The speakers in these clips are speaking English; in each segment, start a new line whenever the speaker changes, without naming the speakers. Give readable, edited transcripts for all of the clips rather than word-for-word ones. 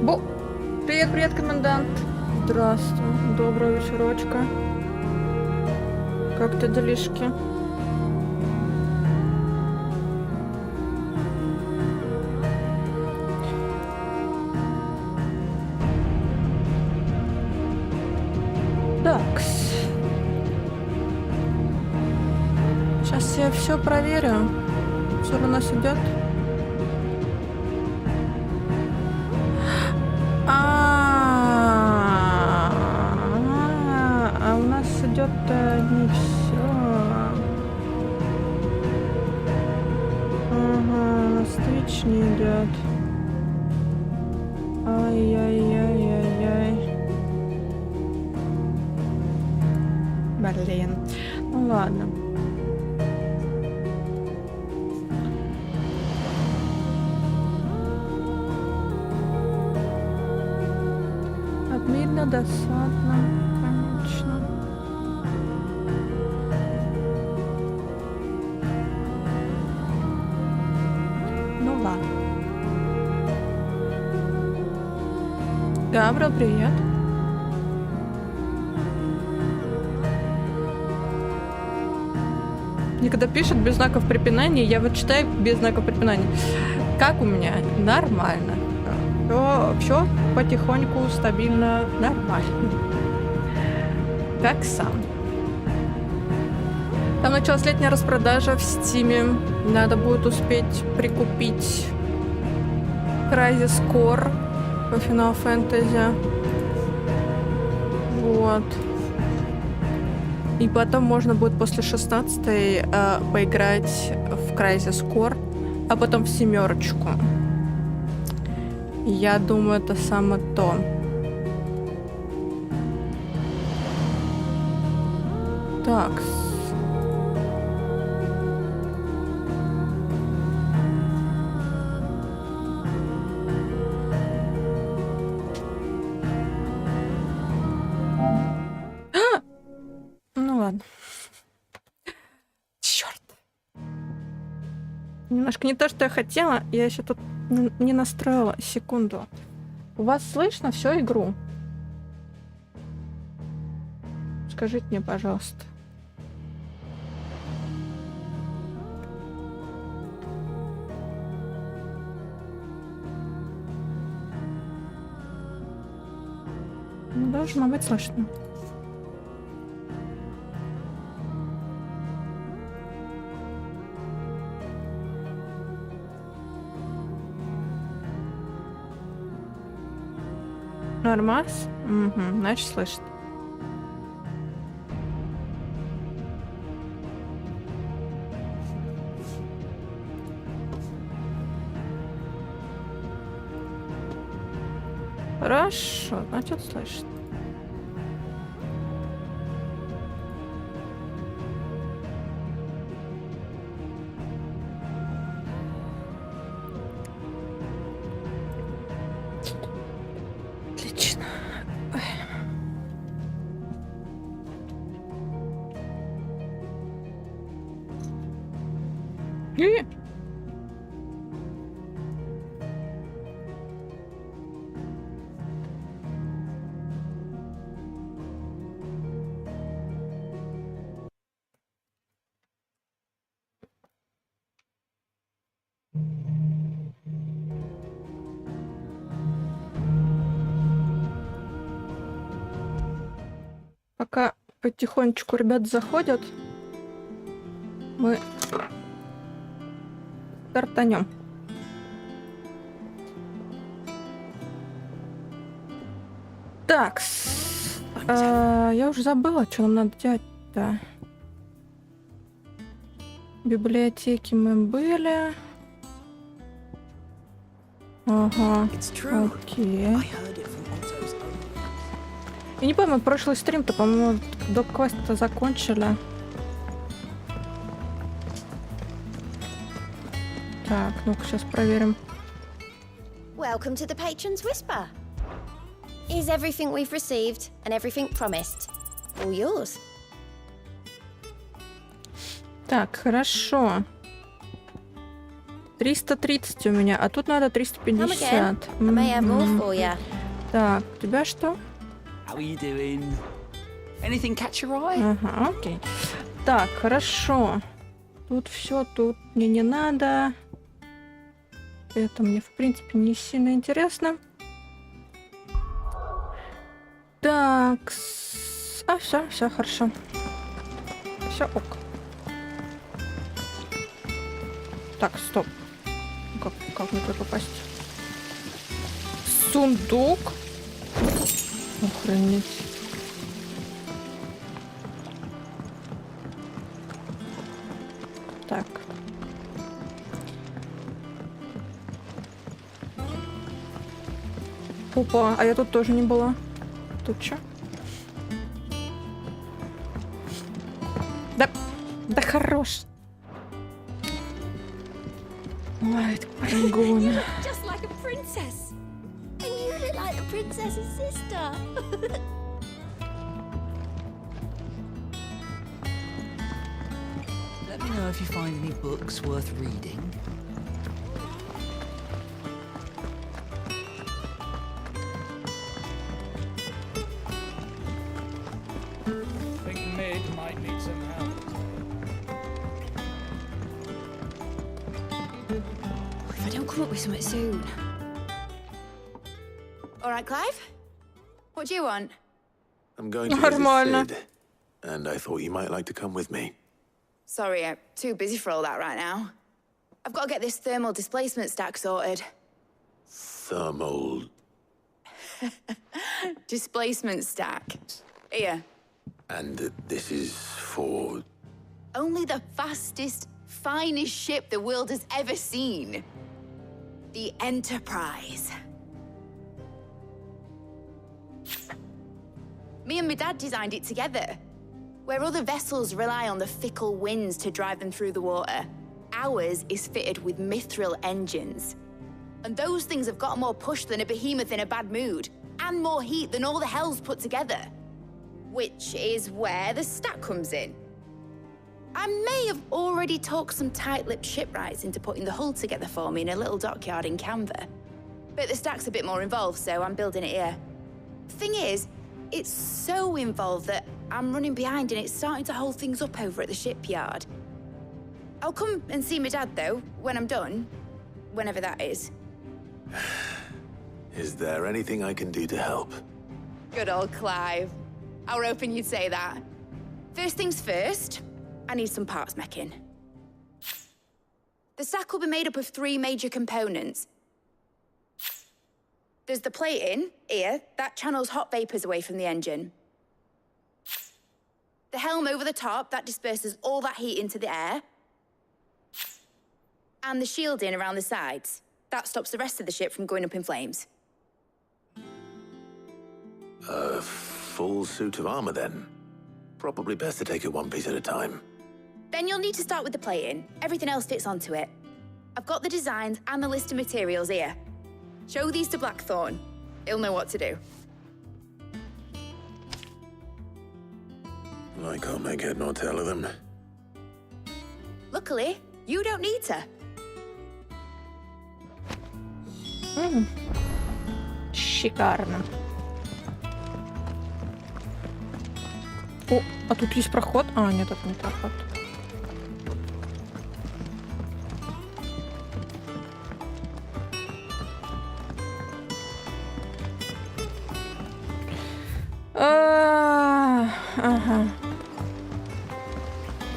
Привет, привет, комендант. Здравствуй, доброго вечерочка. Как ты, делишки? Так. Сейчас я все проверю. Что у нас идет? А у нас идет не все. Ага, у нас Twitch не идет. Ай-яй-яй-яй-яй. Блин. Ну ладно. Обидно, досадно, конечно. Ну ладно. Габра, привет. И когда пишет без знаков препинания, я вот читаю без знаков препинания. Как у меня? Нормально. Все потихоньку, стабильно, нормально. Как сам. Там началась летняя распродажа в Стиме. Надо будет успеть прикупить XVI по Финал Фентази. Вот. И потом можно будет после 16-й поиграть в XX, а потом в 7. Я думаю, это самое то. Так. Ну ладно. Черт. Немножко не то, что я хотела. Я еще тут не настроила. Секунду. У вас слышно всю игру? Скажите мне, пожалуйста. Ну, должно быть слышно. Нормас? Угу, значит, слышит. Хорошо, значит, слышит. Отлично. Пока потихонечку ребят заходят, мы стартанем. Так, я уже забыла, что нам надо делать-то. В библиотеке мы были. Ага, окей. Я не помню, прошлый стрим-то, по-моему, доп-квест-то закончили. Так, ну-ка, сейчас проверим.
Welcome to the Patron's Whisper. Is everything we've received and everything promised all yours?
Так, хорошо. 330 у меня, а тут надо 350.
I may have more for you.
Так, у тебя что?
How are you doing? Anything catch your eye?
Ага, окей. Так, хорошо. Тут все, тут мне не надо. Это мне, в принципе, не сильно интересно. Так. А, все хорошо. Все ок. Так, стоп. Как мне туда попасть? Сундук? Охренеть. Так. Опа, а я тут тоже не была. Тут что? Да хорош. Ой, это прыгуна.
Just like a princess. And you look like the princess's sister.
Let me know if you find any books worth reading.
Think Mid might need some help.
If I don't come up with something soon. All right, Clive. What do you want?
I'm going to
Нормально.
visit Sid, and I thought you might like to come with me.
Sorry, I'm too busy for all that right now. I've got to get this thermal displacement stack sorted.
Thermal.
Displacement stack. Here.
And this is for...
Only the fastest, finest ship the world has ever seen. The Enterprise. Me and my dad designed it together. Where other vessels rely on the fickle winds to drive them through the water, ours is fitted with mithril engines. And those things have got more push than a behemoth in a bad mood, and more heat than all the hells put together. Which is where the stack comes in. I may have already talked some tight-lipped shipwrights into putting the hull together for me in a little dockyard in Canva. But the stack's a bit more involved, so I'm building it here. Thing is, it's so involved that I'm running behind and it's starting to hold things up over at the shipyard. I'll come and see my dad, though, when I'm done. Whenever that is.
Is there anything I can do to help?
Good old Clive. I were hoping you'd say that. First things first, I need some parts making. The stack will be made up of 3 major components. There's the plating, here, that channels hot vapors away from the engine. The helm over the top, that disperses all that heat into the air. And the shielding around the sides. That stops the rest of the ship from going up in flames.
A full suit of armor, then. Probably best to take it one piece at a time.
Then you'll need to start with the plating. Everything else fits onto it. I've got the designs and the list of materials here. Show these to Blackthorn. He'll know what to do.
I can't make head nor tail of them.
Luckily, you don't need to.
Шикарно. О, а тут есть проход? А, нет, это не проход. Ага.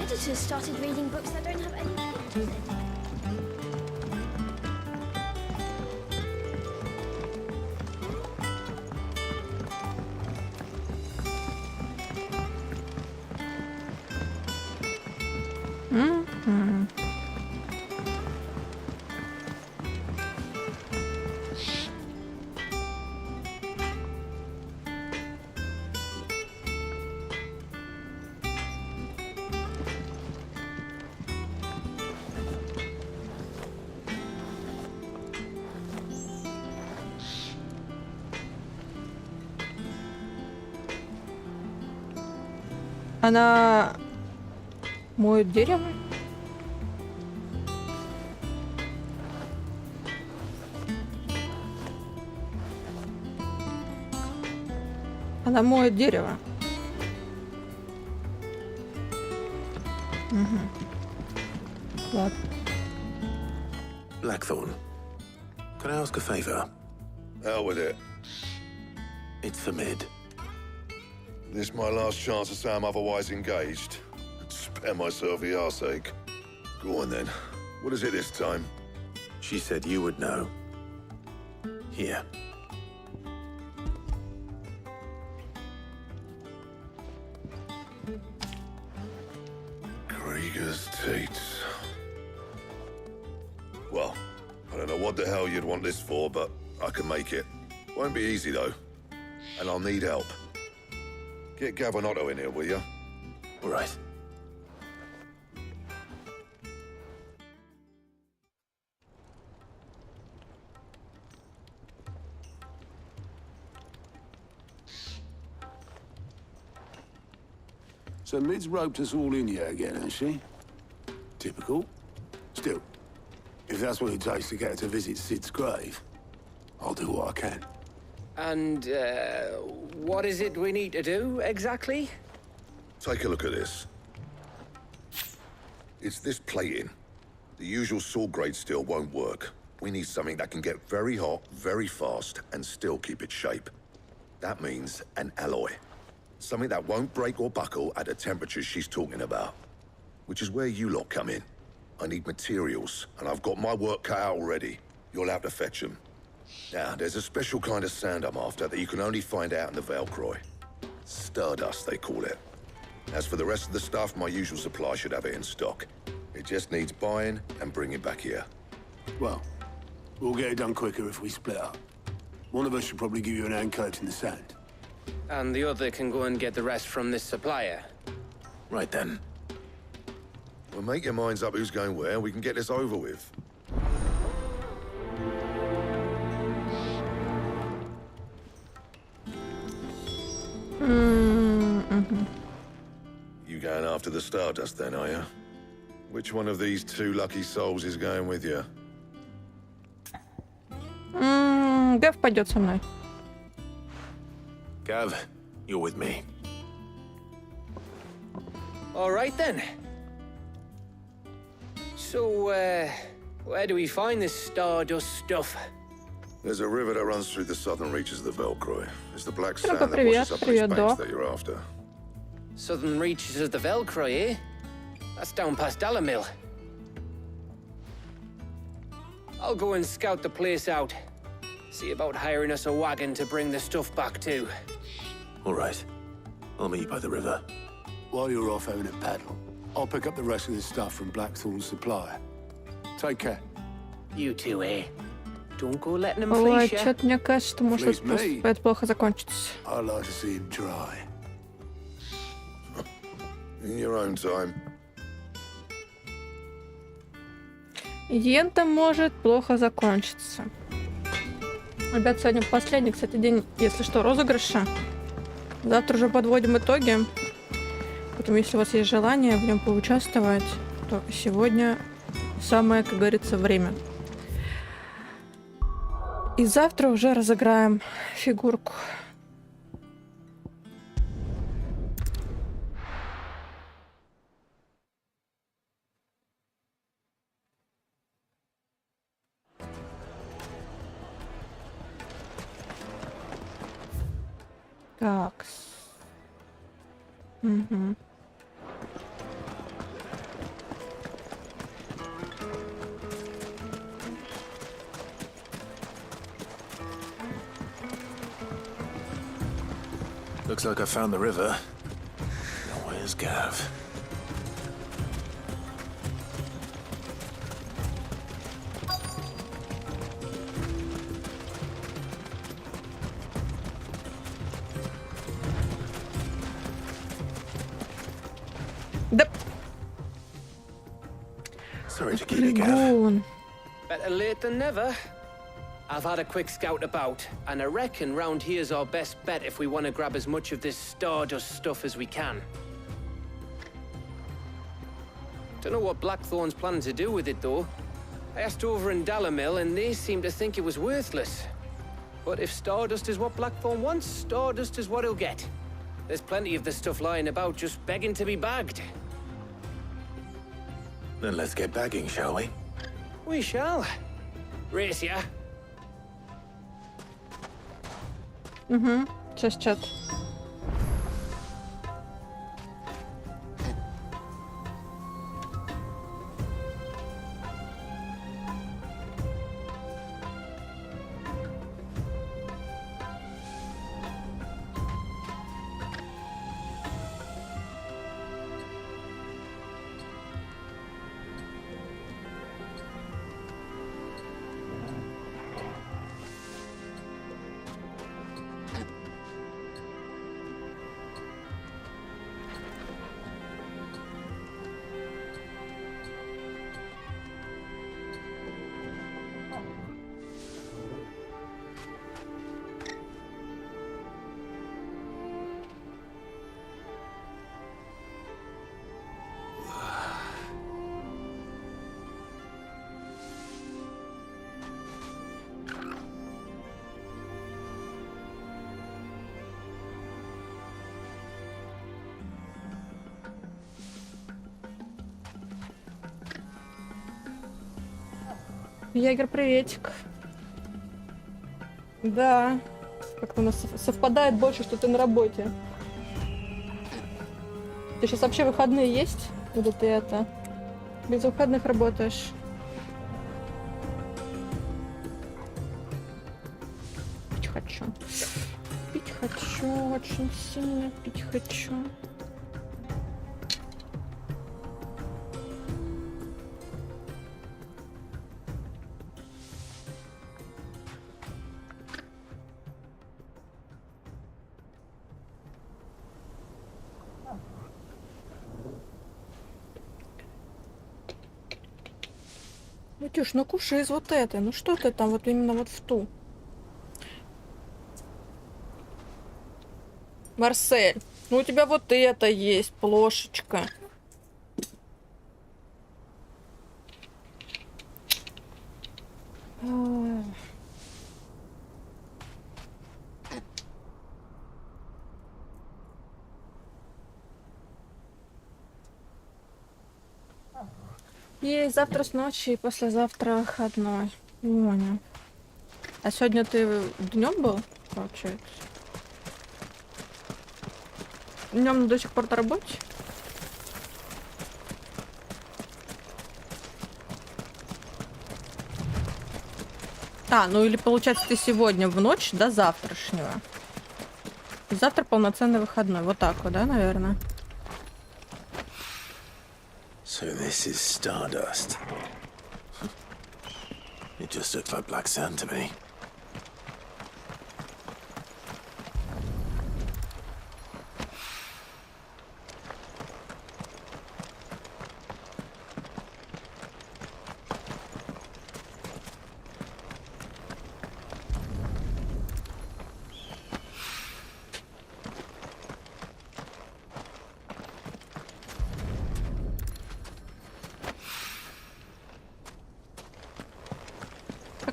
Editors started reading books that don't have any pictures in.
Она моет дерево? Она моет дерево. Угу. Ладно.
Blackthorn, can I ask a favor?
Out with it.
It's for Mid.
This my last chance to say I'm otherwise engaged. Spare myself the arseache. Go on then. What is it this time?
She said you would know. Here.
Krieger's teats. Well, I don't know what the hell you'd want this for, but I can make it. Won't be easy though. And I'll need help. Get Gavanotto in here, will you?
All right.
So Mid's roped us all in here again, hasn't she? Typical. Still, if that's what it takes to get her to visit Sid's grave, I'll do what I can.
And, what is it we need to do, exactly?
Take a look at this. It's this plating. The usual sword grade steel won't work. We need something that can get very hot, very fast, and still keep its shape. That means an alloy. Something that won't break or buckle at the temperatures she's talking about. Which is where you lot come in. I need materials, and I've got my work cut out already. You'll have to fetch them. Now, there's a special kind of sand I'm after that you can only find out in the Velcroy. Stardust, they call it. As for the rest of the stuff, my usual supply should have it in stock. It just needs buying and bringing back here.
Well, we'll get it done quicker if we split up. One of us should probably give you an hand coat in the sand.
And the other can go and get the rest from this supplier.
Right then.
Well, make your minds up who's going where, we can get this over with.
Mm-hmm.
You going after the Stardust then, are you? Which one of these two lucky souls is going with you?
Гав пойдет со мной.
Gav, you're with me.
All right, then. So, where do we find this Stardust stuff?
There's a river that runs through the southern reaches of the Velcroy. It's the black
Hello,
sand that
привет,
washes up these
привет,
banks
Doc.
that you're after.
Southern reaches of the Velcroy, eh? That's down past Dalamil. I'll go and scout the place out. See about hiring us a wagon to bring the stuff back to.
All right. I'll meet you by the river.
While you're off having a paddle, I'll pick up the rest of this stuff from Blackthorn's supplier. Take care.
You two, eh? Don't go letting them
Ой,
fleece ya.
что-то мне кажется, что может
Fleece me.
это плохо закончится.
I'd like to see him try.
In your own time.
Это может плохо закончиться. Ребят, сегодня последний, кстати, день, если что, розыгрыша. Завтра уже подводим итоги. Поэтому, если у вас есть желание в нем поучаствовать, то сегодня самое, как говорится, время. И завтра уже разыграем фигурку. Так. Угу.
Looks like I found the river. Now where's Gav?
Да,
Sorry to keep you, Gav.
прыгун.
Better late than never. I've had a quick scout about, and I reckon round here's our best bet if we want to grab as much of this Stardust stuff as we can. Don't know what Blackthorn's planning to do with it, though. I asked over in Dalamil, and they seem to think it was worthless. But if Stardust is what Blackthorn wants, Stardust is what he'll get. There's plenty of this stuff lying about just begging to be bagged.
Then let's get bagging, shall we?
We shall. Race, yeah?
Сейчас чат. Егор, приветик. Да. Как-то у нас совпадает больше, что ты на работе. Ты сейчас вообще выходные есть? Или ты это... без выходных работаешь? Пить хочу. Пить хочу. Очень сильно пить хочу. Мэтюш, ну кушай из вот этой. Ну что ты там вот именно вот в ту? Марсель, ну у тебя вот это есть, плошечка. Есть завтра с ночи и послезавтра выходной. Понял. А сегодня ты днем был, получается? Днем до сих пор на работе? А, ну или получается ты сегодня в ночь до завтрашнего. Завтра полноценный выходной. Вот так вот, да, наверное?
So this is Stardust. It just looks like black sand to me.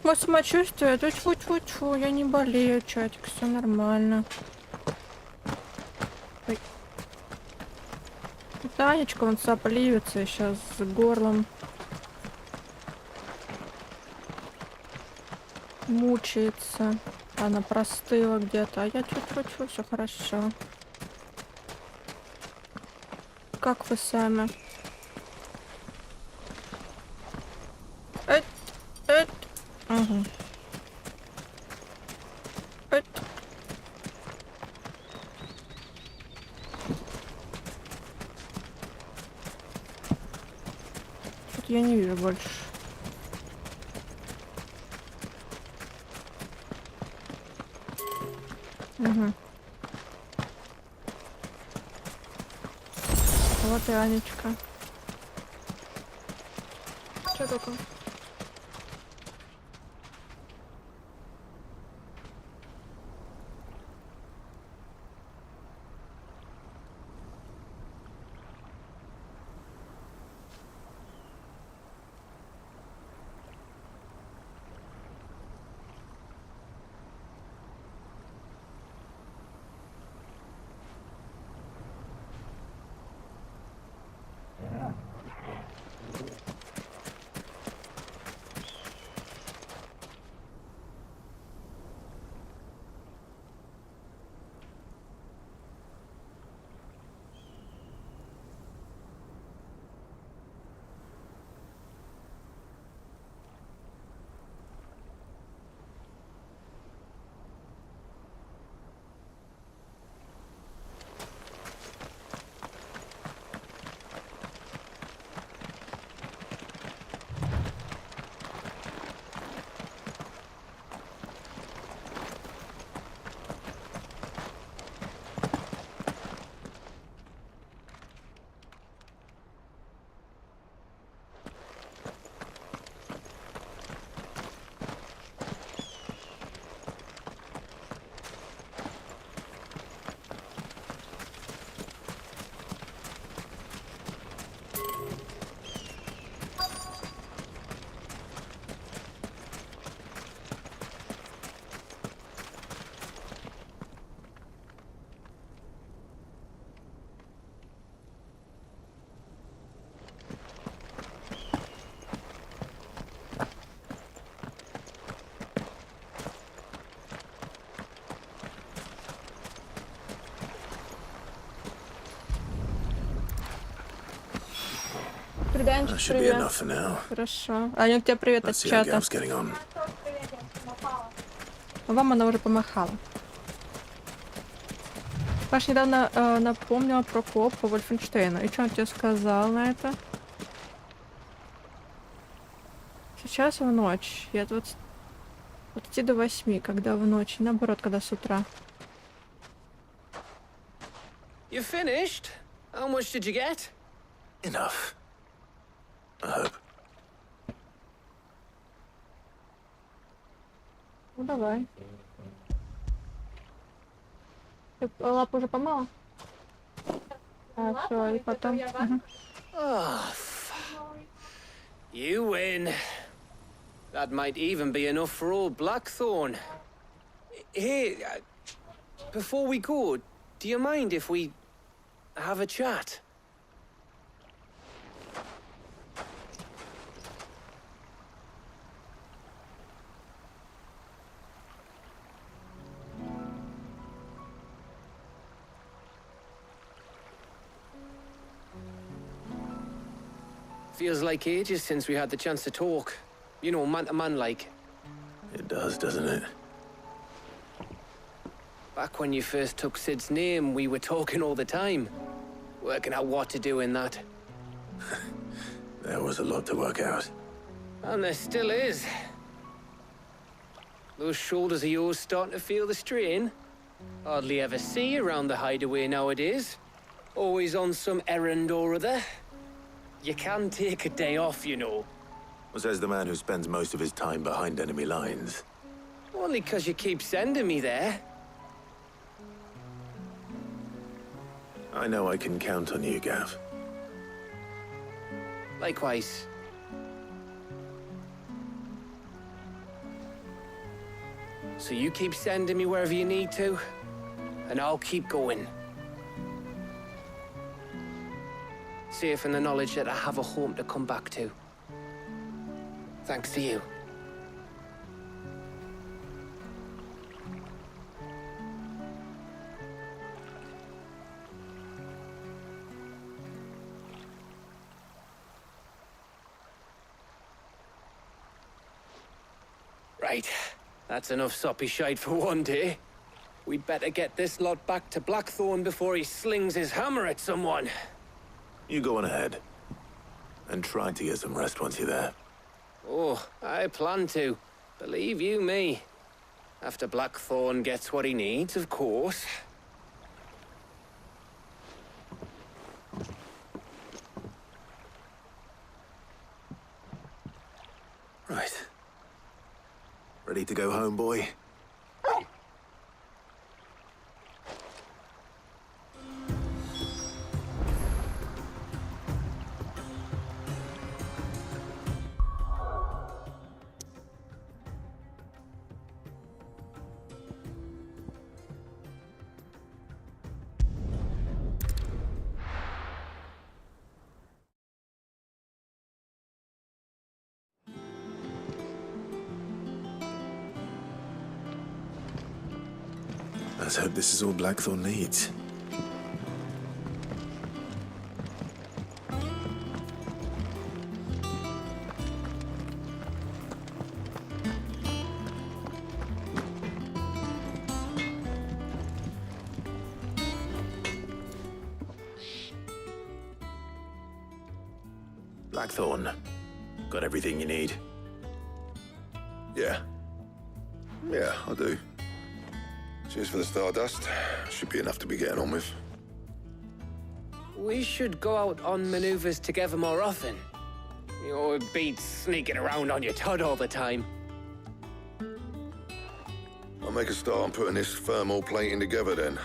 Мое самочувствие, тьфу-тьфу-тьфу, я не болею, чатик, все нормально. Ой. Танечка, вон сопливится сейчас с горлом. Мучается. Она простыла где-то, а я тьфу-тьфу-тьфу, все хорошо. Как вы сами? Угу. Тут я не вижу больше. Угу. Вот и Анечка. Что такое? Приданчик,
That should be
привет.
enough for now.
Хорошо. Анюк, тебе привет от
Let's see how
чата.
Gav's getting on.
Вам она уже помахала. Паш недавно напомнила про коп по Вольфенштейну. И что он тебе сказал на это? Сейчас в ночь. Я 20 до 8, когда в ночь. Наоборот, когда с утра.
You finished? How much did you get?
Enough. I hope.
Ну давай. Ты лапу уже помыла? Хорошо, и потом... Мгм.
Oh, you win. That might even be enough for old Blackthorn. Hey, before we go, do you mind if we have a chat? Feels like ages since we had the chance to talk. You know, man to man like.
It does, doesn't it?
Back when you first took Sid's name, we were talking all the time. Working out what to do in that.
There was a lot to work out.
And there still is. Those shoulders of yours starting to feel the strain. Hardly ever see you around the hideaway nowadays. Always on some errand or other. You can take a day off, you know.
Says the man who spends most of his time behind enemy lines.
Only 'cause you keep sending me there.
I know I can count on you, Gav.
Likewise. So you keep sending me wherever you need to, and I'll keep going. Safe in the knowledge that I have a home to come back to. Thanks to you. Right. That's enough soppy shite for one day. We'd better get this lot back to Blackthorn before he slings his hammer at someone.
You go on ahead. And try to get some rest once you're there.
Oh, I plan to. Believe you me. After Blackthorn gets what he needs, of course.
Right. Ready to go home, boy? Let's hope this is all Blackthorn needs. Blackthorn, got everything you need?
Yeah. Yeah, I do. Cheers for the Stardust. Should be enough to be getting on with.
We should go out on maneuvers together more often. You know, it beats sneaking around on your Todd all the time.
I'll make a start on putting this thermal plating together then.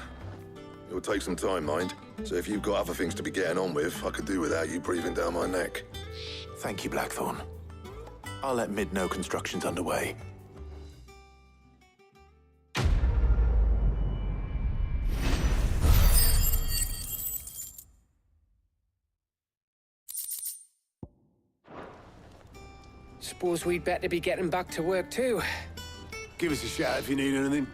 It'll take some time, mind. So if you've got other things to be getting on with, I could do without you breathing down my neck.
Thank you, Blackthorn. I'll let Mid know construction's underway.
Suppose we'd better be getting back to work too.
Give us a shout if you need anything.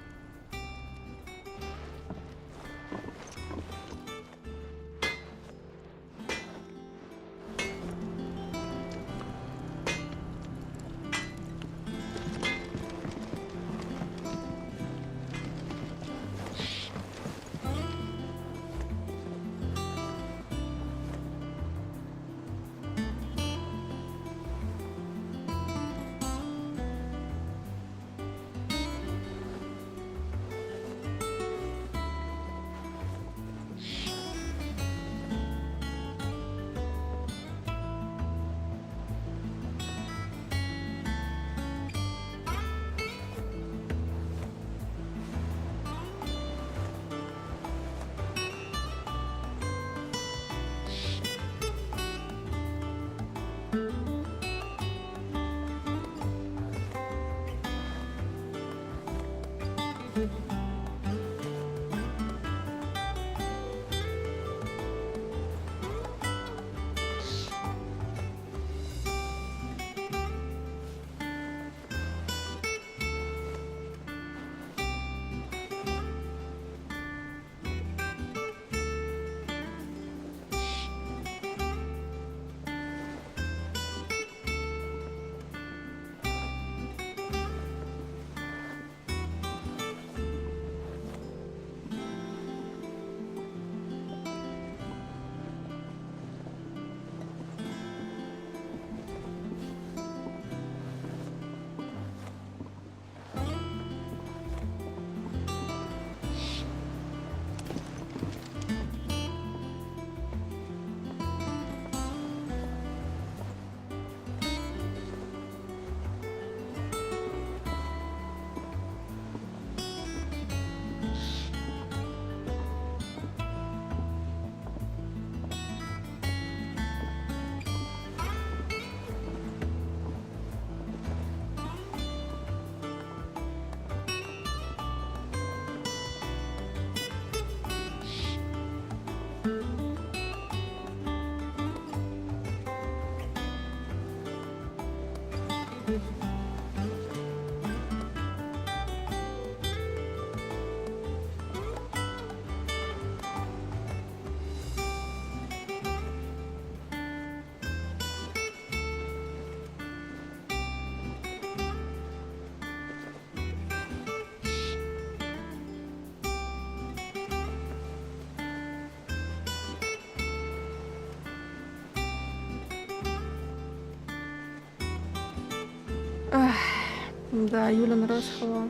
Да, Юлин расхват.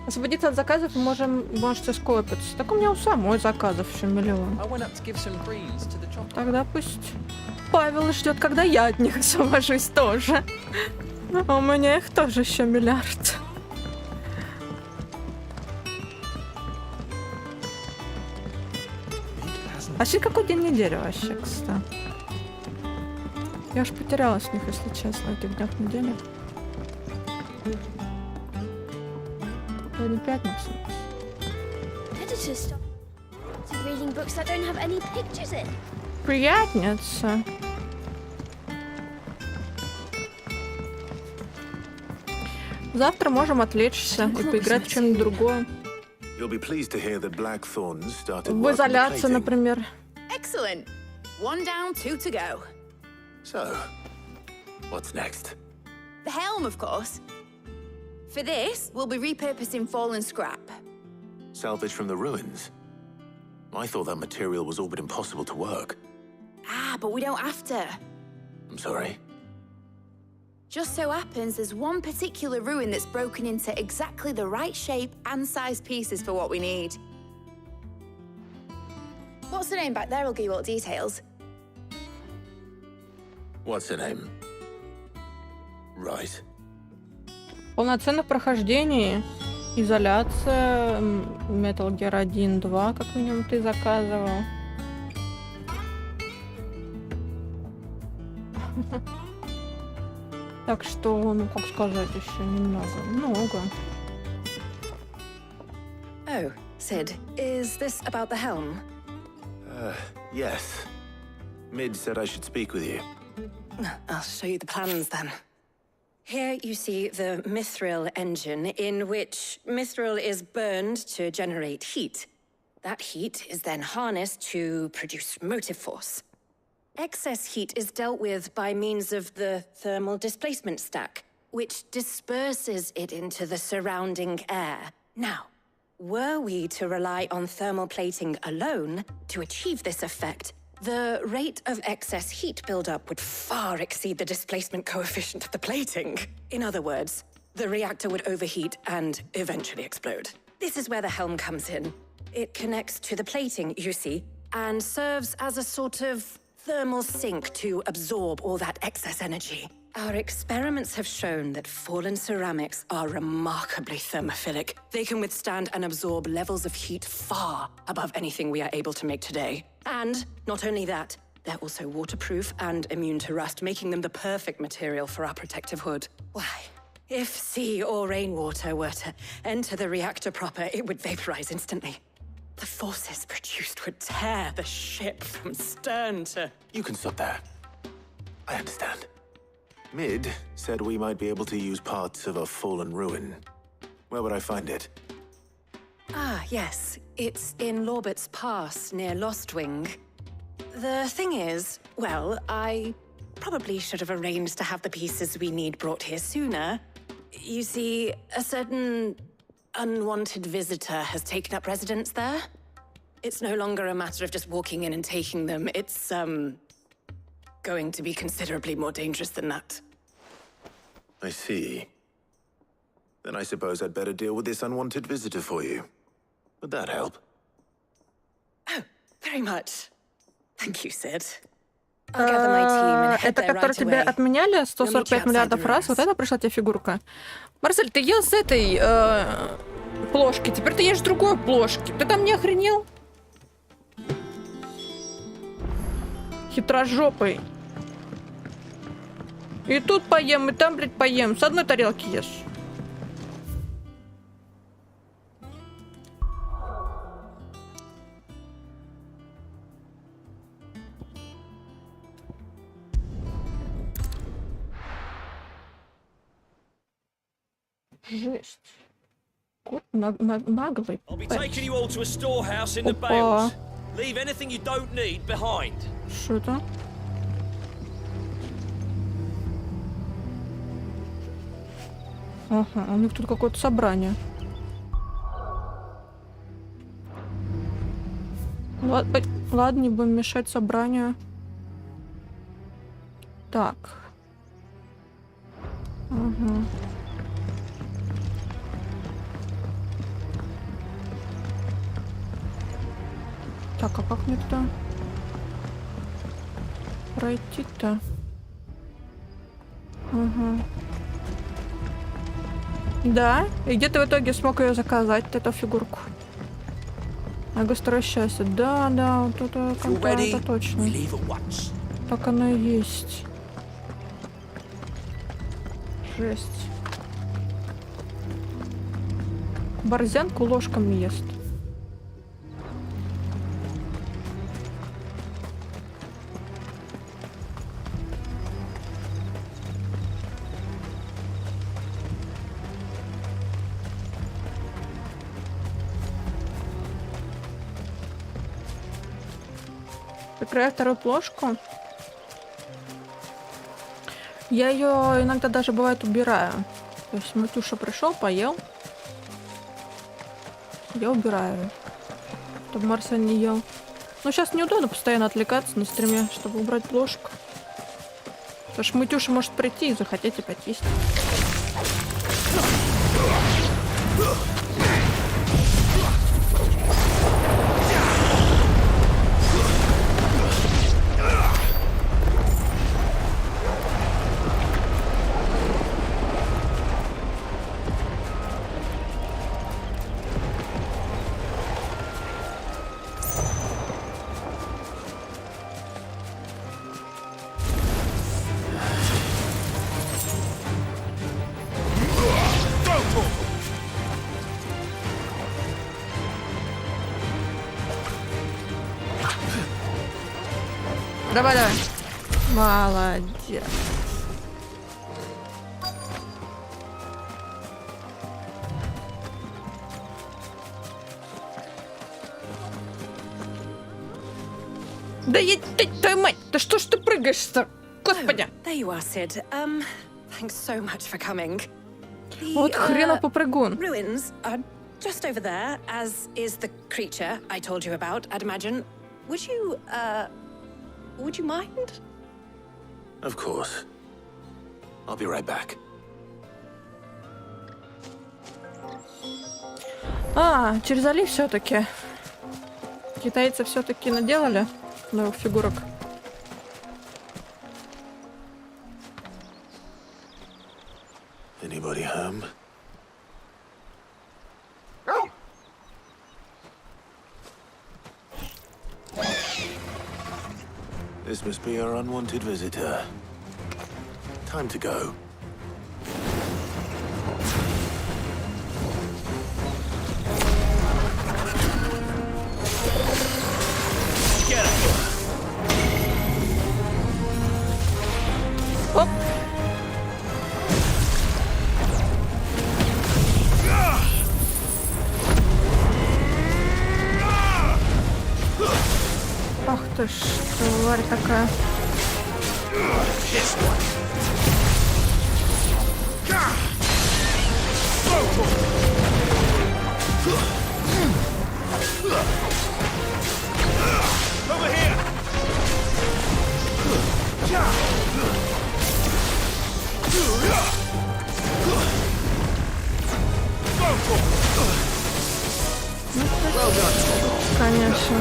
Освободиться от заказов вы можете скопиться. Так у меня у самой заказов еще миллион. Тогда пусть Павел ждет, когда я от них освобожусь тоже. А у меня их тоже еще миллиард. А сегодня какой день недели вообще, кстати? Я аж потерялась в них, если честно, этих днях недели. Сегодня пятница. Приятница. Завтра можем отвлечься и поиграть в что-нибудь другое. В изоляции, например.
Excellent. One down, two to go.
So, what's next?
The helm, of course. For this, we'll be repurposing fallen scrap.
Salvage from the ruins? I thought that material was all but impossible to work.
Ah, but we don't have to.
I'm sorry.
Just so happens there's one particular ruin that's broken into exactly the right shape and size pieces for what we need. What's the name back there? I'll give you all the details.
What's her name? Right.
Полноценное прохождение, изоляция, Metal Gear 1-2, как минимум ты заказывал. Так что, ну как сказать, еще немного. Много.
Oh, Sid, is this about the helm?
Yes. Mid said I should speak with you.
I'll show you the plans then. Here you see the mithril engine, in which mithril is burned to generate heat. That heat is then harnessed to produce motive force. Excess heat is dealt with by means of the thermal displacement stack, which disperses it into the surrounding air. Now, were we to rely on thermal plating alone to achieve this effect, the rate of excess heat buildup would far exceed the displacement coefficient of the plating. In other words, the reactor would overheat and eventually explode. This is where the helm comes in. It connects to the plating, you see, and serves as a sort of thermal sink to absorb all that excess energy. Our experiments have shown that fallen ceramics are remarkably thermophilic. They can withstand and absorb levels of heat far above anything we are able to make today. And not only that, they're also waterproof and immune to rust, making them the perfect material for our protective hood. Why? If sea or rainwater were to enter the reactor proper, it would vaporize instantly. The forces produced would tear the ship from stern to...
You can stop there. I understand. Mid said we might be able to use parts of a fallen ruin. Where would I find it?
Ah, yes. It's in Lorbert's Pass, near Lostwing. The thing is, well, I probably should have arranged to have the pieces we need brought here sooner. You see, a certain unwanted visitor has taken up residence there. It's no longer a matter of just walking in and taking them. It's, going to be considerably more dangerous than that.
I see. Then I suppose I'd better deal with this unwanted visitor for you. Would that help?
Oh, very much. Thank you, Sid. I'll gather my team and head
Это
there
который
right
тебе
away.
отменяли 145 миллиардов раз, вот это пришла тебе фигурка. Марсель, ты ел с этой плошки, теперь ты ешь с другой плошки. Ты там не охренел? Хитрожопый. И тут поем, и там, блядь, поем. С одной тарелки ешь. Жесть. Кот наглый.
I'll be taking you all to a storehouse in the
Опа.
Bales. Leave anything you don't need behind.
Что это? Ага, у них тут какое-то собрание. Ладно, не будем мешать собранию. Так. Ага. Так, а как мне туда пройти-то? Ага. Да, и где ты в итоге смог ее заказать, эту фигурку? Ага, второе счастье. Да, вот это как-то это точно. Так оно и есть. Жесть. Борзянку ложками ест. Прикрываю вторую плошку. Я ее иногда даже бывает убираю. То есть Мэтюша пришел, поел. Я убираю, чтобы Марсель не ел. Но сейчас неудобно постоянно отвлекаться на стриме, чтобы убрать плошку. Потому что Мэтюша может прийти и захотеть опять есть. Давай. Молодец. Да твою мать, да что ж ты прыгаешь-то? Господи.
There you are, Sid. Thanks so much for coming.
Вот хренов попрыгун.
Ruins are just over there, as is the creature I told you about, I'd imagine. Would you mind?
Of course. I'll be right back.
Через залив все-таки. Китайцы все-таки наделали новых фигурок.
Anybody home? This must be our unwanted visitor. Time to go.
Get him.
Оп. Ах ты ж, тварь такая.
Over here.
Конечно.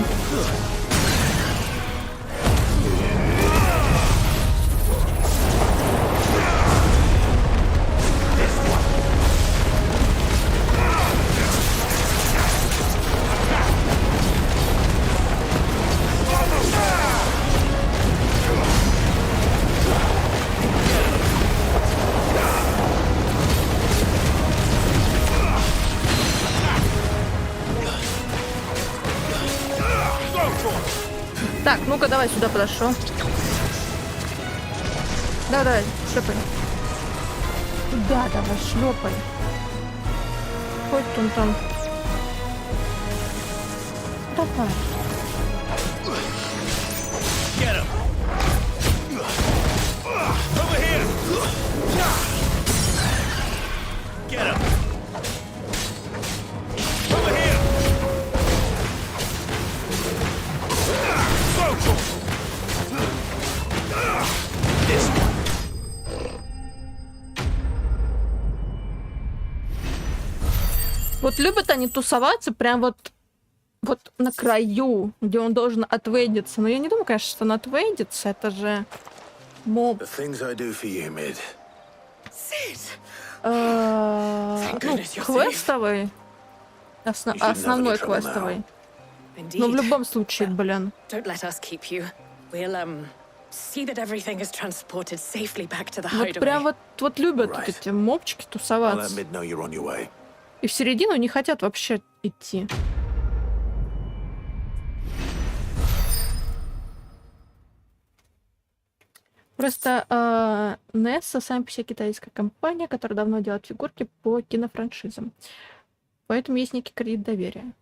Так, ну-ка, давай сюда подошел. Давай, шлепай. Да, давай, шлепай. Хоть он там. Давай.
Get him. Over here. Get him. Over here. This one.
Вот любят они тусоваться прям вот на краю, где он должен отвейдиться. Но я не думаю, конечно, что он отвейдится. Это же моб.
The things I do for you, Mid.
Ну, квестовый. Основной квестовый. Но в любом случае, блин.
Don't let us keep you. We'll see that everything is transported safely back to the
Вот
hideaway.
прям вот любят вот эти мобчики
I'll let
тусоваться.
Mid know you're on your way.
И в середину не хотят вообще идти. Просто Несса сами по себе китайская компания, которая давно делает фигурки по кинофраншизам. Поэтому есть некий кредит доверия.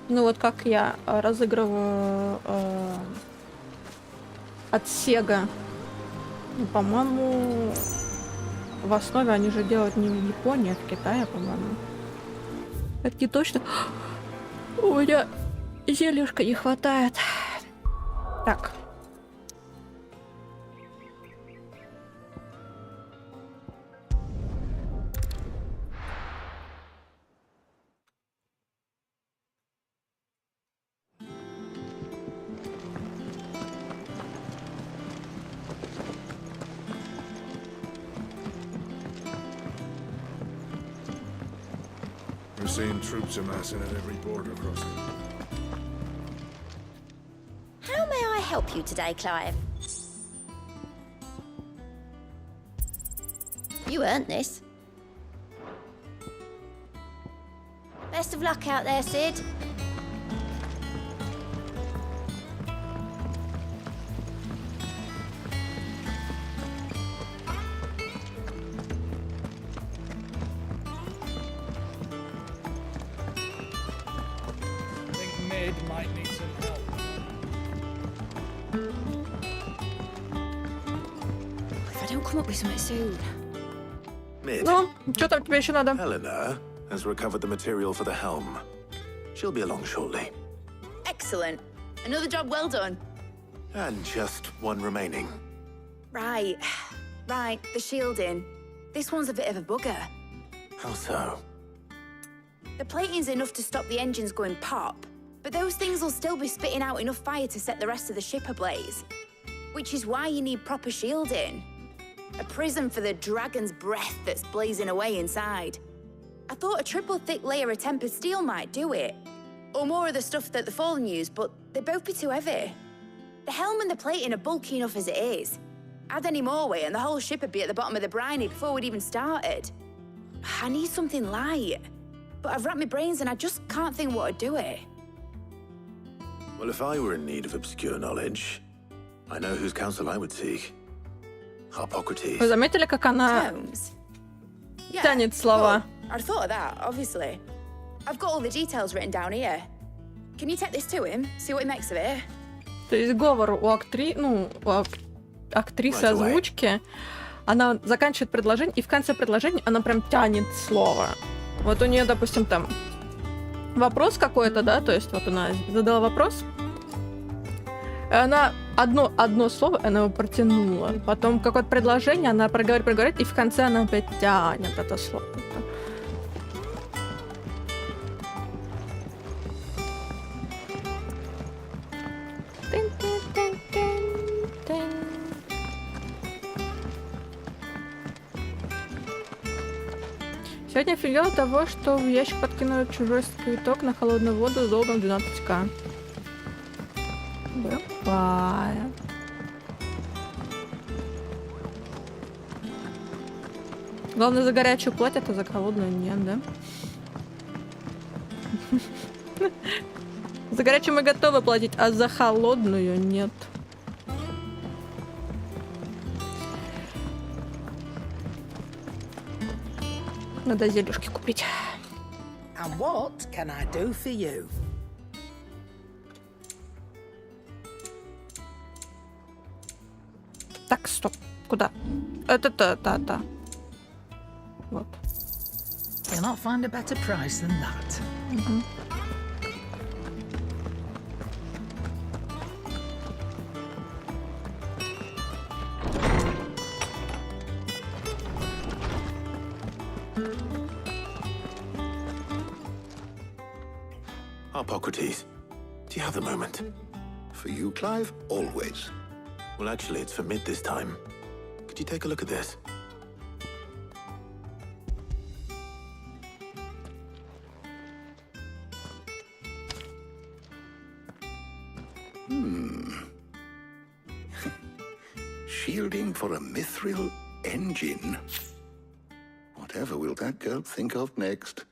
Ну вот как я разыгрываю от Sega. Ну, по-моему, в основе они же делают не в Японии, а в Китае, по-моему. Это не точно. У меня зельюшка не хватает. Так.
We're seeing troops amassing at every border crossing.
How may I help you today, Clive? You earned this. Best of luck out there, Sid.
I think Mid might need some help.
If I don't come up with something soon.
Mid.
Ну, что там тебе еще надо?
Helena has recovered the material for the helm. She'll be along shortly.
Excellent. Another job well done.
And just one remaining.
Right, the shielding. This one's a bit of a bugger.
How so?
The plating's enough to stop the engines going pop, but those things will still be spitting out enough fire to set the rest of the ship ablaze. Which is why you need proper shielding. A prism for the dragon's breath that's blazing away inside. I thought a triple thick layer of tempered steel might do it. Or more of the stuff that the Fallen use, but they'd both be too heavy. The helm and the plating are bulky enough as it is. Add any more weight and the whole ship would be at the bottom of the briny before we'd even started. I need something light. But I've racked my brains and I just can't think what would do it.
Well, if I were in need of obscure knowledge, I know whose counsel I would seek. Hippocrates.
Вы заметили, как она тянет слова?
I'd thought of that, obviously. I've got all the details written down here. Can you take this to him? See what he makes of it?
То есть говор у актрисы озвучки, она заканчивает предложение, и в конце предложения она прям тянет слово. Вот у нее, допустим, там вопрос какой-то, да, то есть вот она задала вопрос, и она одно слово, она его протянула. Потом какое-то предложение, она проговорит, и в конце она опять тянет это слово. Сегодня офигела того, что в ящик подкинули чужой цветок на холодную воду с долгом 12к. Бывает. Главное, за горячую платят, а за холодную нет, да? За горячую мы готовы платить, а за холодную нет. Надо зелюшки купить.
And what can I do for you?
Так, стоп. Куда? Это. Вот.
Cannot find a better price than that.
Угу.
Hippocrates, do you have the moment?
For you, Clive, always.
Well, actually, it's for mid this time. Could you take a look at this?
Shielding for a mithril engine? Whatever will that girl think of next?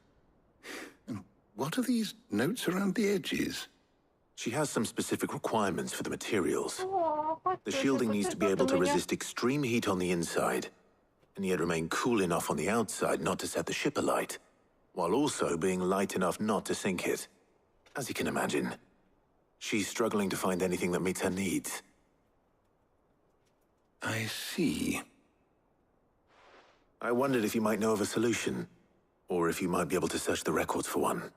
And what are these notes around the edges?
She has some specific requirements for the materials. The shielding needs to be able to resist extreme heat on the inside, and yet remain cool enough on the outside not to set the ship alight, while also being light enough not to sink it. As you can imagine, she's struggling to find anything that meets her needs.
I see.
I wondered if you might know of a solution, or if you might be able to search the records for one.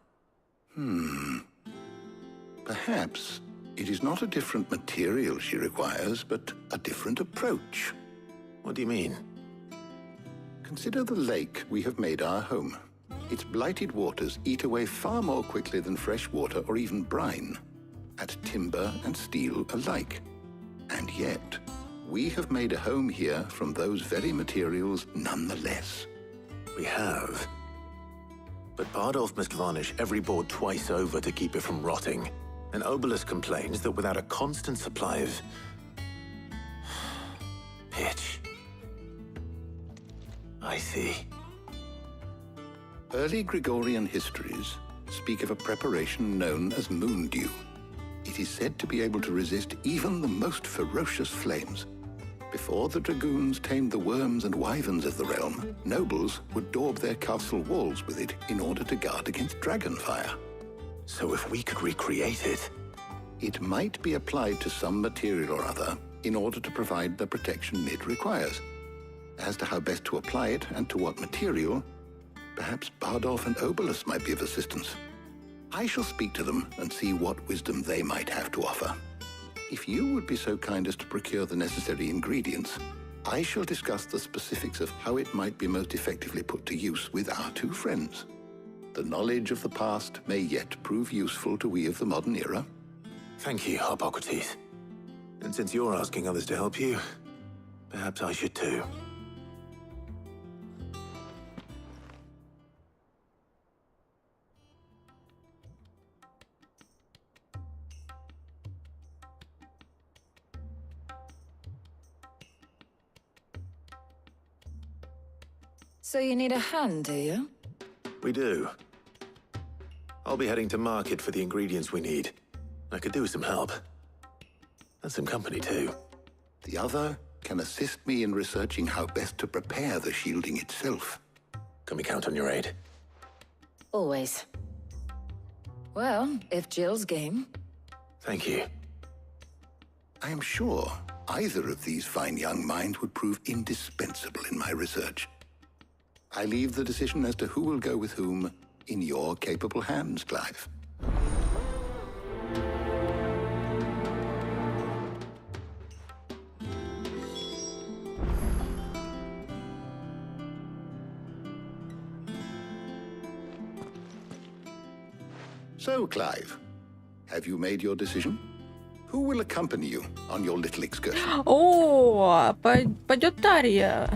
Perhaps it is not a different material she requires, but a different approach.
What do you mean?
Consider the lake we have made our home. Its blighted waters eat away far more quickly than fresh water or even brine, at timber and steel alike. And yet, we have made a home here from those very materials nonetheless.
We have. But Bardolph must varnish every board twice over to keep it from rotting. And Obelus complains that without a constant supply of pitch. I see.
Early Gregorian histories speak of a preparation known as moon dew. It is said to be able to resist even the most ferocious flames. Before the dragoons tamed the worms and wyverns of the realm, nobles would daub their castle walls with it in order to guard against dragon fire.
So if we could recreate it...
It might be applied to some material or other in order to provide the protection Mid requires. As to how best to apply it and to what material, perhaps Bardolph and Obelus might be of assistance. I shall speak to them and see what wisdom they might have to offer.
if you would be so kind as to procure the necessary ingredients, I shall discuss the specifics of how it might be most effectively put to use with our two friends. The knowledge of the past may yet prove useful to we of the modern era.
Thank you, Hippocrates. And since you're asking others to help you, perhaps I should too.
So you need a hand, do you?
We do. I'll be heading to market for the ingredients we need. I could do with some help. And some company, too.
The other can assist me in researching how best to prepare the shielding itself.
Can we count on your aid?
Always. Well, if Jill's game.
Thank you.
I am sure either of these fine young minds would prove indispensable in my research. I leave the decision as to who will go with whom in your capable hands, Clive. So, Clive, have you made your decision? Who will accompany you on your little excursion?
О, пойдет Тарья.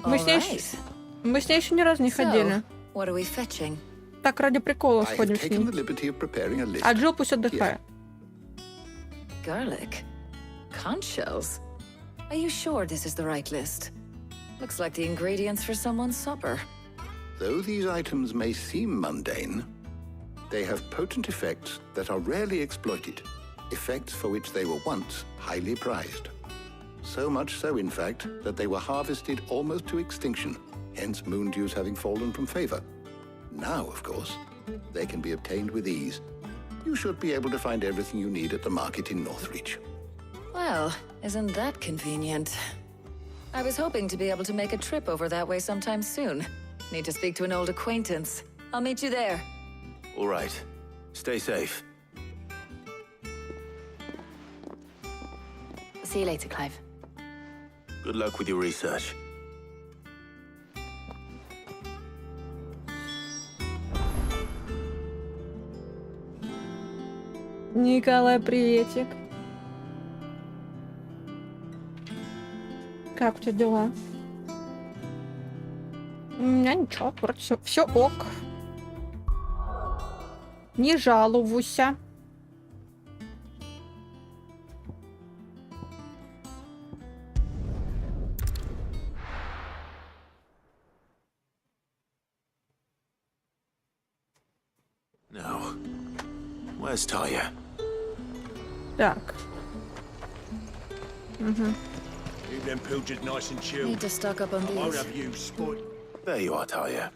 Мы с ней еще ни разу не ходили.
What are we fetching?
Так, ради прикола сходим с ней. А Джилл пусть отдыхает.
Garlic? Conch shells? Are you sure this is the right list? Looks like the ingredients for someone's supper.
Though these items may seem mundane, they have potent effects that are rarely exploited, effects for which they were once highly prized. So much so, in fact, that they were harvested almost to extinction, hence moon dews having fallen from favor. Now, of course, they can be obtained with ease. You should be able to find everything you need at the market in Northreach.
Well, isn't that convenient? I was hoping to be able to make a trip over that way sometime soon. Need to speak to an old acquaintance. I'll meet you there.
All right. Stay safe.
See you later, Clive.
Good luck with your research.
Николай, приветик. Как у тебя дела? У меня ничего, вроде все ок. Не жалуюся.
Now, where's Taya?
Так. Угу.
Keep them pilchards nice and chilled.
Need to stock up on
I won't
these.
have you spoiled.
There you are, Taya.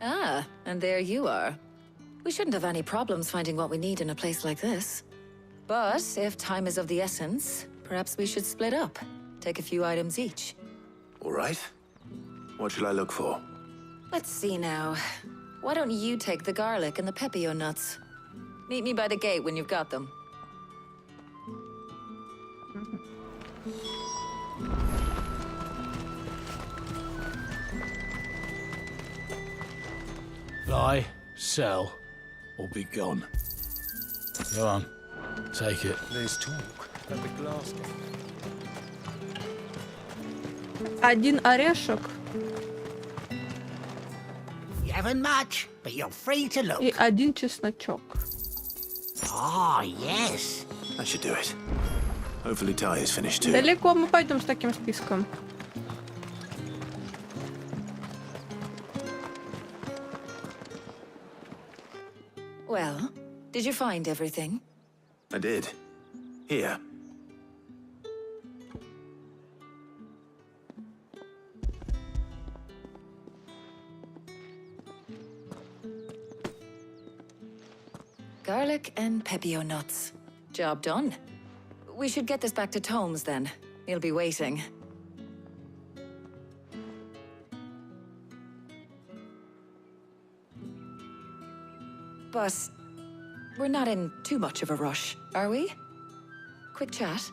Ah, and there you are. We shouldn't have any problems finding what we need in a place like this. But if time is of the essence, perhaps we should split up. Take a few items each.
All right. What shall I look for?
Let's see now. Why don't you take the garlic and the pepio nuts? Meet me by the gate when you've got them.
Buy, sell, or be gone. Go on, take it.
There's talk that the glass.
Один орешек
You haven't much, but you're free to look.
и один чесночок.
Ah, yes.
That should do it. Hopefully Taya's finished too.
Далеко мы пойдем с таким списком.
Well, did you find everything?
I did. Here.
Garlic and pepio nuts. Job done. We should get this back to Tomes then. He'll be waiting. But we're not in too much of a rush, are we? Quick chat?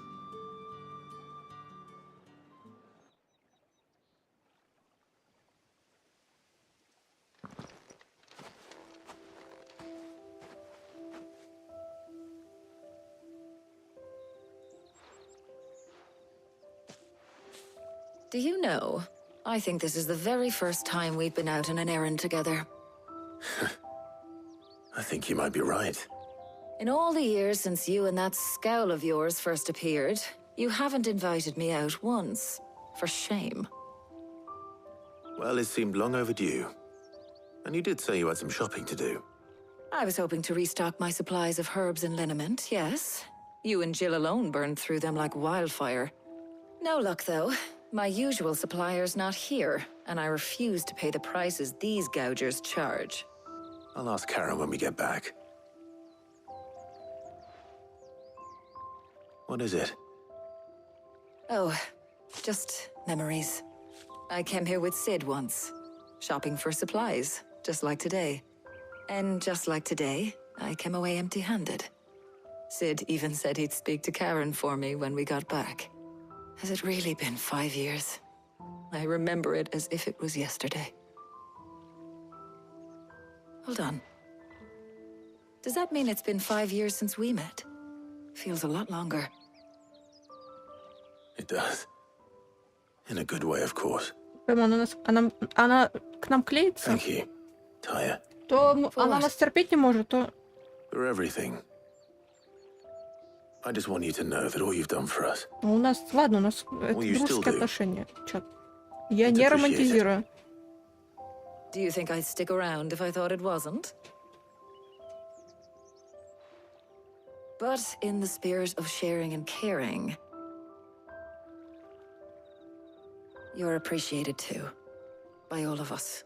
Do you know, I think this is the very first time we've been out on an errand together.
I think you might be right.
In all the years since you and that scowl of yours first appeared, you haven't invited me out once. For shame.
Well, it seemed long overdue. And you did say you had some shopping to do.
I was hoping to restock my supplies of herbs and liniment, yes. You and Jill alone burned through them like wildfire. No luck, though. My usual supplier's not here, and I refuse to pay the prices these gougers charge.
I'll ask Karen when we get back. What is it?
Oh, just memories. I came here with Sid once, shopping for supplies, just like today. And just like today, I came away empty-handed. Sid even said he'd speak to Karen for me when we got back. Has it really been 5 years? I remember it as if it was yesterday. Hold on. Does that mean it's been 5 years since we met? Feels a lot longer.
It does. In a good way, of course.
Она к нам клеится.
Thank you, Taya.
То она нас терпеть не может, то...
For everything. I just want you to know that all you've done for us.
У нас, ладно, у нас это дружеские отношения. Чё? Я не романтизирую.
Do you think I'd stick around if I thought it wasn't? But in the spirit of sharing and caring, you're appreciated too, by all of us.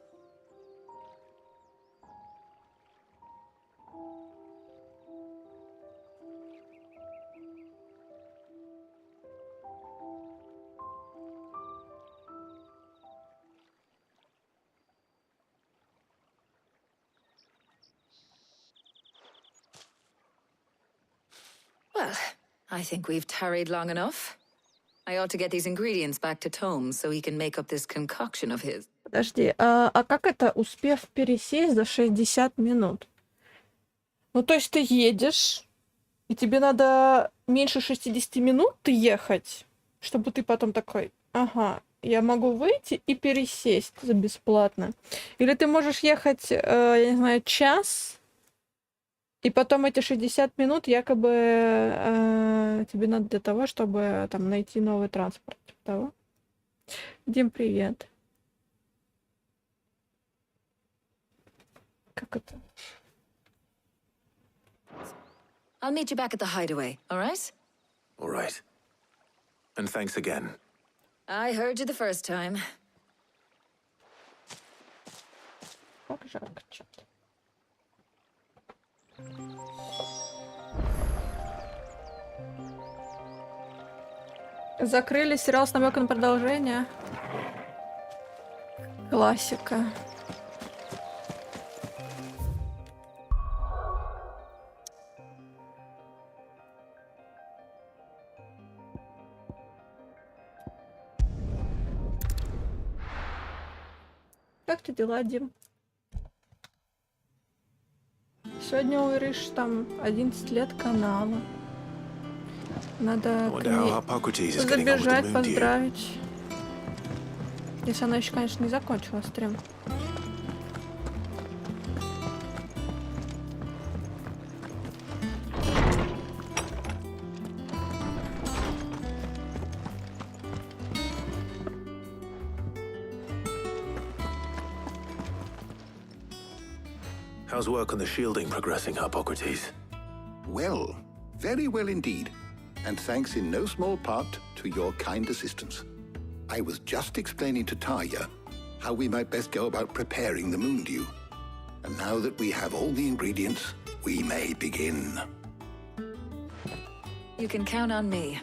Well, I think we've tarried long enough. I ought to get these ingredients back to Tom so he can make up this concoction of his.
Подожди, а как это успев пересесть за 60 минут? Ну, то есть ты едешь, и тебе надо меньше 60 минут ехать, чтобы ты потом такой, ага, я могу выйти и пересесть за бесплатно. Или ты можешь ехать, я не знаю, час, и потом эти 60 минут якобы тебе надо для того, чтобы там найти новый транспорт. Типа того. Дим, привет. Как это?
I'll meet you back at the hideaway, all right?
All right. And thanks again.
I heard you the first time.
Как жарко что-то. Закрыли сериал с намеком на продолжение. Классика. Как ты дела, Дим? Сегодня у Ириш там 11 лет канала. Надо к ней забежать, поздравить. Если она еще, конечно, не закончила стрим.
How's work on the shielding progressing, Hippocrates?
Well, very well indeed. And thanks in no small part to your kind assistance. I was just explaining to Taya how we might best go about preparing the moon dew. And now that we have all the ingredients, we may begin.
You can count on me.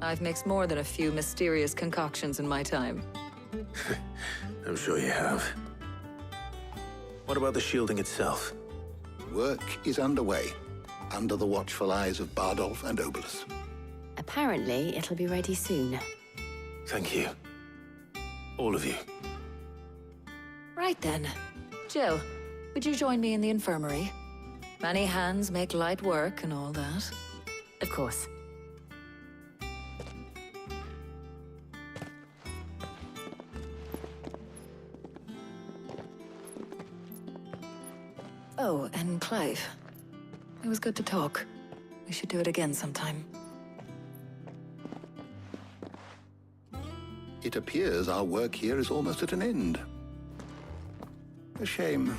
I've mixed more than a few mysterious concoctions in my time.
I'm sure you have. What about the shielding itself?
Work is underway. under the watchful eyes of Bardolph and Obolus.
Apparently, it'll be ready soon.
Thank you. All of you.
Right then. Jill, would you join me in the infirmary? Many hands make light work and all that.
Of course.
Oh, and Clive. It was good to talk. We should do it again sometime.
It appears our work here is almost at an end. A shame.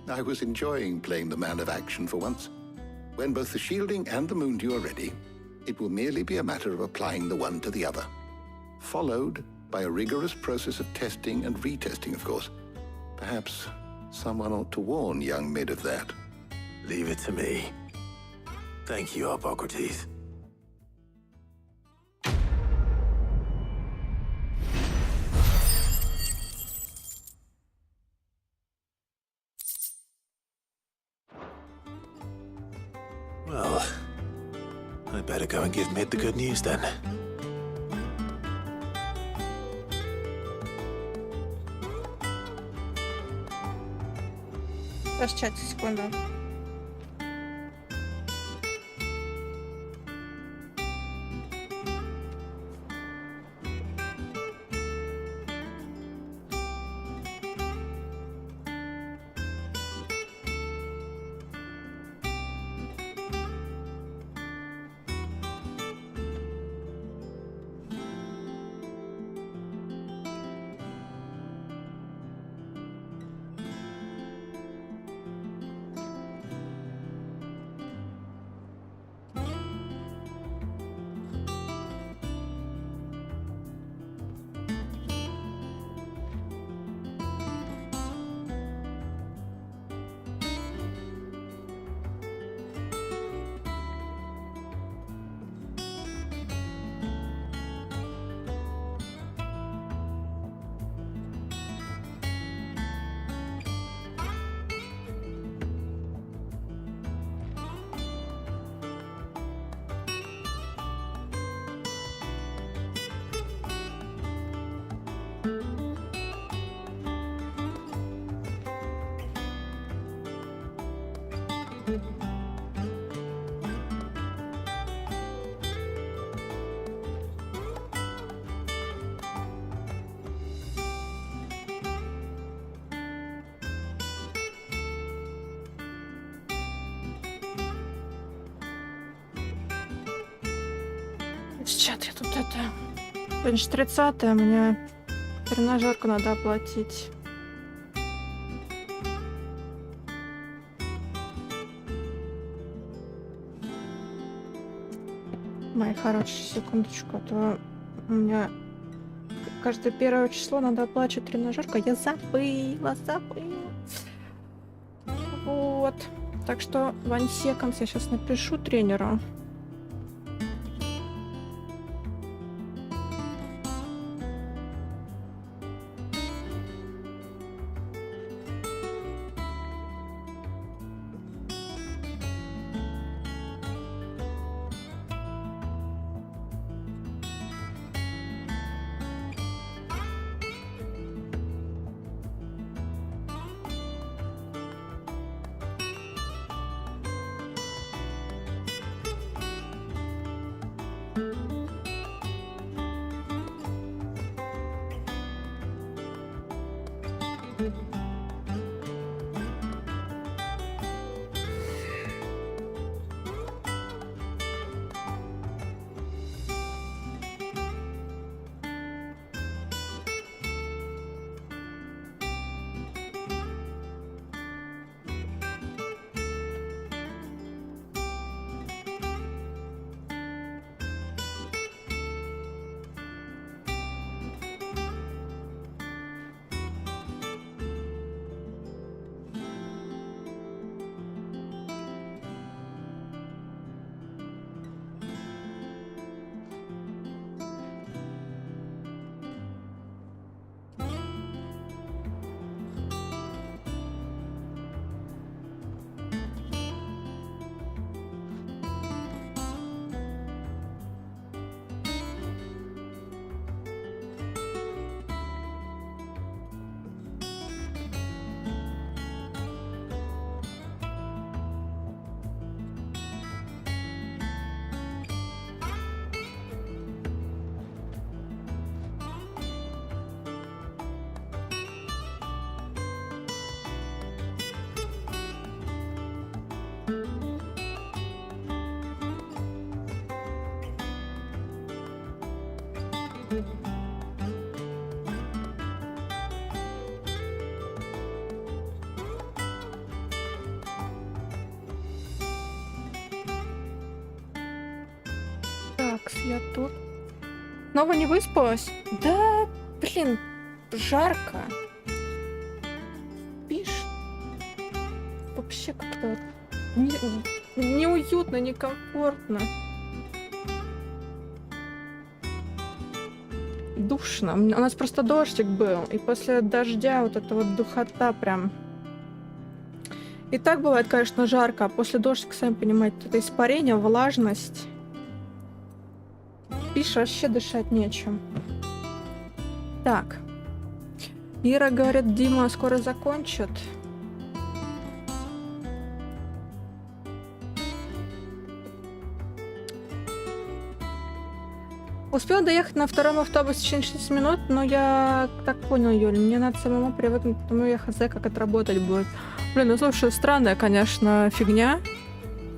I was enjoying playing the man of action for once. When both the shielding and the moondew are ready, it will merely be a matter of applying the one to the other. Followed by a rigorous process of testing and retesting, of course. Perhaps someone ought to warn young Mid of that.
Leave it to me. Thank you, Hippocrates. Well, I better go and give Mid the good news then.
Прощайте, секунду. Сейчас я тут это... Значит, 30-е мне тренажерку надо оплатить. Мои хорошие, секундочку, а то у меня каждое 1 число надо оплачивать тренажерку. Я забыла. Вот. Так что вансекомс я сейчас напишу тренеру. Так, я тут. Снова не выспалась? Да, блин, жарко. Пишь. Вообще как-то неуютно, некомфортно. Душно. У нас просто дождик был, и после дождя вот эта вот духота прям. И так бывает, конечно, жарко, а после дождика, сами понимаете, это испарение, влажность. Пишешь, вообще дышать нечем. Так. Ира говорит, Дима скоро закончит. Успел доехать на втором автобусе через 6 минут, но я так понял, Юль, мне надо самому привыкнуть, потому я хз, как это работать будет. Блин, ну слушай, странная, конечно, фигня.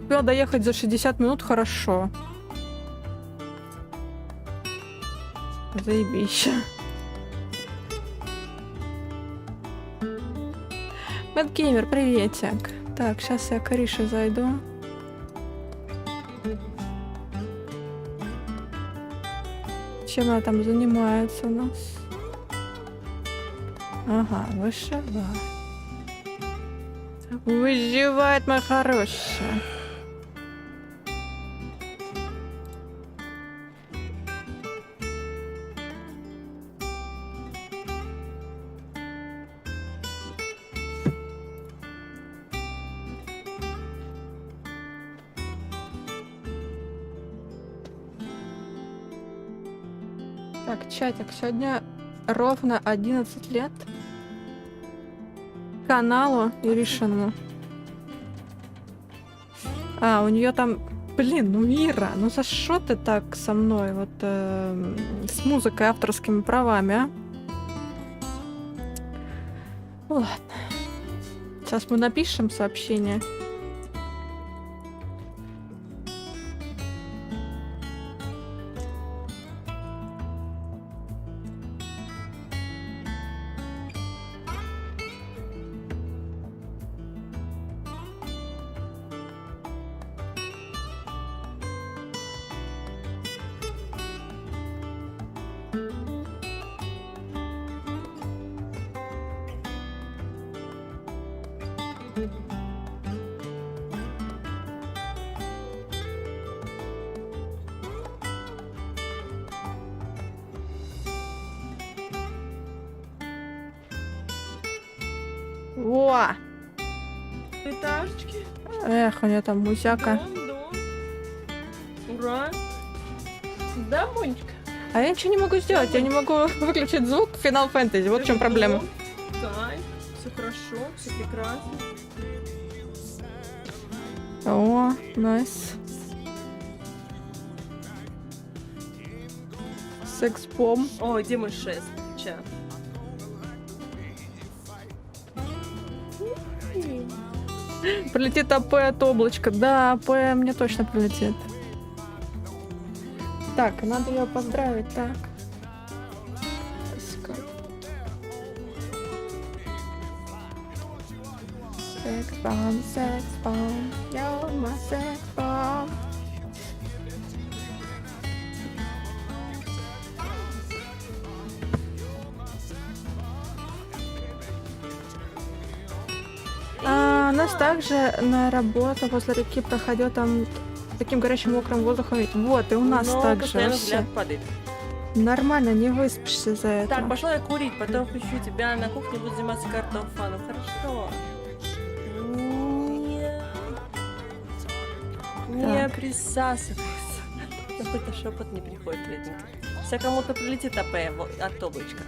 Успел доехать за 60 минут, хорошо. Заебись. Мэтгеймер, приветик. Так, сейчас я к Арише зайду. Чем она там занимается у нас? Ага, вышивает. Выживает, моя хорошая. Так, чатик, сегодня ровно 11 лет каналу Иришину. А, у нее там... Блин, ну Ира, ну за что ты так со мной? Вот с музыкой, авторскими правами, а? Ладно. Сейчас мы напишем сообщение. Во!
Этажечки.
Эх, у нее там музяка.
Ура! Да, Монечка?
А я ничего не могу сделать, я не могу выключить звук Финал Фентази. Вот в чем проблема.
Кайф, все хорошо, все прекрасно.
О, найс. Секс-бом.
О, где мой шест? Ча.
Прилетит АП от облачка. Да, АП мне точно прилетит. Так, надо ее поздравить, так. Секс-бом, секс-бом, you're my секс-бом. Нас также на работу возле реки проходил там таким горячим мокрым воздухом. Вот, и у нас также вообще. Нормально, не выспишься за это.
Так, пошла я курить, потом включу тебя на кухне, буду заниматься картофаном. Хорошо. Не присасывайся. Какой-то шепот не приходит, вредненько. Вся кому-то прилетит АП от облачка.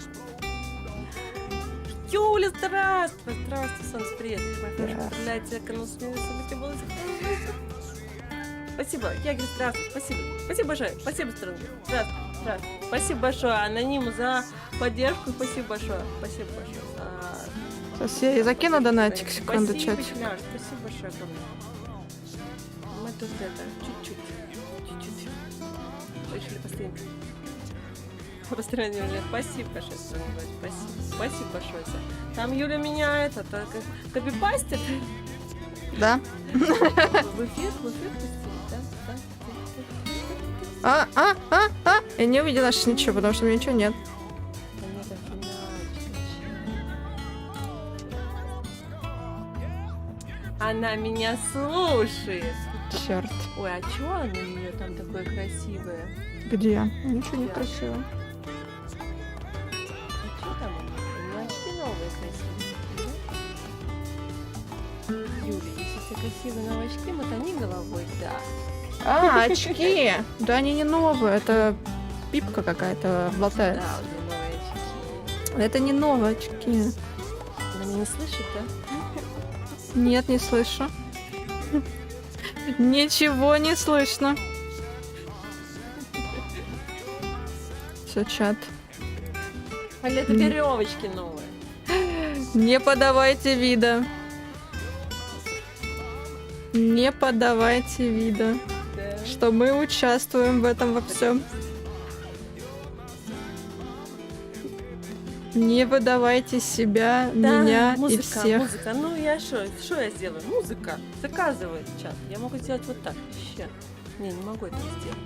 Юля, здравствуй! Здравствуй, солнце, привет. Спасибо. Я говорю, здравствуй. Спасибо. Спасибо большое. Спасибо, страна. Здравствуй. Здравствуй. Спасибо большое, Анониму, за поддержку. Спасибо большое. Спасибо большое.
Сейчас я закину донатик, секунду,
Спасибо,
чатик.
Спасибо большое, огромное. Мы тут это, чуть-чуть. Решили постоянно. Постоянно. Спасибо большое. Спасибо большое. Там Юля меня это копипастит.
Да.
В эфир пустили, да?
Я не увидела сейчас ничего, потому что у меня ничего нет.
Она меня слушает.
Черт.
Ой, а чё она у нее там такое красивое?
Где? Ничего не красиво.
А чё там? У нее очки новые красивые. Юля, если все красивые новые очки, мотани головой, да.
Очки! Да они не новые, это пипка какая-то болтается.
Да, уже новые очки.
Это не новые очки.
Она меня не слышит, да?
Нет, не слышу. Ничего не слышно. Все, чат.
Или это веревочки новые?
Не подавайте вида. Не подавайте вида.
Да.
Что мы участвуем в этом во всем. Не выдавайте себя,
Да,
меня
музыка,
и всех.
Музыка, ну я что я сделаю? Музыка заказывает чат. Я могу сделать вот так. Ща. Не могу это сделать.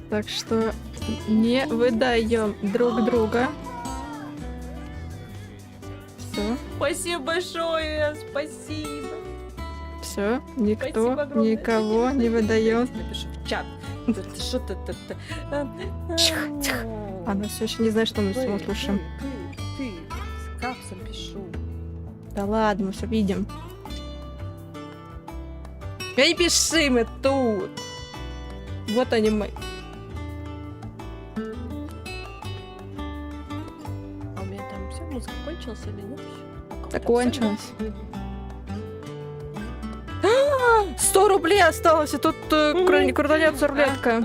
Так что не выдаем друг друга. Все.
Спасибо большое, спасибо.
Все, никто
Спасибо огромное.
никого не выдает.
Напишу в чат. Что-то.
Она все еще не знает, что мы с вами слушаем.
Ты, с капсом пишу.
Да ладно, мы все видим. Эй, пиши, мы тут. Вот они мы.
А у меня там все, музыка кончилась или нет еще?
Закончилось. 100 рублей осталось, и тут крутанется рулетка.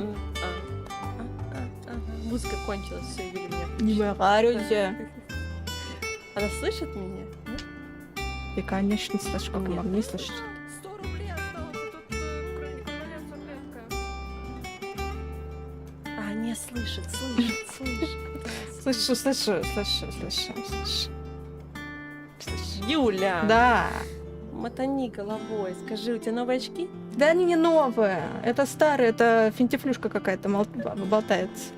Музыка кончилась, все, Юля меня.
Не говорите.
Она слышит меня?
И, конечно, слышишь, как
Нет.
вам не слышать.
100 рублей осталось, и тут крутанется рулетка. А, не слышит.
Слышу.
Юля!
Да.
Мотани головой. Скажи, у тебя новые очки?
Да они не новые. Это старые, это фентифлюшка какая-то болтается.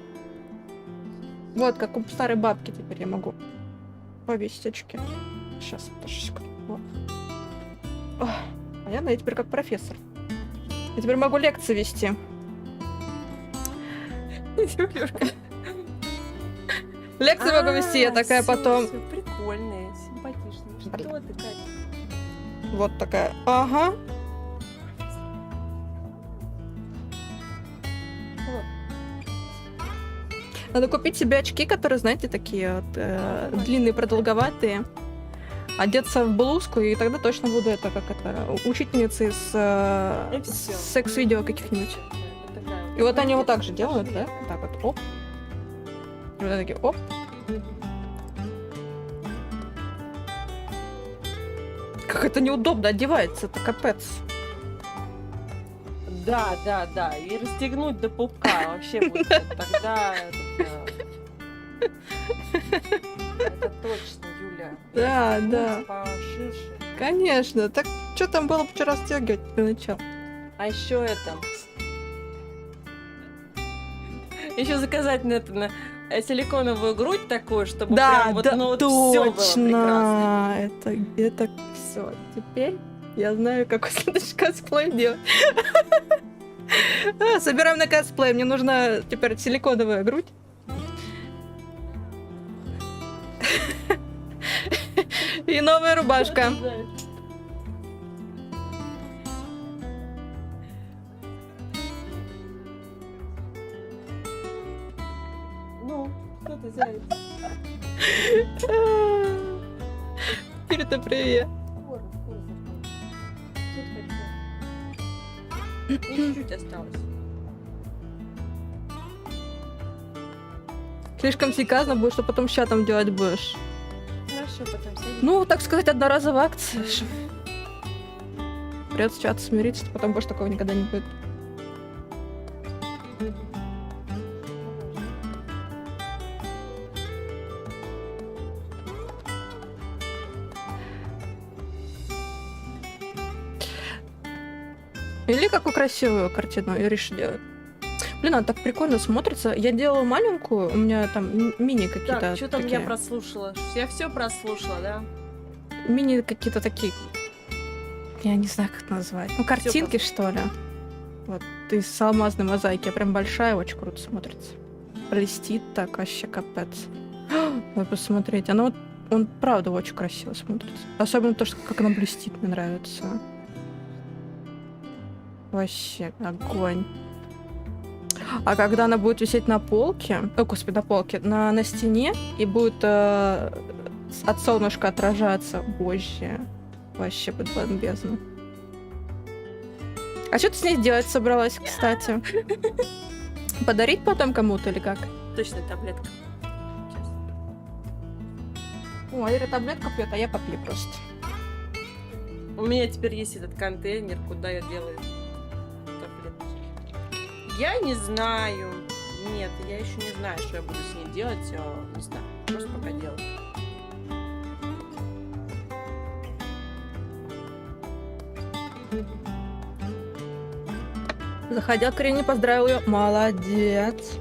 Вот, как у старой бабки теперь я могу повесить очки. Сейчас, подожди. Вот. Понятно, я теперь как профессор. Я теперь могу лекции вести.
Юлюшка.
Лекции могу вести, я такая потом...
Всё прикольная, симпатичная. Что ты, Катя?
Вот такая. Ага. Надо купить себе очки, которые, знаете, такие вот, длинные, продолговатые. Одеться в блузку, и тогда точно буду это, как это, учительницей с секс-видео каких-нибудь. И вот они вот так же делают, да? Так вот, оп. И вот такие, оп. Как это неудобно одевается, это капец.
Да. И расстегнуть до пупка вообще будет тогда... Это точно, Юля.
Да.
Поширше.
Конечно. Так что там было вчера расстегивать для начала?
А еще это... Еще заказать на силиконовую грудь такую, чтобы прям вот, ну, вот все было прекрасно.
Это все. Теперь я знаю, какой следующий косплей делать. Собираем на косплей. Мне нужна теперь силиконовая грудь. И новая рубашка.
Ну, что ты, заяц?
Кирита, привет.
Чуть-чуть осталось.
Слишком приказно будет, что потом с чатом делать будешь.
Хорошо, потом сядем.
Ну, так сказать, одноразовая акция. Придется с чатом смириться, потом больше такого никогда не будет. Или какую красивую картину Ириш делает. Блин, она так прикольно смотрится. Я делала маленькую, у меня там мини какие-то.
Так, что там
такие.
я прослушала? Я все прослушала, да?
Мини какие-то такие. Я не знаю, как это назвать. Ну, картинки, что ли. Вот, из алмазной мозаики. Прям большая, очень круто смотрится. Блестит так, вообще капец. Вы посмотрите. Она вот, он правда очень красиво смотрится. Особенно то, что как она блестит, мне нравится. Вообще огонь. А когда она будет висеть на полке, о, господи, на полке, на стене, и будет от солнышка отражаться, боже, вообще будет бомбезно. А что ты с ней делать собралась, кстати? Подарить потом кому-то или как?
Точно, таблетка.
О, Ира таблетку пьет, а я попью просто.
У меня теперь есть этот контейнер, куда я делаю таблетки. Я не знаю. Нет, я еще не знаю, что я буду с ней делать. Не знаю, просто пока делаю.
Заходил к Ирине, поздравил ее. Молодец.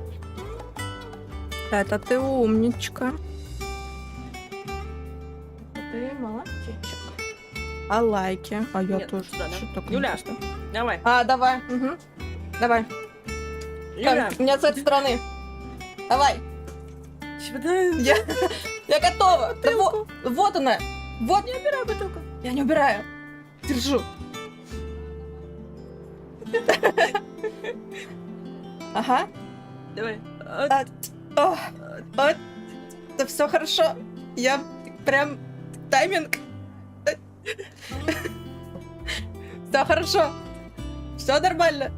Это ты умничка. Ты молодчик. А лайки? А я
Нет,
тоже.
сюда, да?
Что-то
Юля, давай.
А, давай. Угу. Давай.
Юля.
Так, меня с этой стороны. Давай. Я готова. Да вот она. Вот.
Не убирай бутылку.
Я не убираю. Держу. Ага.
Давай.
Да все хорошо. Я прям тайминг. Все хорошо. Все нормально.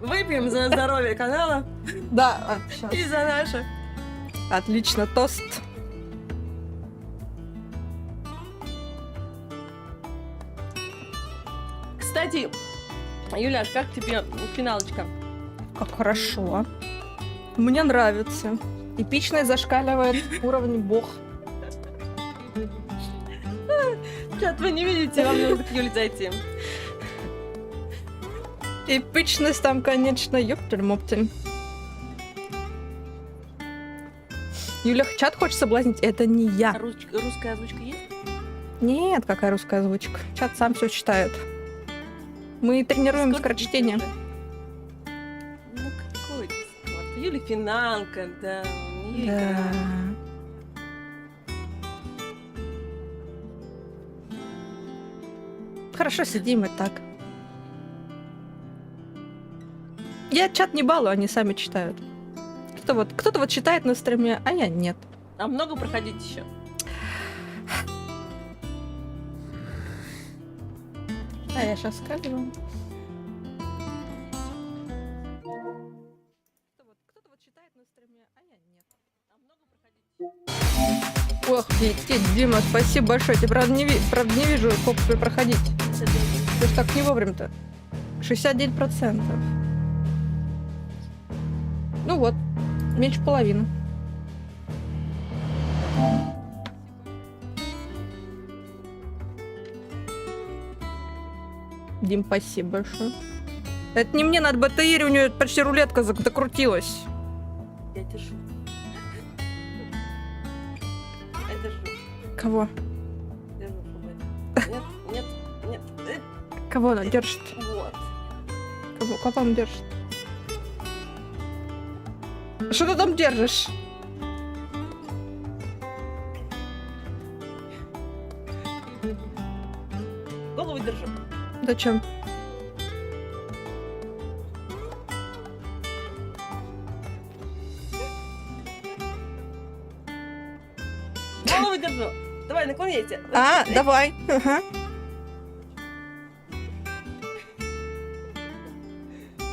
Выпьем за здоровье канала.
Да,
и за наше.
Отлично, тост.
Кстати, Юляш, как тебе финалочка?
Как хорошо. Мне нравится. Эпичное зашкаливает уровень бог.
Чат, вы не видите, вам нужно к Юле зайти.
Эпичность там, конечно, ёптель-моптель. Юля, чат хочет соблазнить, это не я.
А русская озвучка есть?
Нет, какая русская озвучка. Чат сам все читает. Мы тренируем скорочтение.
Ну какой дискорд? Юля финалка, да.
Да. Хорошо, сидим и так. Я чат не балую, они сами читают. Кто-то вот читает на стриме, а я нет.
А много проходить еще?
Да, я сейчас скажу. Кто-то вот читает на стриме, а я нет. А много проходить? Ох, Дима, спасибо большое. Я правда не вижу, сколько тебе проходить. Ты ж так не вовремя-то. 69%. Ну вот, меньше половины. Дим, спасибо большое. Это не мне, надо БТИР, у нее почти рулетка докрутилась.
Я держу. Я держу.
Кого?
Держу, нет, нет, нет.
Кого она держит?
Вот.
Кого он держит? Что ты там держишь?
Голову держу.
Зачем?
Голову держу. Давай, наклоняйте.
Давай. Ага.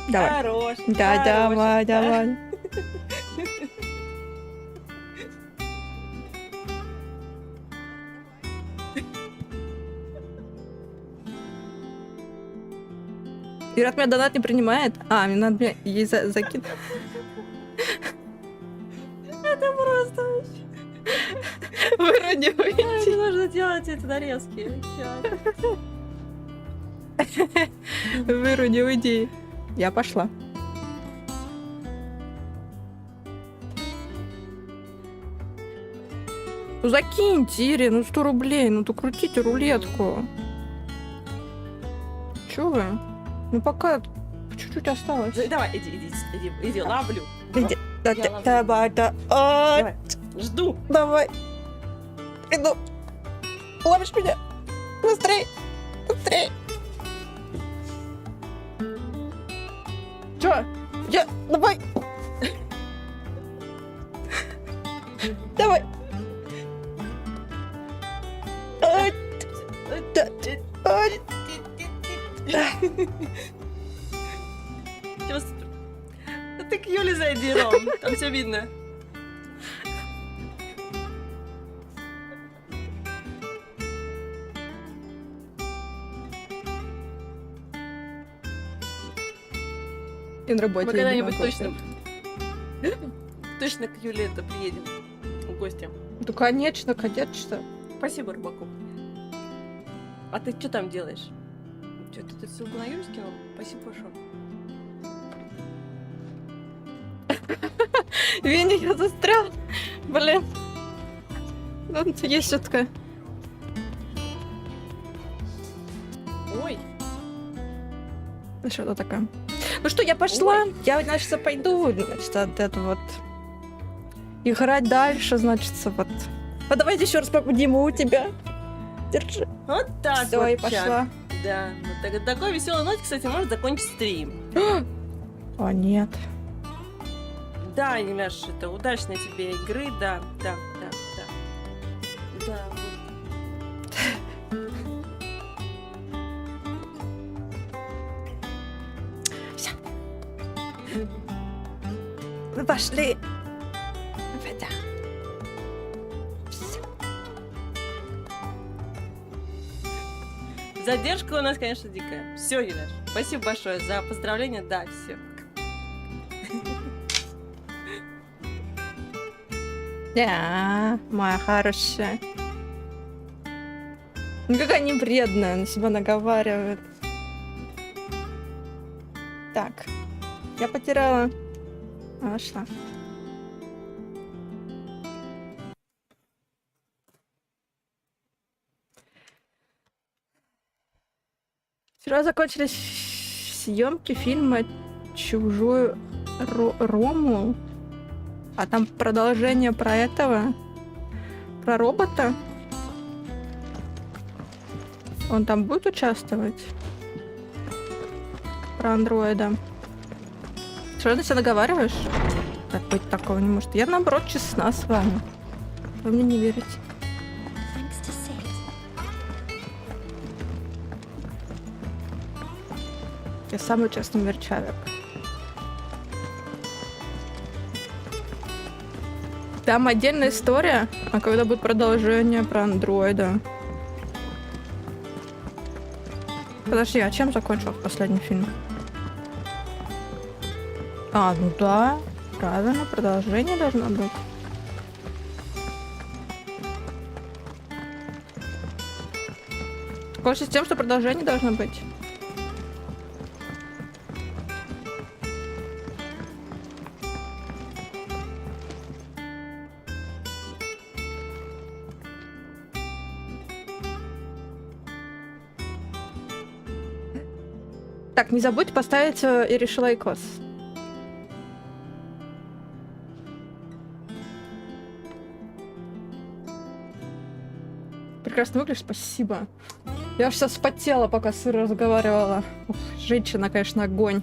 Давай.
Хорош.
Да,
хорош,
давай,
да.
давай. И от меня донат не принимает. А, мне надо ей закинуть.
Это просто вообще...
Выруди, уйди.
Не нужно делать эти нарезки.
Выруди, уйди. Я пошла. Ну закиньте, Ире, ну 100 рублей, ну то крутите рулетку. Чё вы? Ну пока чуть-чуть осталось.
Давай, иди, ловлю.
Иди.
Давай, жду.
Давай. Иду. Ловишь меня. Быстрей. Быстрей. Чё? Давай. Давай.
Ты к Юле зайди, Ром. Там все видно.
И на работе.
Мы когда-нибудь точно к Юле это приедем. В гости.
Да, конечно, конечно.
Спасибо, Рыбаку. А ты что там делаешь? Что, ты ссылку на Юлю скинул? Спасибо большое.
Веня, я застрял. Блин. Ну, есть что-то.
Ой.
Ну, что-то такое. Ну что, я пошла. Ой. Я, значит, пойду, значит, от этого вот играть дальше, значит, вот. А давайте еще раз побудим у тебя. Держи.
Вот так.
Все,
вот
и пошла.
Да. Вот такой веселой ноте, кстати, может закончить стрим.
О, нет.
Да, Немяш, это удачной тебе игры, да. Да, вот.
Все. Мы пошли. Да. Все.
Задержка у нас, конечно, дикая. Все, Юляш, спасибо большое за поздравления. Да, все.
Да, моя хорошая. Ну какая не вредная, на себя наговаривает. Так, я потеряла. Нашла. Вчера закончились съемки фильма «Чужой Рому». А там продолжение про этого, про робота. Он там будет участвовать? Про андроида. Что ты себя наговариваешь? Так быть такого не может. Я наоборот честна с вами. Вы мне не верите. Я самый честный мир человек. Там отдельная история, а когда будет продолжение про андроида? Подожди, а чем закончился последний фильм? А, ну да, правильно, продолжение должно быть. Кончится с тем, что продолжение должно быть. Так, не забудь поставить и решила лайкос. Прекрасно выглядишь, спасибо. Я аж сейчас вспотела, пока с Ирой разговаривала. Ух, женщина, конечно, огонь.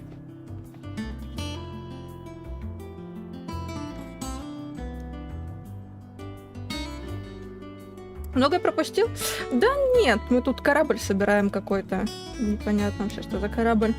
Много пропустил? Да нет, мы тут корабль собираем какой-то. Непонятно вообще, что за корабль.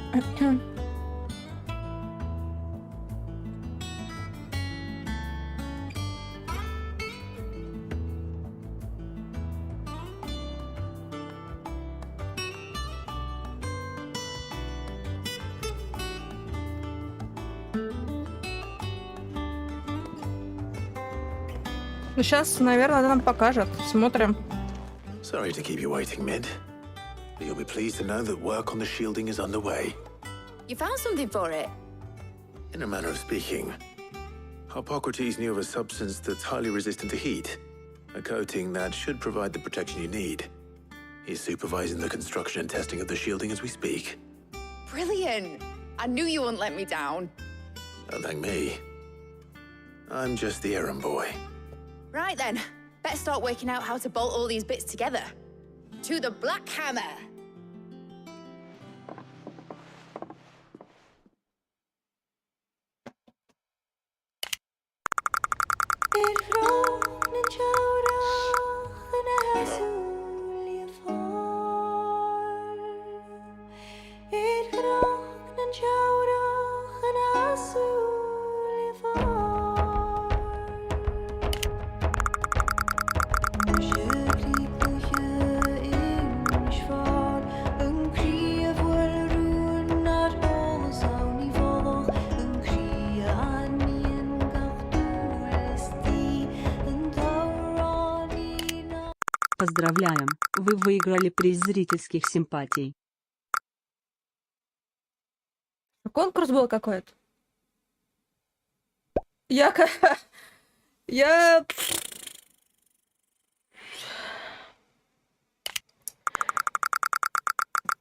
Ну, сейчас, наверное, она нам покажет. Смотрим.
Sorry to keep you waiting, Mid. But you'll be pleased to know that work on the shielding is underway.
You found something for it?
In a manner of speaking, Hippocrates knew of a substance that's highly resistant to heat, a coating that should provide the protection you need. He's supervising the construction and testing of the shielding as we speak.
Brilliant! I knew you wouldn't let me down.
Don't thank me. I'm just the errand boy.
Right then, better start working out how to bolt all these bits together. To the Black Hammer!
Поздравляем, вы выиграли приз зрительских симпатий.
Конкурс был какой-то. Я...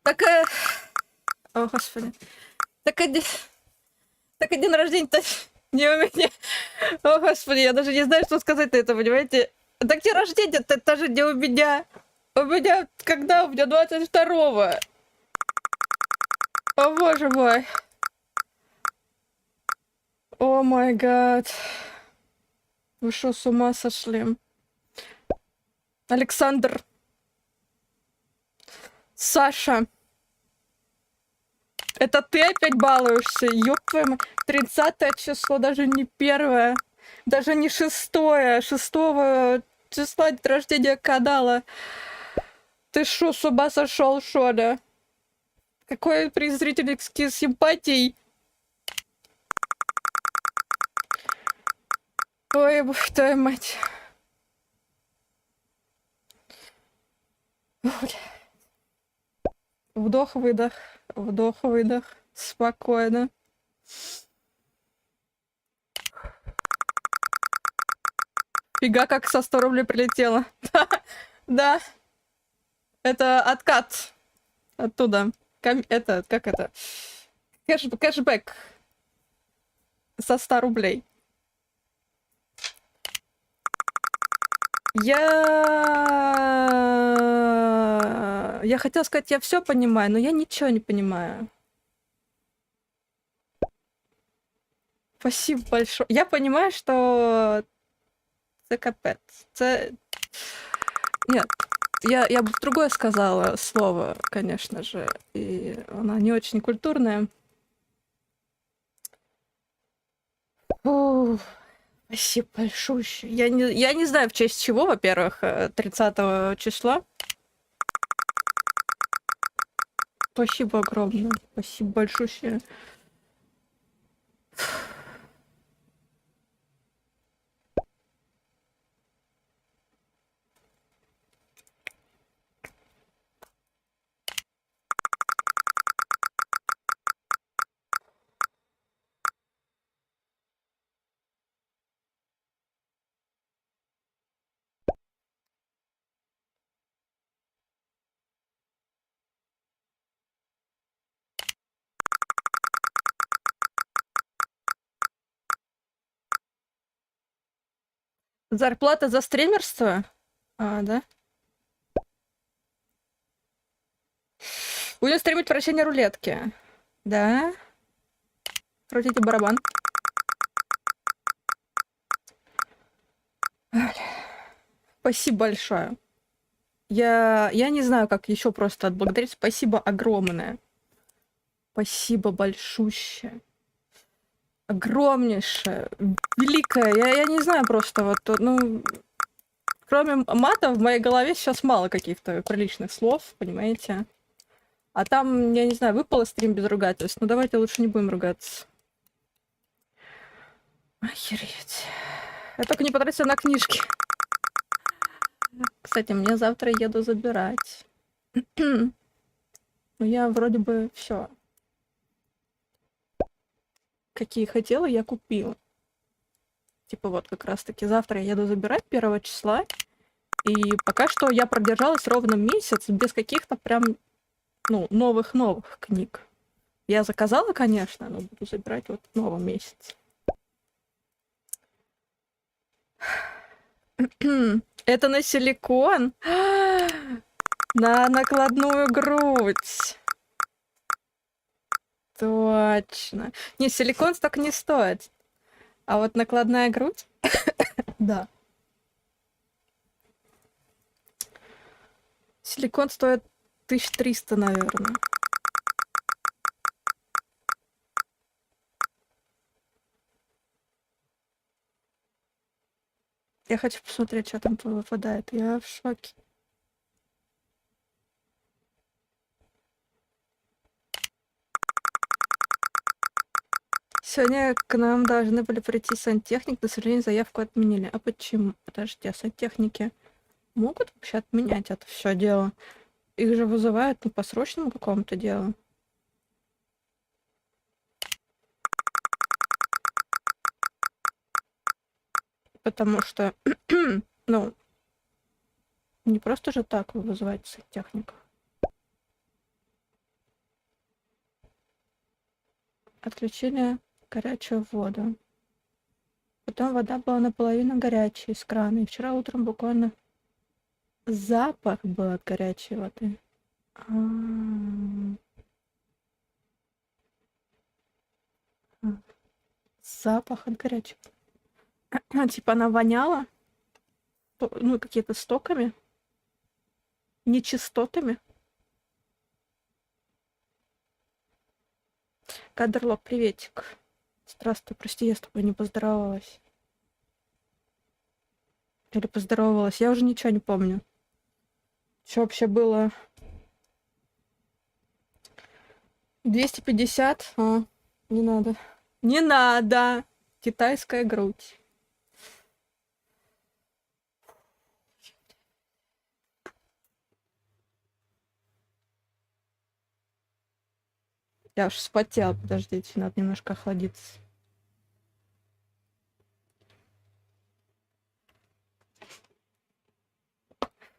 Так, о, господи. Так и день рождения-то не у меня. О, господи, я даже не знаю, что сказать на это, понимаете? Так день рождения-то это же не у меня. У меня когда? У меня 22-го. О, боже мой. О май гад. Вы что, с ума сошли? Александр. Саша. Это ты опять балуешься? Ёб твою мать. 30 число, даже не 1, даже не 6-е. 6 числа день рождения канала. Ты шо, с ума сошел, шо ли? Какой приз зрительских симпатий? Ой, боже твою мать. Вдох-выдох. Вдох-выдох. Спокойно. Фига, как со 100 рублей прилетело. Да. Это откат. Оттуда. Это, как это? Кэшбэк. Со 100 рублей. Я хотела сказать, я все понимаю, но я ничего не понимаю. Спасибо большое. Я понимаю, что это капец. Нет, я бы другое сказала слово, конечно же, и она не очень культурная. Фу. Спасибо большое. Я не знаю, в честь чего, во-первых, 30 числа. Спасибо огромное. Спасибо большое. Зарплата за стримерство? А, да? Будем стримить вращение рулетки. Да? Крутите барабан. Спасибо большое. Я не знаю, как еще просто отблагодарить. Спасибо огромное. Спасибо большущее. Огромнейшее, великое. Я не знаю просто вот, ну, кроме мата в моей голове сейчас мало каких-то приличных слов, понимаете? А там, я не знаю, выпало стрим без ругательств. Ну давайте лучше не будем ругаться. Охереть. Я только не потратила на книжки. Кстати, мне завтра еду забирать. Ну, я вроде бы все. Какие хотела, я купила. Типа вот как раз-таки завтра я еду забирать 1 числа. И пока что я продержалась ровно месяц без каких-то прям, ну, новых книг. Я заказала, конечно, но буду забирать вот в новом месяце. Это на силикон? На накладную грудь. Точно. Не, силикон столько не стоит. А вот накладная грудь? Да. Силикон стоит 1300, наверное. Я хочу посмотреть, что там выпадает. Я в шоке. Сегодня к нам должны были прийти сантехник, но, к сожалению, заявку отменили. А почему? Подожди, а сантехники могут вообще отменять это все дело? Их же вызывают, ну, по срочному какому-то делу. Потому что, ну, не просто же так вы вызываете сантехника. Отключили горячую воду. Потом вода была наполовину горячей из крана. И вчера утром буквально запах был от горячей воды. Запах от горячей. Типа она воняла, ну, какие-то стоками, нечистотами. Кадрлок, приветик. Здравствуй, прости, я с тобой не поздоровалась. Или поздоровалась, я уже ничего не помню. Что вообще было? 250? О, не надо. Не надо! Китайская грудь. Я уж вспотела, подождите, надо немножко охладиться.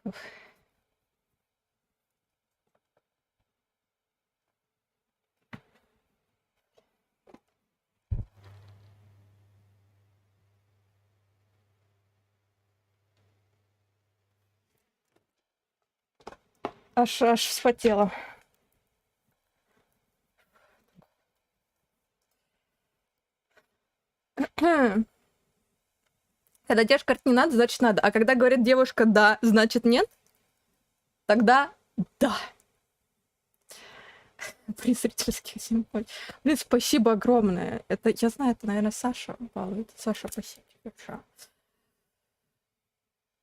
Уф. Аж вспотела. Когда девушка говорит не надо, значит надо. А когда говорит девушка да, значит нет, тогда да. При зрительских симпатий. Блин, спасибо огромное. Это, я знаю, это, наверное, Саша балует. Саша, спасибо тебе.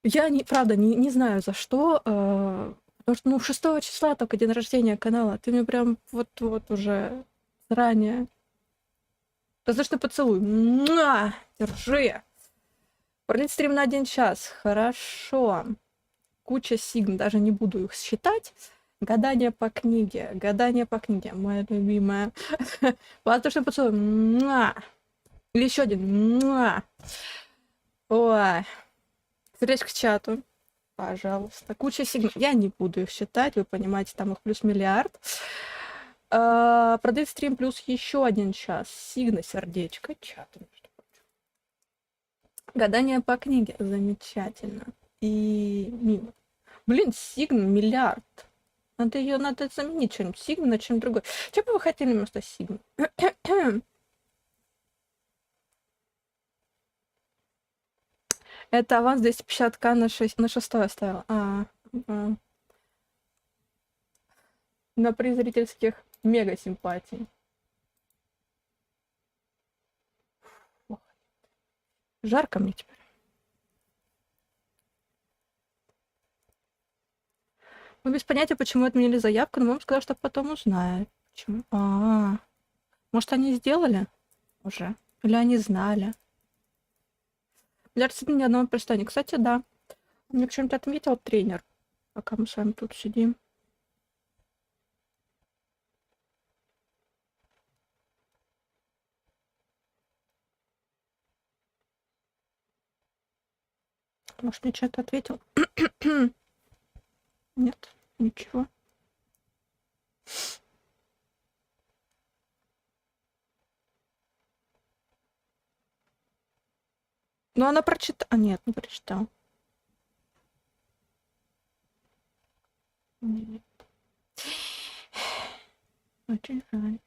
Я, правда, не знаю, за что. Потому что, ну, 6 числа только день рождения канала. Ты мне прям вот уже заранее. Воздушный поцелуй. Муа! Держи. Продлить стрим на 1 час. Хорошо. Куча сигн. Даже не буду их считать. Гадание по книге. Гадание по книге. Моя любимая. Воздушный поцелуй. Муа! Или еще один. Муа! Ой. Сердечко к чату. Пожалуйста. Куча сигнов. Я не буду их считать. Вы понимаете, там их плюс миллиард. Продлить стрим плюс еще 1 час. Сигна, сердечко, чат. Гадание по книге. Замечательно. И мимо. Блин, сигна миллиард. Надо заменить чем-нибудь. Сигна на чем другое. Что бы вы хотели вместо сигна? Это аванс 250к на 6 оставил. На призрительских мега симпатий. Жарко мне теперь. Мы без понятия, почему отменили заявку, но мама сказала, что потом узнает. Почему? Может, они сделали уже? Или они знали? Миллиард ни одного пристанет. Кстати, да. Мне почему-то отметил тренер, пока мы с вами тут сидим. Может, мне что-то ответил? Нет, ничего. Ну, она прочитала. А, нет, не прочитал. Нет. Очень жаль.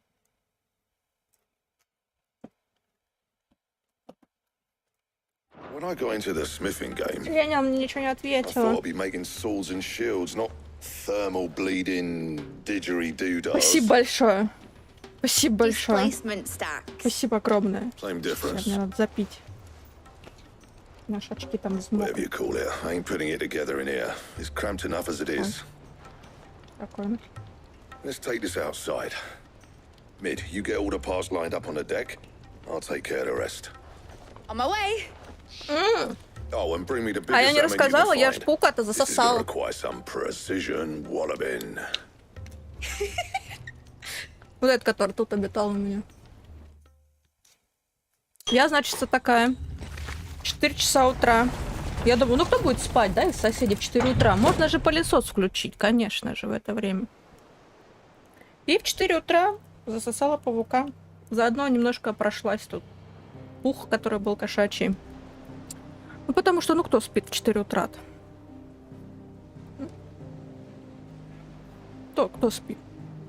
When I got into the smithing game,
Я мне ничего не
I
ответила.
thought I'd be making swords and shields, not thermal bleeding didgeridoo-dahs.
Спасибо большое. Спасибо большое.
Displacement stacks.
Спасибо огромное.
Same difference.
Мне надо запить. Наши очки там
Whatever you
взмокли.
call it, I ain't putting it together in here. It's cramped enough as it is.
Спокойно.
Let's take this outside. Mid, you get all the parts lined up on the deck. I'll take care of the rest.
On my way.
Oh, and bring me the
А я
biggest
не
salmon you
рассказала,
can
я ж
find.
паука-то
This is
засосала.
gonna require some precision walloping.
Вот этот, который тут обитал у меня. Я, значит, такая. 4 часа утра. Я думаю, ну кто будет спать, да, из соседей в 4 утра? Можно же пылесос включить, конечно же, в это время. И в 4 утра засосала паука. Заодно немножко прошлась тут. Пух, который был кошачий. Ну, потому что, ну, кто спит в 4 утра-то? Кто спит?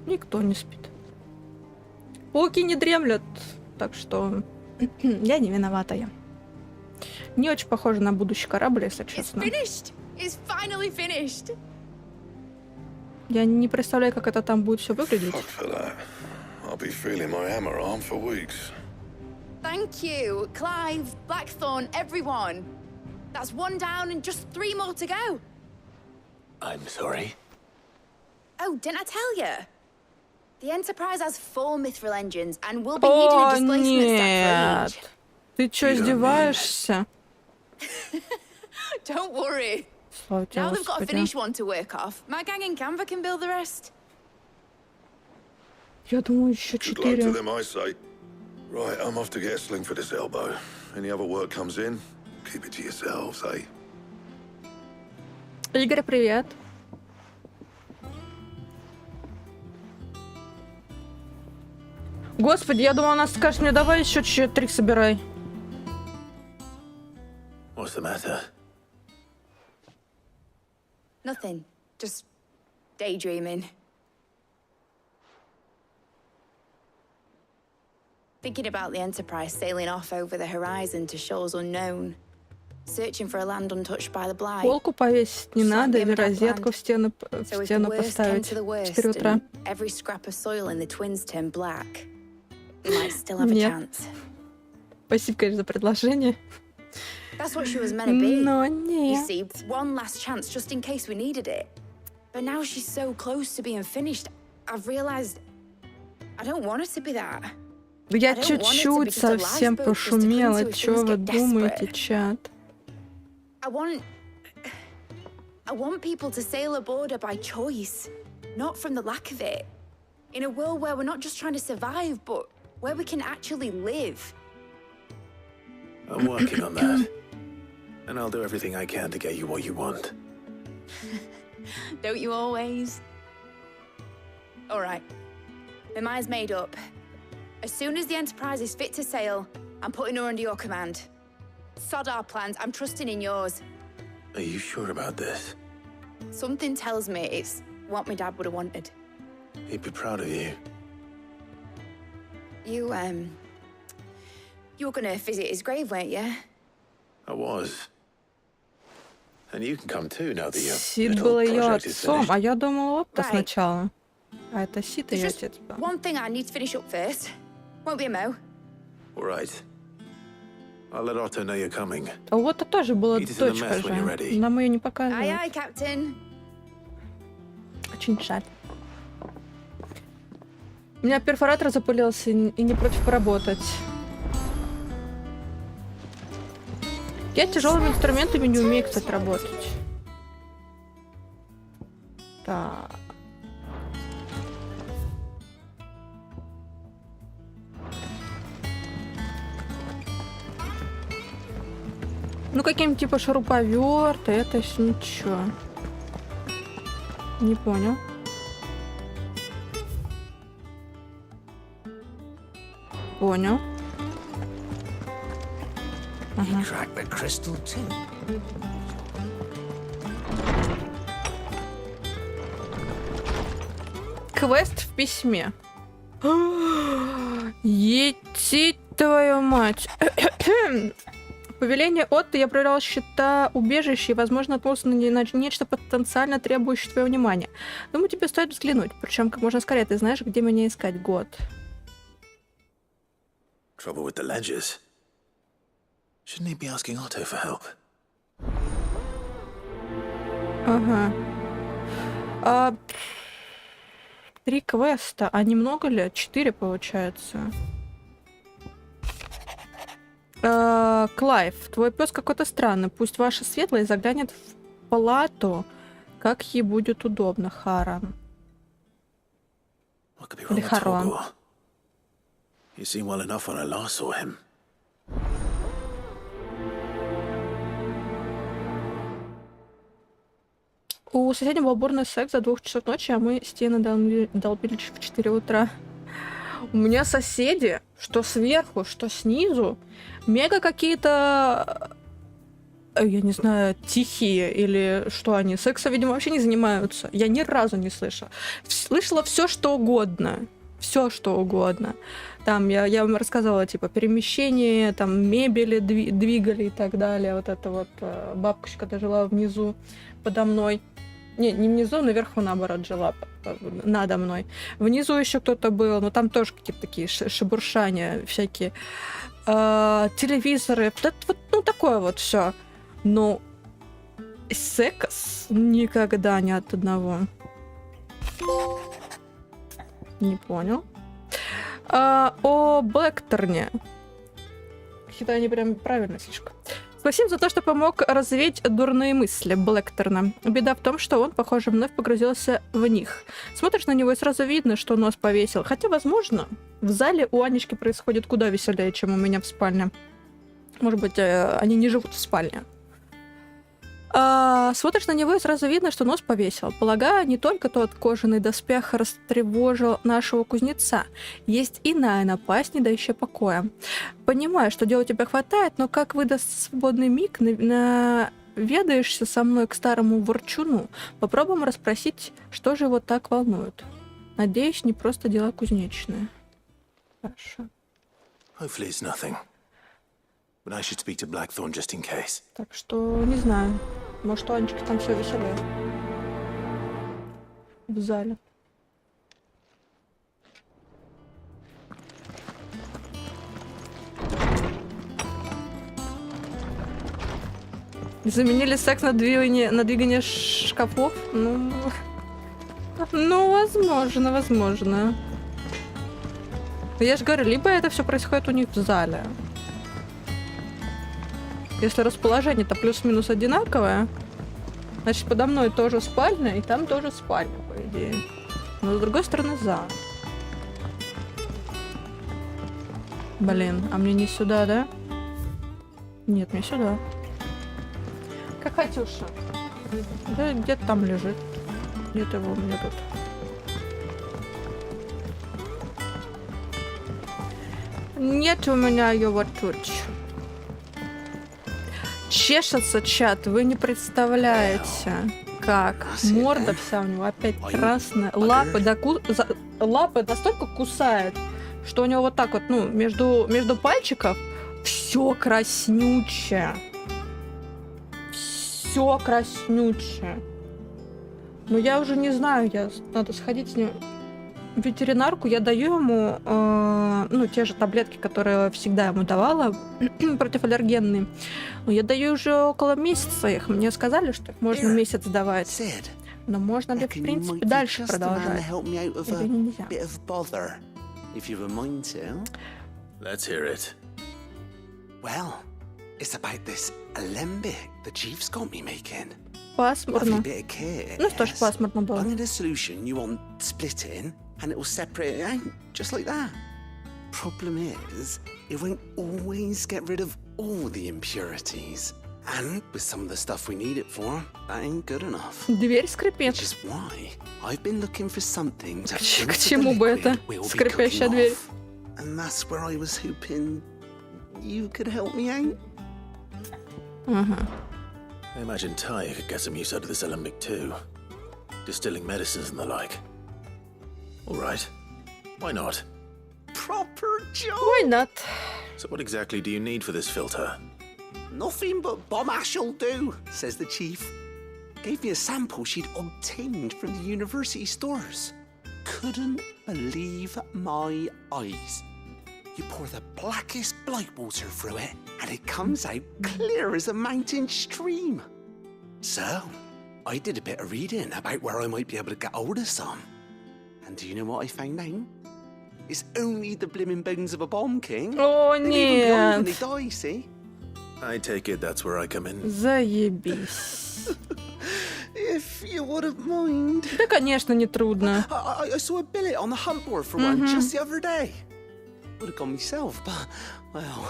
Никто не спит. Пауки не дремлят, так что я не виноватая. Не очень похоже на будущий корабль, если честно.
It's finally finished.
Я не представляю, как это там будет все выглядеть.
Fuck for that. I'll be feeling my hammer arm for weeks.
Thank you, Clive, Blackthorn, everyone. That's one down and just 3 more to go.
I'm sorry.
Oh, didn't I tell you? The Enterprise has 4 mithril engines and we'll be needing a
О,
displacement stack for each.
нет. Ты чё, издеваешься?
Don't worry.
Слава тебе,
Now they've got a
Господи.
finished one to work off. My gang in Canva can build the rest.
Я думаю, еще
Good luck to
4.
them, I say. Right, I'm off to get a sling for this elbow. Any other work comes in, keep it to yourselves, eh?
Игорь, привет. Господи, я думала, она скажет мне, давай еще 3 собирай.
What's the matter?
Nothing. Just daydreaming. Thinking about the Enterprise sailing off over the horizon to shores unknown. Searching for a land untouched by the blight.
Полку повесить не надо или розетку в стену
So if the worst came
поставить
to the
в
worst
4 утра.
and every scrap of soil in the twins turned black, we might still have a
Нет.
chance.
Спасибо, конечно, за предложение.
That's what she was meant to be.
Но
You
нет.
see, one last chance just in case we needed it. But now she's so close to being finished, I've realized I don't want it to be that.
Я
I don't want it to be
чуть-чуть
just a
совсем
lifeboat just to cling
пошумела.
to if
Чё
things
вы
get
думаете,
desperate.
чат?
I want people to sail aboard her by choice, not from the lack of it. In a world where we're not just trying to survive, but where we can actually live.
I'm working on that. And I'll do everything I can to get you what you want.
Don't you always? All right. My mind's made up. As soon as the Enterprise is fit to sail, I'm putting her under your command. Sod our plans, I'm trusting in yours.
Are you sure about this?
Something tells me it's what my dad would have wanted.
He'd be proud of you.
You were gonna visit his grave, weren't you?
I was. And you can come too now that your
Сид был
little
ее
project is
отцом,
finished.
а я думала Опта
Right.
сначала. А это Сид
There's
ее
just
отец был.
one thing I need to finish up first. Won't be a mo.
All right. I'll let Otto know you're coming.
А у Отто тоже была
Meet us in the
дочка
mess when you're
же.
ready.
Нам ее не
Aye,
показывают.
aye, Captain.
Очень жаль. У меня перфоратор запылился и не против поработать. Я тяжелыми инструментами не умею, кстати, работать. Так. Ну, каким типа шуруповерт, это ж ничего. Не понял. Понял. Ага. Квест в письме. Етить твою мать. Повеление Отто, я проверял счета убежища и, возможно, наткнулся на нечто потенциально требующее твоего внимания. Думаю, тебе стоит взглянуть. Причем как можно скорее. Ты знаешь, где меня искать? Год.
Trouble with the ledgers. Shouldn't he be asking Otto for help?
Ага. 3 квеста. А немного ли? 4 получается. Клайв, твой пес какой-то странный. Пусть ваша светлая заглянет в палату, как ей будет удобно. Харан. Или Харон.
He seemed well enough when I last saw him.
У соседнего был бурный секс до 2 часов ночи, а мы стены долбили в 4 утра. У меня соседи, что сверху, что снизу, мега какие-то, я не знаю, тихие или что они. Сексом, видимо, вообще не занимаются. Я ни разу не слышала. Слышала все, что угодно. Все, что угодно. Там, я вам рассказывала, типа, перемещение, там, мебели двигали и так далее. Вот эта вот бабушка жила внизу подо мной. Не внизу, наверху, наоборот, жила надо мной. Внизу еще кто-то был, но там тоже какие-то такие шебуршания всякие. Телевизоры, вот, ну, такое вот все. Но секс никогда ни от одного. Не понял. О Блэкторне. Какие-то они прям правильно слишком. Спасибо за то, что помог развеять дурные мысли Блэкторна. Беда в том, что он, похоже, вновь погрузился в них. Смотришь на него, и сразу видно, что нос повесил. Хотя, возможно, в зале у Анечки происходит куда веселее, чем у меня в спальне. Может быть, они не живут в спальне. Смотришь на него, и сразу видно, что нос повесил. Полагаю, не только тот кожаный доспех растревожил нашего кузнеца. Есть иная напасть, не дающая покоя. Понимаю, что дела у тебя хватает, но как выдаст свободный миг, наведаешься со мной к старому ворчуну. Попробуем расспросить, что же его так волнует. Надеюсь, не просто дела кузнечные. Хорошо.
Hopefully it's nothing. But I should speak to Blackthorn just in case.
Так что, не знаю. Может, у Анечки там все веселее. В зале. Заменили секс на двигание шкафов? Ну, возможно. Я же говорю, либо это все происходит у них в зале. Если расположение-то плюс-минус одинаковое, значит, подо мной тоже спальня, и там тоже спальня, по идее. Но с другой стороны, Блин, а мне не сюда, да? Нет, мне сюда. Как Мэтюша. Да, где-то там лежит. Где-то его у меня тут. Нет у меня его тут. Чешется чат, вы не представляете, как. Морда вся у него опять красная. Лапы настолько кусает, что у него вот так вот, ну, между пальчиков все краснючее. Все краснючее. Но я уже не знаю, надо сходить с ним в ветеринарку. Я даю ему, те же таблетки, которые всегда ему давала, противоаллергенные. Но я даю уже около месяца их. Мне сказали, что их можно месяц давать. Но можно ли, в принципе, дальше продолжать? Или нельзя?
If you've a mind to.
Let's hear it.
Well, It's about this alembic the chief's got me making.
Пасмурно.
Bit of kit,
Ну что ж, пасмурно было.
I'm in a solution you want splitting, and it will separate it out, just like that. Problem is, it won't always get rid of all the impurities. And with some of the stuff we need it for, that ain't good enough.
Дверь скрипит.
Which is why I've been looking for something to
К чему бы это? Скрипящая дверь.
And that's where I was hoping you could help me out.
I imagine Ty could get some use out of this alembic too. Distilling medicines and the like. All right. Why not?
Proper job.
Why not?
So what exactly do you need for this filter?
Nothing but bomb ash'll do, says the chief. Gave me a sample she'd obtained from the university stores. Couldn't believe my eyes. You pour the blackest blight water through it, and it comes out clear as a mountain stream. So, I did a bit of reading about where I might be able to get hold of some. And do you know what I found out? It's only the blimmin' bones of a bomb king.
О,
They leave 'em behind when
нет.
they die, see?
I take it that's where I come in.
Заебись.
If you wouldn't mind.
Да, конечно, не трудно.
I saw a billet on the hunt board for one just the other day. Would have gone myself, but, well,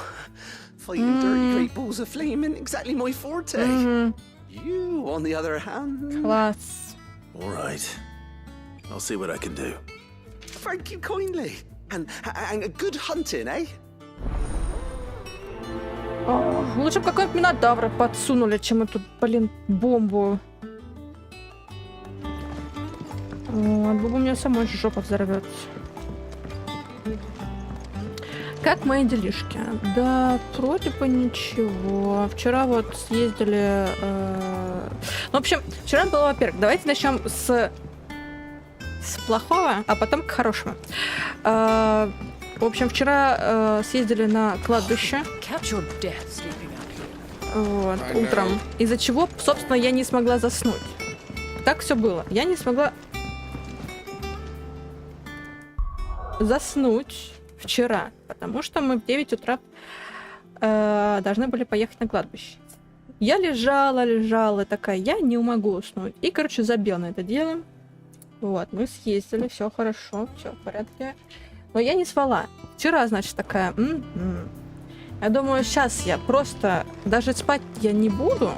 fighting dirty great balls of flame ain't exactly my forte. You, on the other hand...
Класс.
All right. I'll see what I can do.
Thank you kindly. And good hunting, eh?
О, лучше бы какой-нибудь минотавра подсунули, чем эту, блин, бомбу. Вот, у меня самой жопа взорвется. Как мои делишки? Да, вроде бы ничего. Вчера вот съездили... Ну, в общем, вчера было, во-первых, давайте начнем с плохого, а потом к хорошему. В общем, вчера съездили на кладбище. Вот, утром. Из-за чего, собственно, я не смогла заснуть. Так все было. Я не смогла заснуть вчера, потому что мы в 9 утра должны были поехать на кладбище. Я лежала, такая, я не могу уснуть. И, короче, забила на это дело. Вот, мы съездили, все хорошо, все в порядке. Но я не спала. Вчера, значит, такая... Я думаю, сейчас я просто... Даже спать я не буду.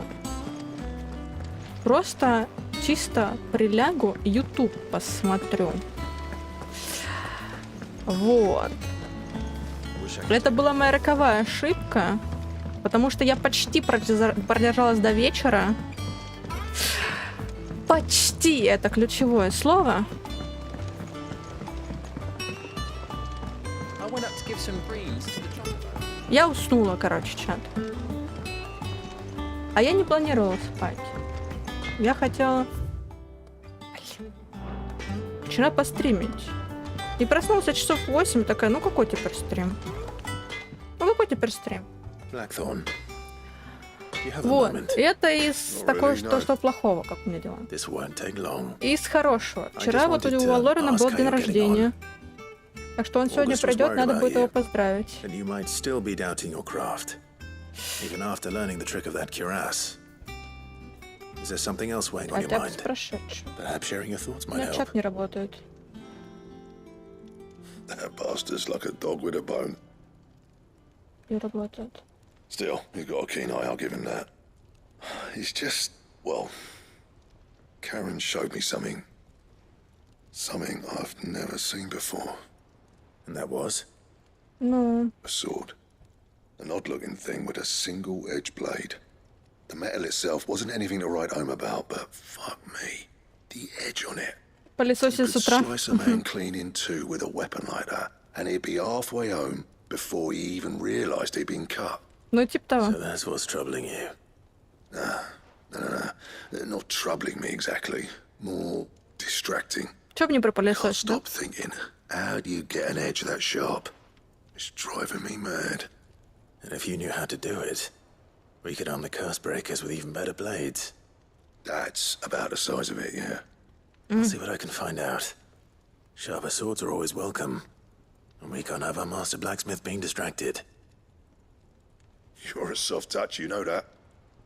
Просто чисто прилягу, YouTube посмотрю. Вот. Это была моя роковая ошибка, потому что я почти продержалась до вечера. Почти, это ключевое слово. Я уснула, короче, чат. А я не планировала спать. Я хотела вчера постримить. И проснулся часов 8, такая, ну какой теперь стрим?
Blackthorn.
Вот, это из такого, что плохого, как у меня дела. Из хорошего. Вчера вот у Лорена был день рождения. Так что он сегодня придет, надо будет его поздравить. Хотя бы с прошедшим. У меня чат не работает.
That bastard's like a dog with a bone.
Не работает.
Still, he's got a keen eye, I'll give him that. He's just, well, Karen showed me something. Something I've never seen before.
And that was?
No.
A sword. An odd-looking thing with a single-edged blade. The metal itself wasn't anything to write home about, but fuck me. The edge on it.
Пылесосить с утра.
Slice a man clean in two with a weapon like that, and he'd be halfway home before he even realised he'd been cut.
Ну, типа того.
So that's what's troubling you.
No. Not troubling me exactly. More distracting.
Чё бы не про
Can't
пылесос, да?
stop thinking, how do you get an edge that sharp? It's driving me mad.
And if you knew how to do it, we could arm the curse breakers with even better blades.
That's about the size of it, yeah.
I'll see what I can find out. Sharper swords are always welcome. And we can't have our master blacksmith being distracted.
You're a soft touch, you know that.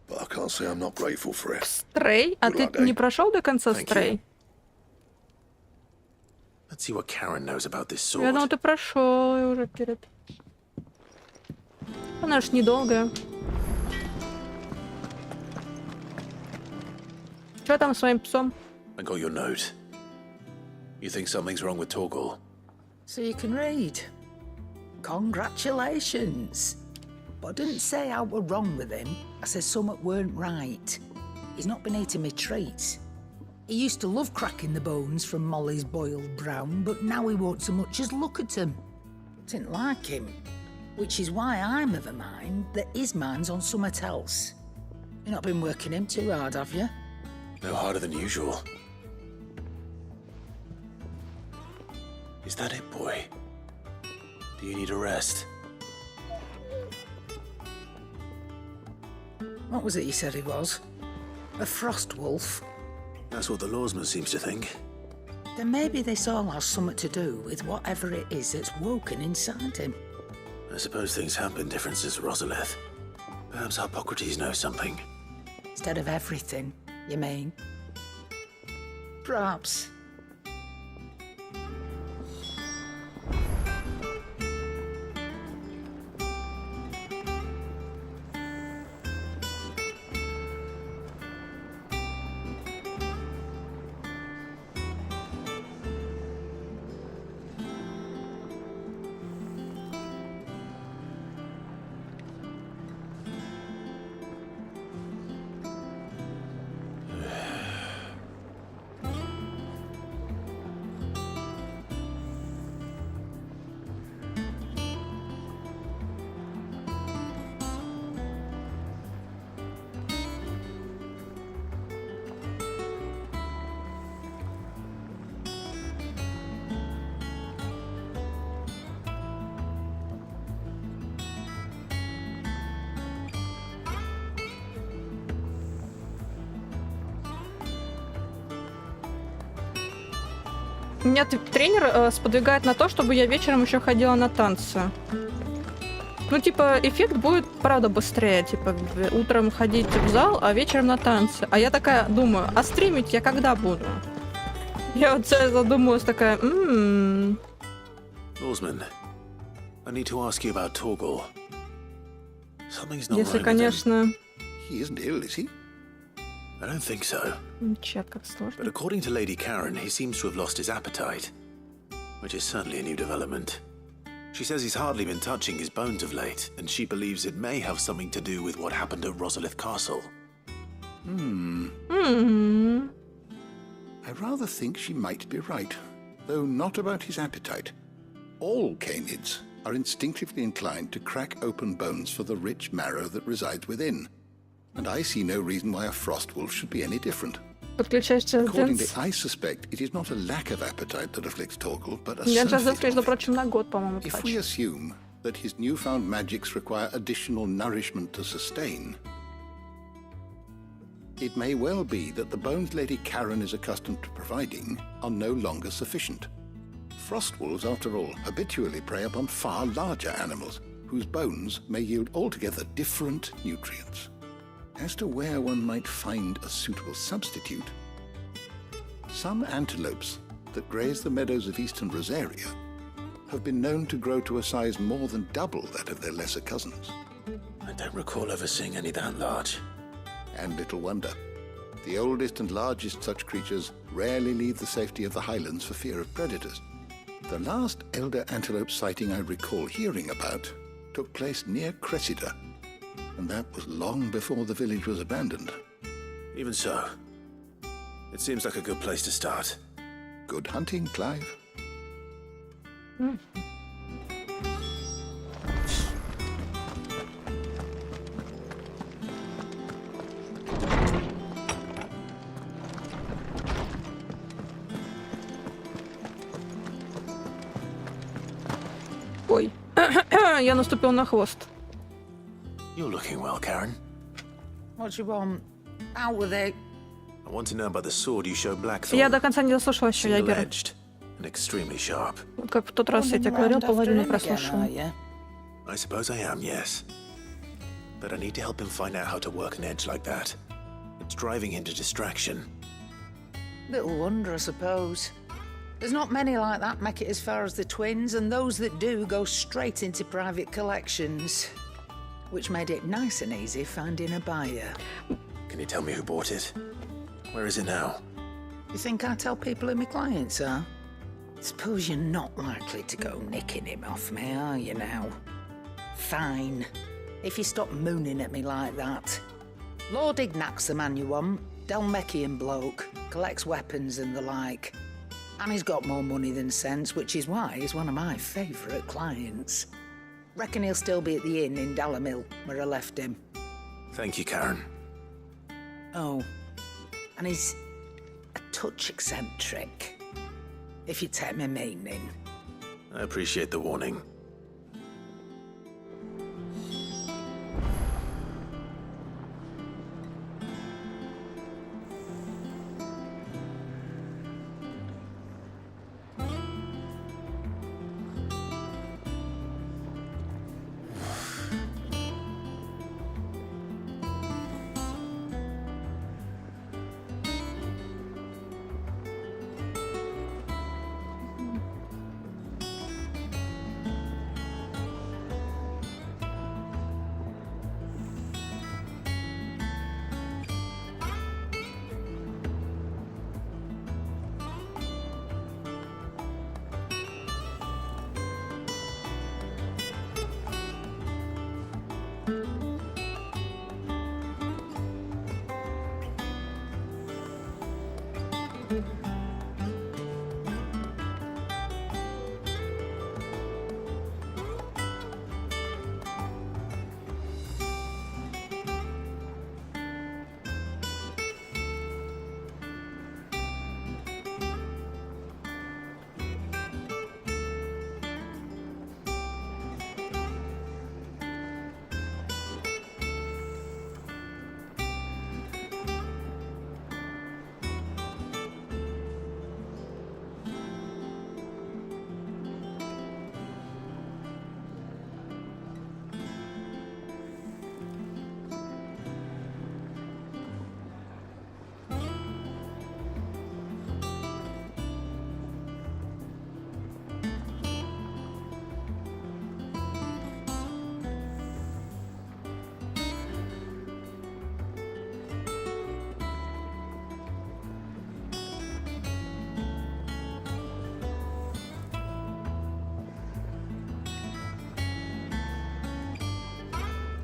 But I can't say I'm not grateful for it.
Стрей? А ты не прошел до конца Стрей?
Let's see what Karen knows about this
Я
sword.
думал, ты прошел уже перед. Она ж недолгая. Что там с моим псом?
I got your note. You think something's wrong with Torgal?
So you can read. Congratulations. But I didn't say I were wrong with him. I said something weren't right. He's not been eating me treats. He used to love cracking the bones from Molly's boiled brown, but now he won't so much as look at them. Didn't like him. Which is why I'm of a mind that his mind's on something else. You've not been working him too hard, have you?
No harder than usual. Is that it, boy? Do you need a rest?
What was it you said he was? A frost wolf?
That's what the lawsman seems to think.
Then maybe this all has something to do with whatever it is that's woken inside him.
I suppose things have been different since Rosalith. Perhaps Hippocrates knows something.
Instead of everything, you mean? Perhaps.
Меня тренер сподвигает на то, чтобы я вечером еще ходила на танцы. Ну, типа, эффект будет, правда, быстрее. Типа, утром ходить в зал, а вечером на танцы. А я такая думаю, а стримить я когда буду? Я вот задумалась такая,
Lawsman, I need to ask you about Torgal. Something's not
Если,
right
конечно...
He isn't ill, is he?
I don't think so.
Чат, как сложно.
But according to Lady Karen, he seems to have lost his appetite, which is certainly a new development. She says he's hardly been touching his bones of late, and she believes it may have something to do with what happened at Rosalith Castle.
I rather think she might be right, though not about his appetite. All canids are instinctively inclined to crack open bones for the rich marrow that resides within, and I see no reason why a frost wolf should be any different. Accordingly, I suspect it is not a lack of appetite that afflicts Torgal, but a surfeit of it. If we assume that his newfound magics require additional nourishment to sustain, it may well be that the bones Lady Karen is accustomed to providing are no longer sufficient. Frost wolves, after all, habitually prey upon far larger animals, whose bones may yield altogether different nutrients. As to where one might find a suitable substitute, some antelopes that graze the meadows of eastern Rosaria have been known to grow to a size more than double that of their lesser cousins.
I don't recall ever seeing any that large.
And little wonder. The oldest and largest such creatures rarely leave the safety of the highlands for fear of predators. The last elder antelope sighting I recall hearing about took place near Cressida, and that was long before the village was abandoned.
Even so, it seems like a good place to start.
Good hunting, Clive.
Ой, я наступил на хвост.
You're looking well, Karen.
What do you want? Out with it.
I want to know about the sword you showed Blackthorn.
Я до конца не дослушала еще Ягера.
Single-edged and extremely sharp.
Вот как в тот раз я тебе говорил, половину прослушала.
I suppose I am, yes. but I need to help him find out how to work an edge like that. It's driving him to distraction.
Little wonder, I suppose. There's not many like that make it as far as the twins, and those that do go straight into private collections. Which made it nice and easy finding a buyer.
Can you tell me who bought it? Where is it now?
You think I tell people who my clients are? Suppose you're not likely to go nicking him off me, are you now? Fine. If you stop mooning at me like that. Lord Ignac's the man you want. Dalmekian bloke. Collects weapons and the like. And he's got more money than sense, which is why he's one of my favourite clients. Reckon he'll still be at the inn in Dalamil, where I left him.
Thank you, Karen.
Oh, and he's a touch eccentric, if you take my meaning.
I appreciate the warning.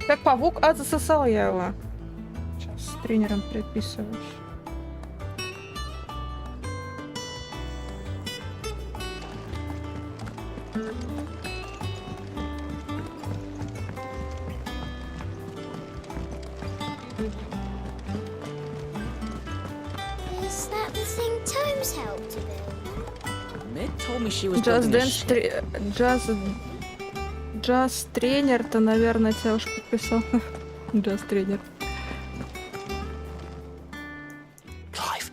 Как павук, а засосал я его. Сейчас с тренером переписываюсь.
Is that the thing Tomes helped to build?
Mid told me she was
Just
building a
Dance
ship.
Джаз тренер-то, наверное, тебя уж подписал. Джаз тренер.
Clive,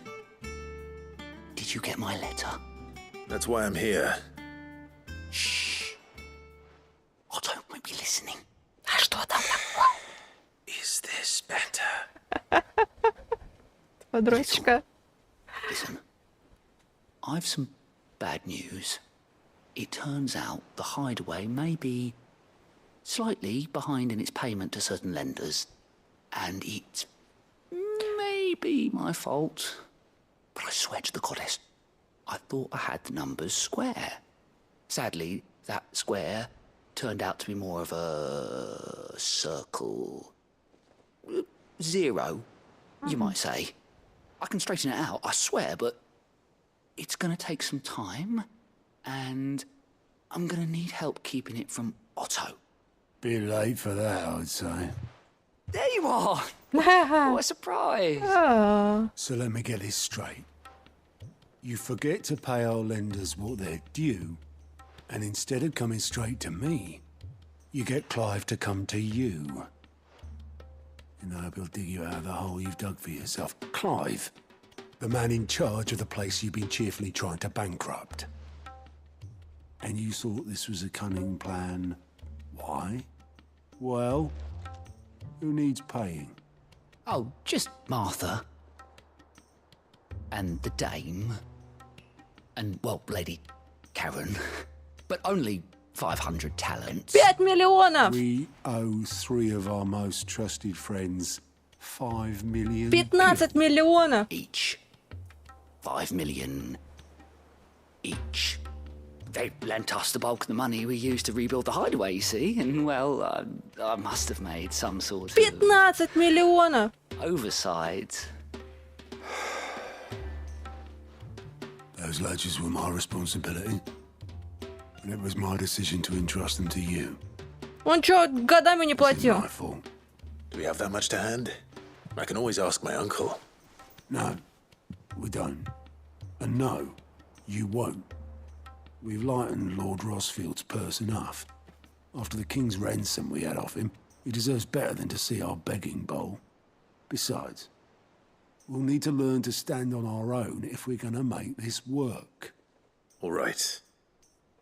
did you get my letter?
That's why I'm here.
Shh. Otto won't be listening.
А что там такое?
Is this better?
Подростка.
Listen, I've some bad news. It turns out the hideaway may be slightly behind in its payment to certain lenders, and it may be my fault. But I swear to the goddess, I thought I had the numbers square. Sadly, that square turned out to be more of a circle. Zero, you might say. I can straighten it out, I swear, but it's gonna take some time, and I'm gonna need help keeping it from Otto.
Bit late for that, I'd say.
There you are! What a surprise!
So let me get this straight. You forget to pay our lenders what they're due, and instead of coming straight to me, you get Clive to come to you. And I hope he'll dig you out of the hole you've dug for yourself. Clive, the man in charge of the place you've been cheerfully trying to bankrupt. And you thought this was a cunning plan. Why? Well, Who needs paying?
Oh, just Martha. And the dame. And, well, Lady Karen. But only 500 talents.
5 миллионов!
We owe 3 of our most trusted friends 5 million.
15 миллионов!
Each. 5 million each. They lent us the bulk of the money we used to rebuild the hideaway, you see, and, well, I must have made some sort of
15 миллионов!
oversight.
Those ledgers were my responsibility. And it was my decision to entrust them to you.
Он чё, годами не платил?
My fault.
Do we have that much to hand? I can always ask my uncle.
No, we don't. And no, you won't. We've lightened Lord Rosfield's purse enough. After the king's ransom we had off him, he deserves better than to see our begging bowl. Besides, we'll need to learn to stand on our own if we're gonna make this work.
All right.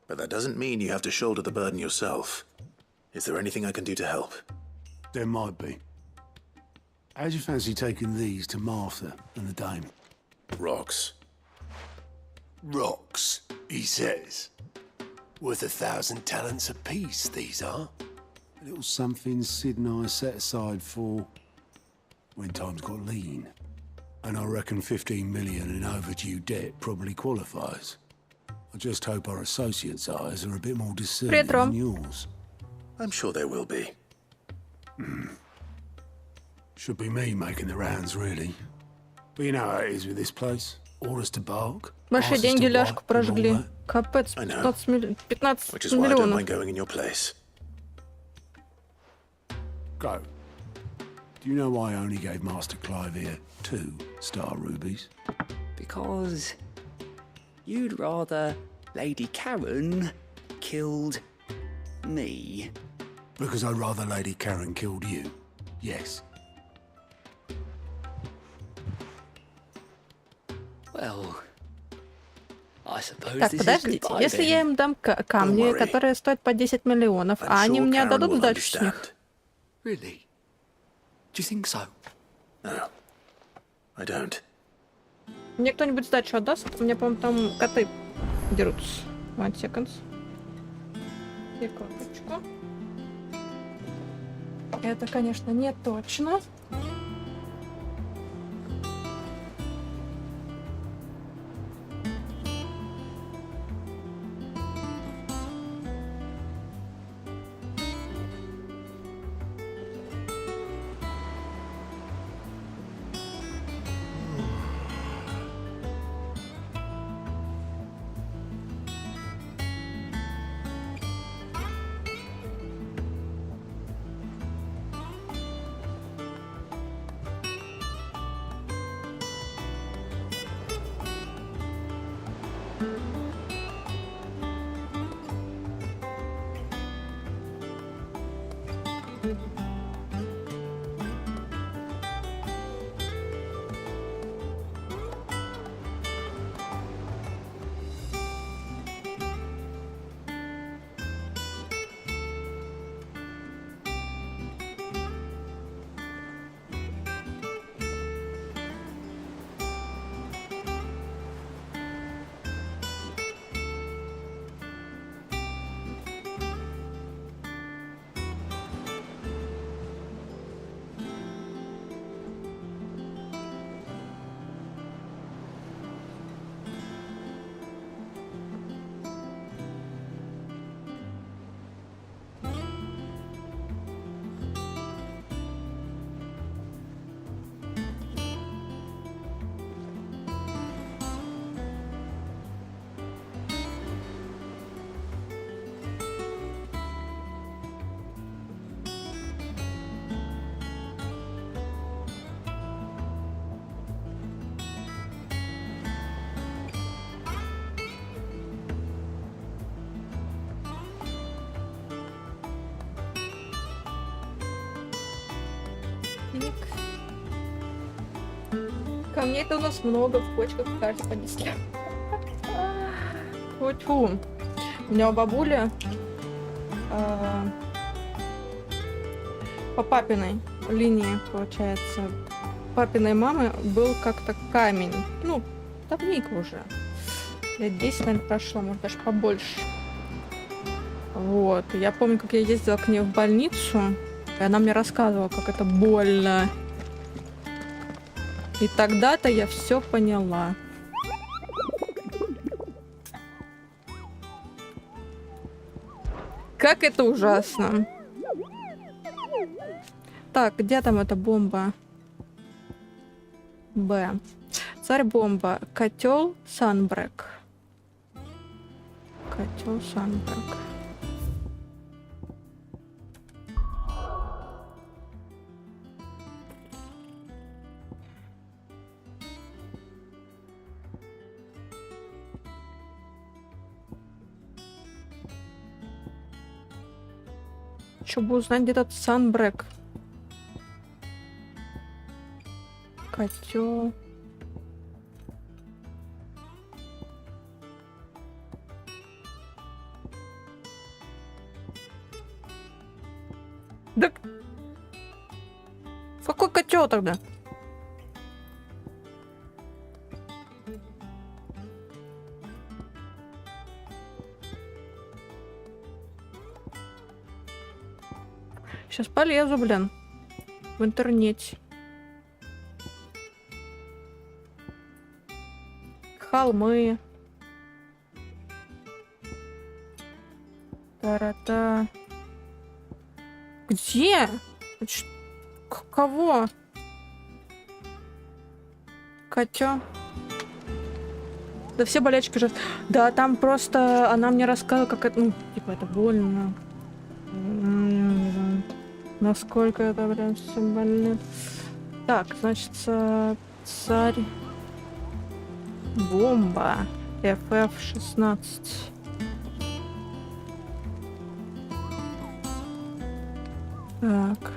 But that doesn't mean you have to shoulder the burden yourself. Is there anything I can do to help?
There might be. How'd you fancy taking these to Martha and the dame?
Rocks.
Rocks, he says. Worth 1,000 talents apiece, these are.
A little something Sid and I set aside for when times got lean. And I reckon 15 million in overdue debt probably qualifies. I just hope our associates' eyes are a bit more discerning than yours.
I'm sure there will be.
Should be me making the rounds, really. But you know how it is with this place. Orders to bark.
Большие деньги ляжку прожгли. Капец, 15
Which is why I don't
миллионов.
mind going in your place.
Go. Do you know why I only gave Master Clive here 2 star rubies?
Because you'd rather Lady Karen killed me.
Because I'd rather Lady Karen killed you. Yes.
Well, I suppose
Так,
this is
подождите,
goodbye
если
then.
я им дам камни, которые стоят по 10 миллионов, а они мне отдадут сдачу с них?
Really? Do you think so?
No, I don't.
Мне кто-нибудь сдачу отдаст? У меня, по-моему, там коты дерутся. 1 секунд. Секундочку. Это, конечно, не точно. денег. Камней-то у нас много, в кочках каждый по 10. Фу-фу. У меня у бабули по папиной линии, получается, папиной мамы был как-то камень. Ну, давненько уже. Лет 10, наверное, прошло, может, даже побольше. Вот. Я помню, как я ездила к ней в больницу, и она мне рассказывала, как это больно. И тогда-то я все поняла. Как это ужасно. Так, где там эта бомба? Б. Царь-бомба. Котел Санбрек. Котел Санбрек. Чтобы узнать, где этот Санбрек. Котел. Да... Какой котел тогда? Сейчас полезу, блин, в интернете. Холмы. Та-ра-та. Где? Кого? Котё? Да все болячки же. Да, там просто она мне рассказывала, как это... Ну, типа, это больно. Насколько это, блин, все больно. Так, значит, царь... Бомба. FF16. Так.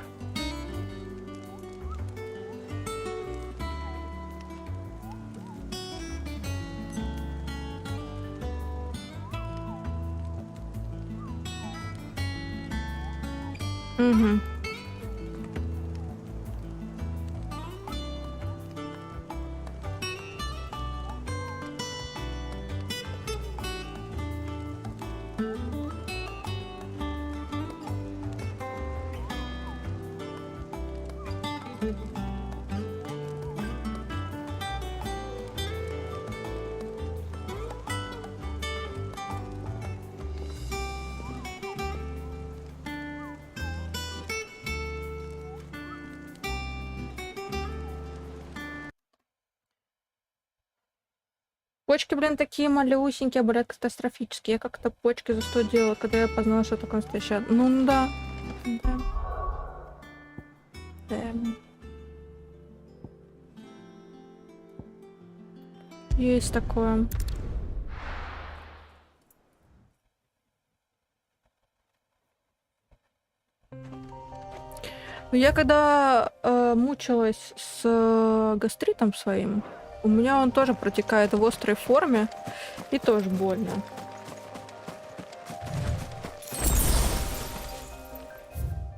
Угу. Почки, блин, такие малюсенькие, блядь, катастрофические. Я как-то почки за 100 делала, когда я познала, что такое настоящее. Ну да. Да. Есть такое. Я когда мучилась с гастритом своим, у меня он тоже протекает в острой форме и тоже больно.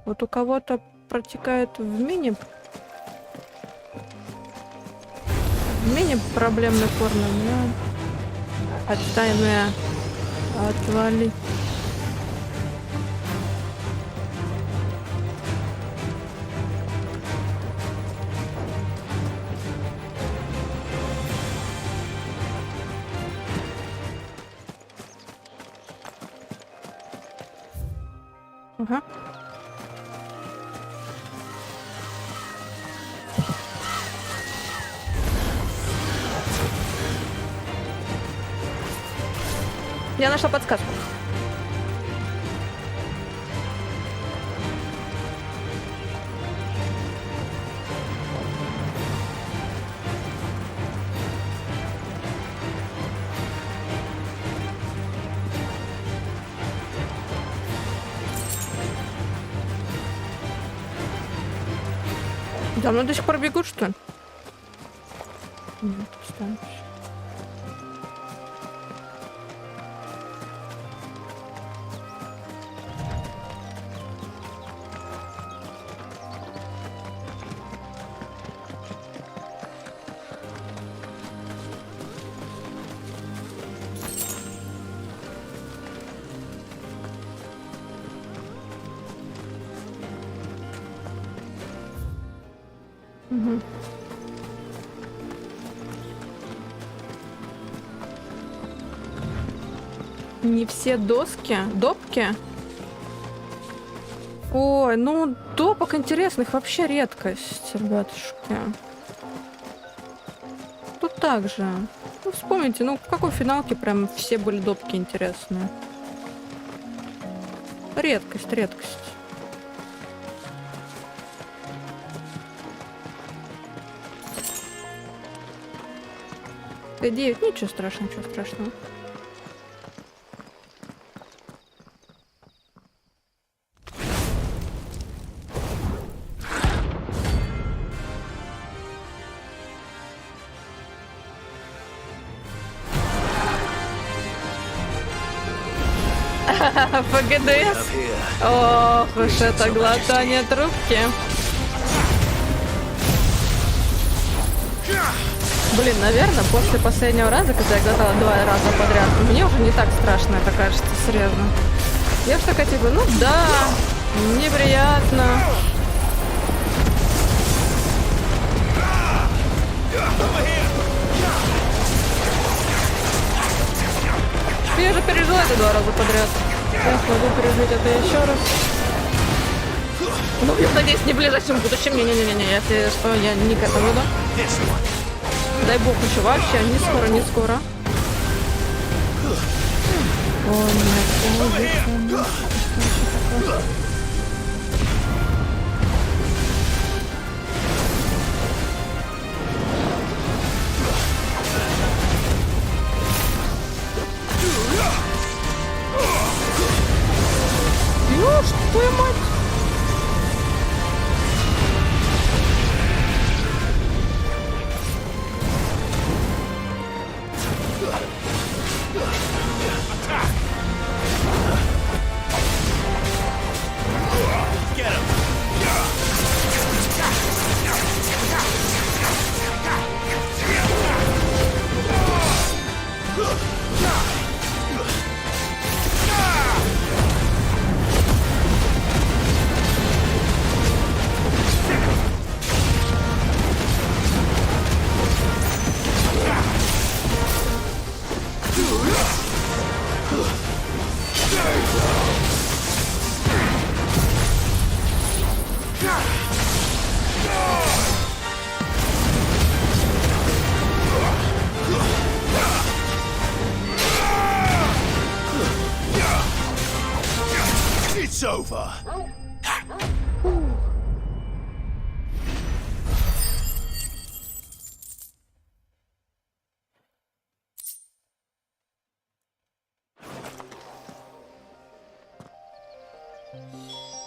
Вот у кого-то протекает в мини проблемной форме, у меня отстойная отвали. Ага. Я нашла подсказку. Да, ну до сих пор бегут, что ли? Нет, встанешь. Угу. Не все доски. Допки? Ой, ну допок интересных вообще редкость, ребятушки. Тут так же. Ну, вспомните, ну в какой финалке прям все были допки интересные. Редкость, редкость. Т9, ничего страшного, ничего страшного. ПГДС. Ох уж это глотание трубки. Блин, наверное, после последнего раза, когда я глотала 2 раза подряд, мне уже не так страшно это кажется, серьезно. Я ж такая типа, ну да, неприятно. Я же пережила это 2 раза подряд. Я смогу пережить это еще раз. Ну, я надеюсь, не в ближайшем будущем. Не-не-не-не, если что, я не к этому иду. Дай бог еще вообще, не скоро, не скоро. Ой, нет, что я мать?
It's over.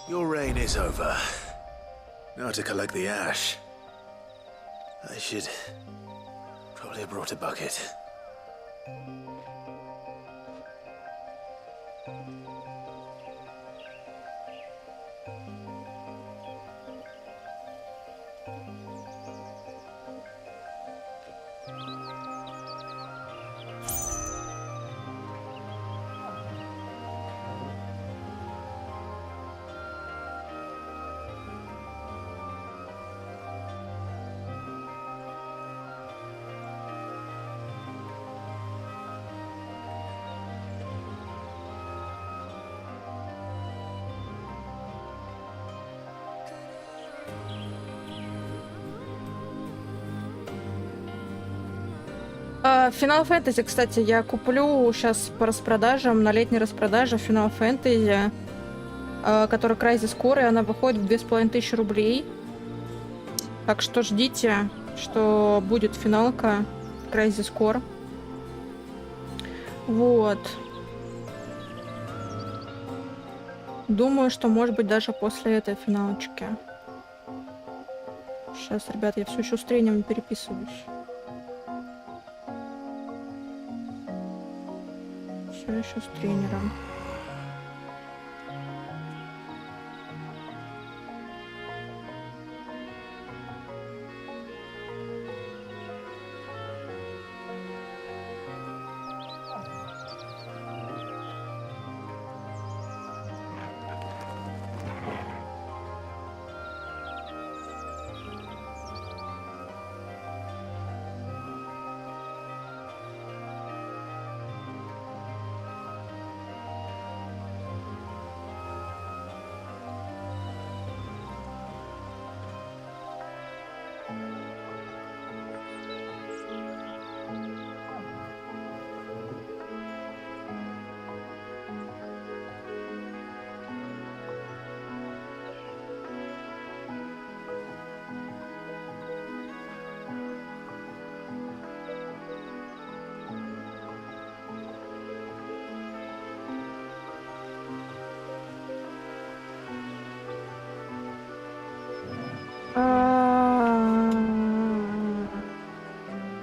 Your reign is over. Now to collect the ash. I should probably have brought a bucket.
Финал Фентази, кстати, я куплю сейчас по распродажам, на летней распродаже Финал Фентази, который крайне скоро, и она выходит в 2500 рублей. Так что ждите, что будет финалка крайне скоро. Вот. Думаю, что может быть даже после этой финалочки. Сейчас, ребят, я все еще с тренером переписываюсь. Все еще с тренером.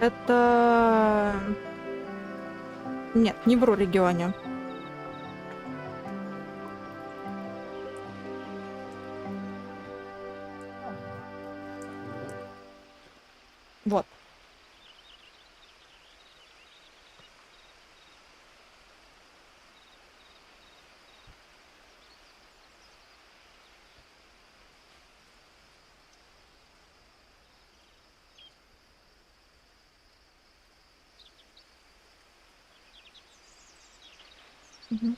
Это... Нет, не в регионе. Вот. Мгм.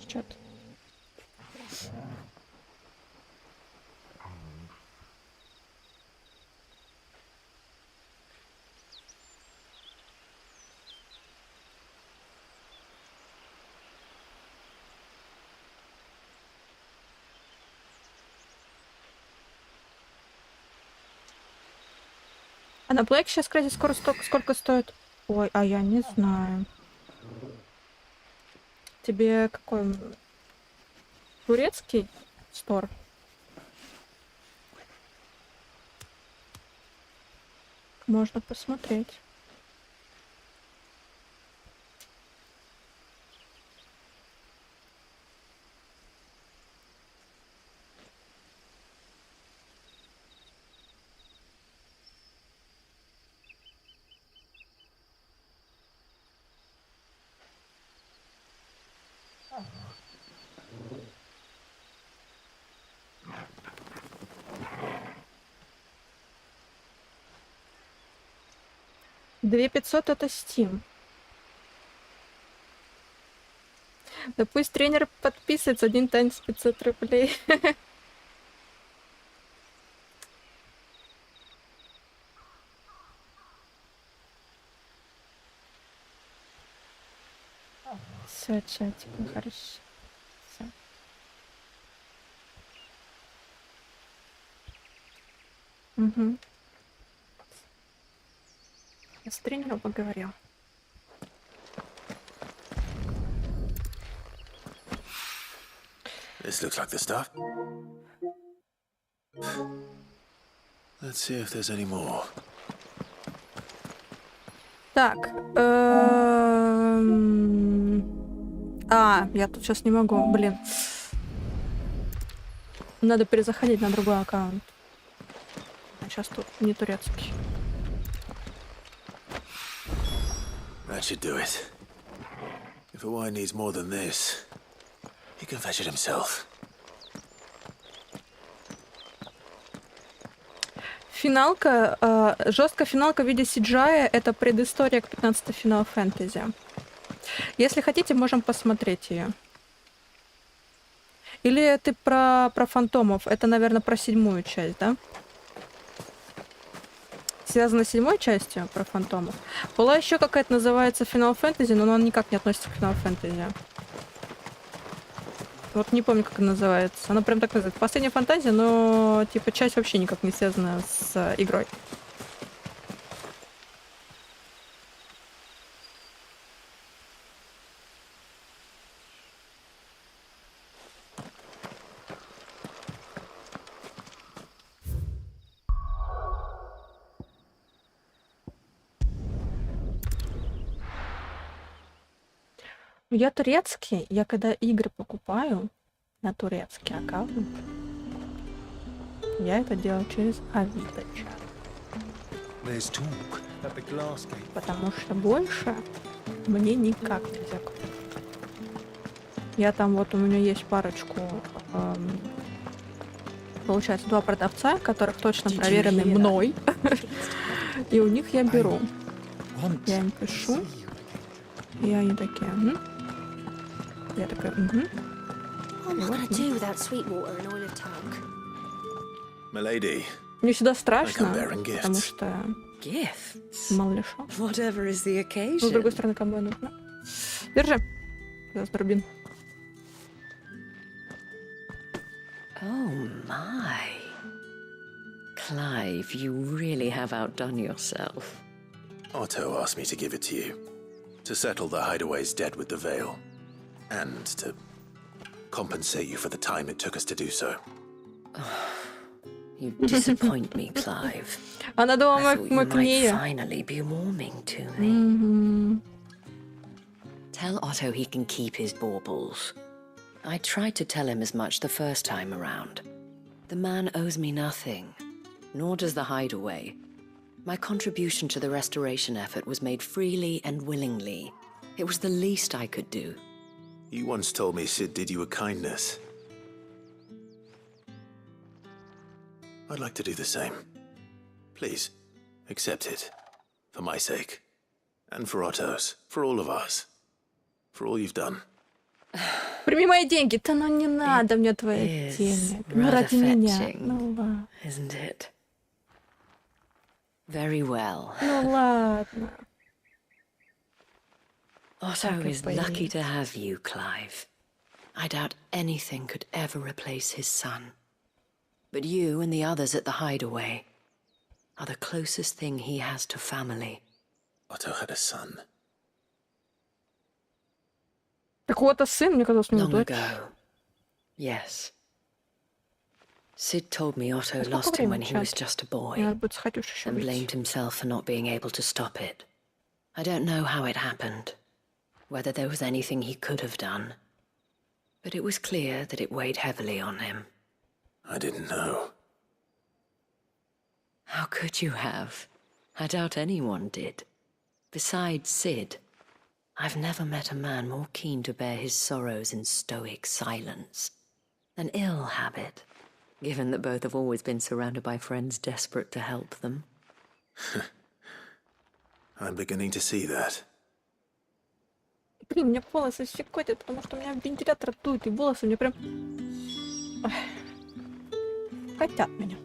Чё-то. А на Black сейчас, кстати, сколько стоит? Ой, а я не знаю. Тебе какой? Турецкий стор? Можно посмотреть. $2500 это Steam. Да пусть тренер подписывается, один танец 500 рублей. Все, чатик, ну хорошо. Всё. Угу. Я с тренером поговорил.
This looks like the stuff. Let's see if there's any more.
Так. Я тут сейчас не могу, блин. Надо перезаходить на другой аккаунт. Сейчас тут не турецкий.
That should do it. If a wine needs more than this, he can fetch it himself.
Финалка, жесткая финалка в виде CGI, это предыстория к 15-й финал Фентази. Если хотите, можем посмотреть ее. Или ты про фантомов? Это, наверное, про 7-ю часть, да? Связано с 7-й частью про фантомов. Была еще какая-то, называется Финал Фэнтези, но она никак не относится к Финал Фэнтези. Вот не помню, как она называется. Она прям так называется. Последняя фантазия, но типа часть вообще никак не связана с игрой. Я турецкий, я когда игры покупаю на турецкий аккаунт, я это делаю через Авито. Потому что больше мне никак нельзя купить. Я там вот, у меня есть парочку получается, 2 продавца, которых точно проверены мной. И у них я беру. Я им пишу. И они такие, угу. Я такая, угу. Мне всегда страшно, потому что мало ли что. Но с другой стороны, кому нужно. Держи. Сейчас рубин.
Oh my. Clive, you really have outdone yourself.
Otto asked me to give it to you. To settle the hideaway's debt with the veil. And to compensate you for the time it took us to do so.
You disappoint me, Clive.
Она думала,
I thought you might finally be warming to me. Tell Otto he can keep his baubles. I tried to tell him as much the first time around. The man owes me nothing, nor does the hideaway. My contribution to the restoration effort was made freely and willingly. It was the least I could do.
You once told me Sid did you a kindness. I'd like to do the same. Please, accept it. For my sake. And for Otto's. For all of us. For all you've done.
Прими мои деньги. Да ну не надо мне твои деньги. Ну ради меня. Ну ладно.
Isn't it? Very well.
Ну ладно.
Otto is lucky to have you, Clive. I doubt anything could ever replace his son. But you and the others at the hideaway are the closest thing he has to family.
Otto had a son.
Так вот, а сын, мне казалось, у него дочь.
Long ago. Yes. Sid told me Otto lost him when he was just a boy and blamed himself for not being able to stop it. I don't know how it happened, whether there was anything he could have done, but it was clear that it weighed heavily on him.
I didn't know.
How could you have? I doubt anyone did. Besides Sid, I've never met a man more keen to bear his sorrows in stoic silence. An ill habit, given that both have always been surrounded by friends desperate to help them.
I'm beginning to see that.
Блин, у меня волосы щекотят, потому что у меня вентилятор дует, и волосы мне прям... Ой. Хотят меня.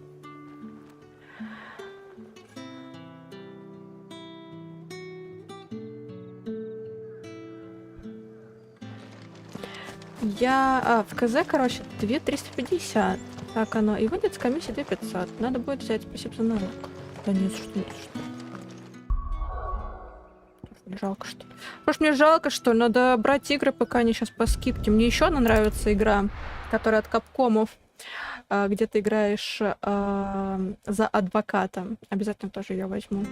Я в КЗ, короче, 2350. Так оно. И выйдет с комиссии 2500. Надо будет взять, спасибо за налог. Да нет, что нет, что. Не жалко, что ли? Может, мне жалко, что ли? Надо брать игры, пока они сейчас по скидке. Мне еще одна нравится игра, которая от Капкомов, где ты играешь за адвоката. Обязательно тоже ее возьму.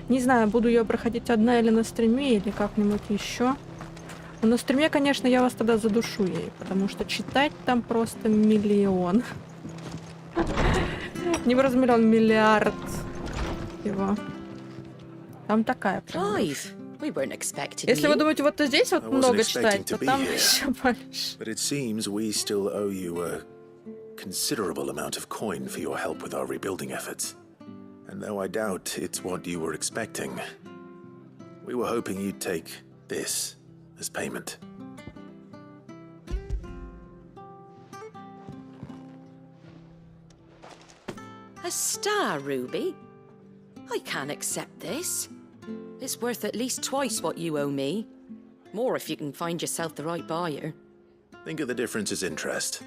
Не знаю, буду ее проходить одна или на стриме, или как-нибудь еще. Но на стриме, конечно, я вас тогда задушу ей, потому что читать там просто миллион. Не просто миллион, миллиард его. Там такая прям. Если вы думаете, вот здесь вот много читать, то там еще больше.
But it seems we still owe you a considerable amount of coin for your help with our rebuilding efforts. And though I doubt it's what you were expecting, we were hoping you'd take this as payment.
A star, Ruby? I can't accept this. It's worth at least twice what you owe me. More if you can find yourself the right buyer.
Think of the difference as interest.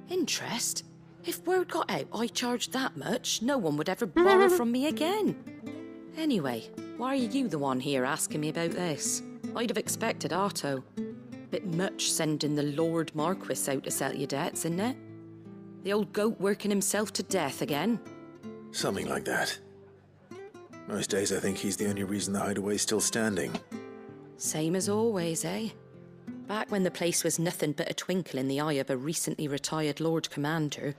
Interest? If word got out I charged that much, no one would ever borrow from me again. Anyway, why are you the one here asking me about this? I'd have expected Otto. Bit much sending the Lord Marquis out to settle your debts, isn't it? The old goat working himself to death again?
Something like that. Most days I think he's the only reason the hideaway's still standing.
Same as always, eh? Back when the place was nothing but a twinkle in the eye of a recently retired Lord Commander,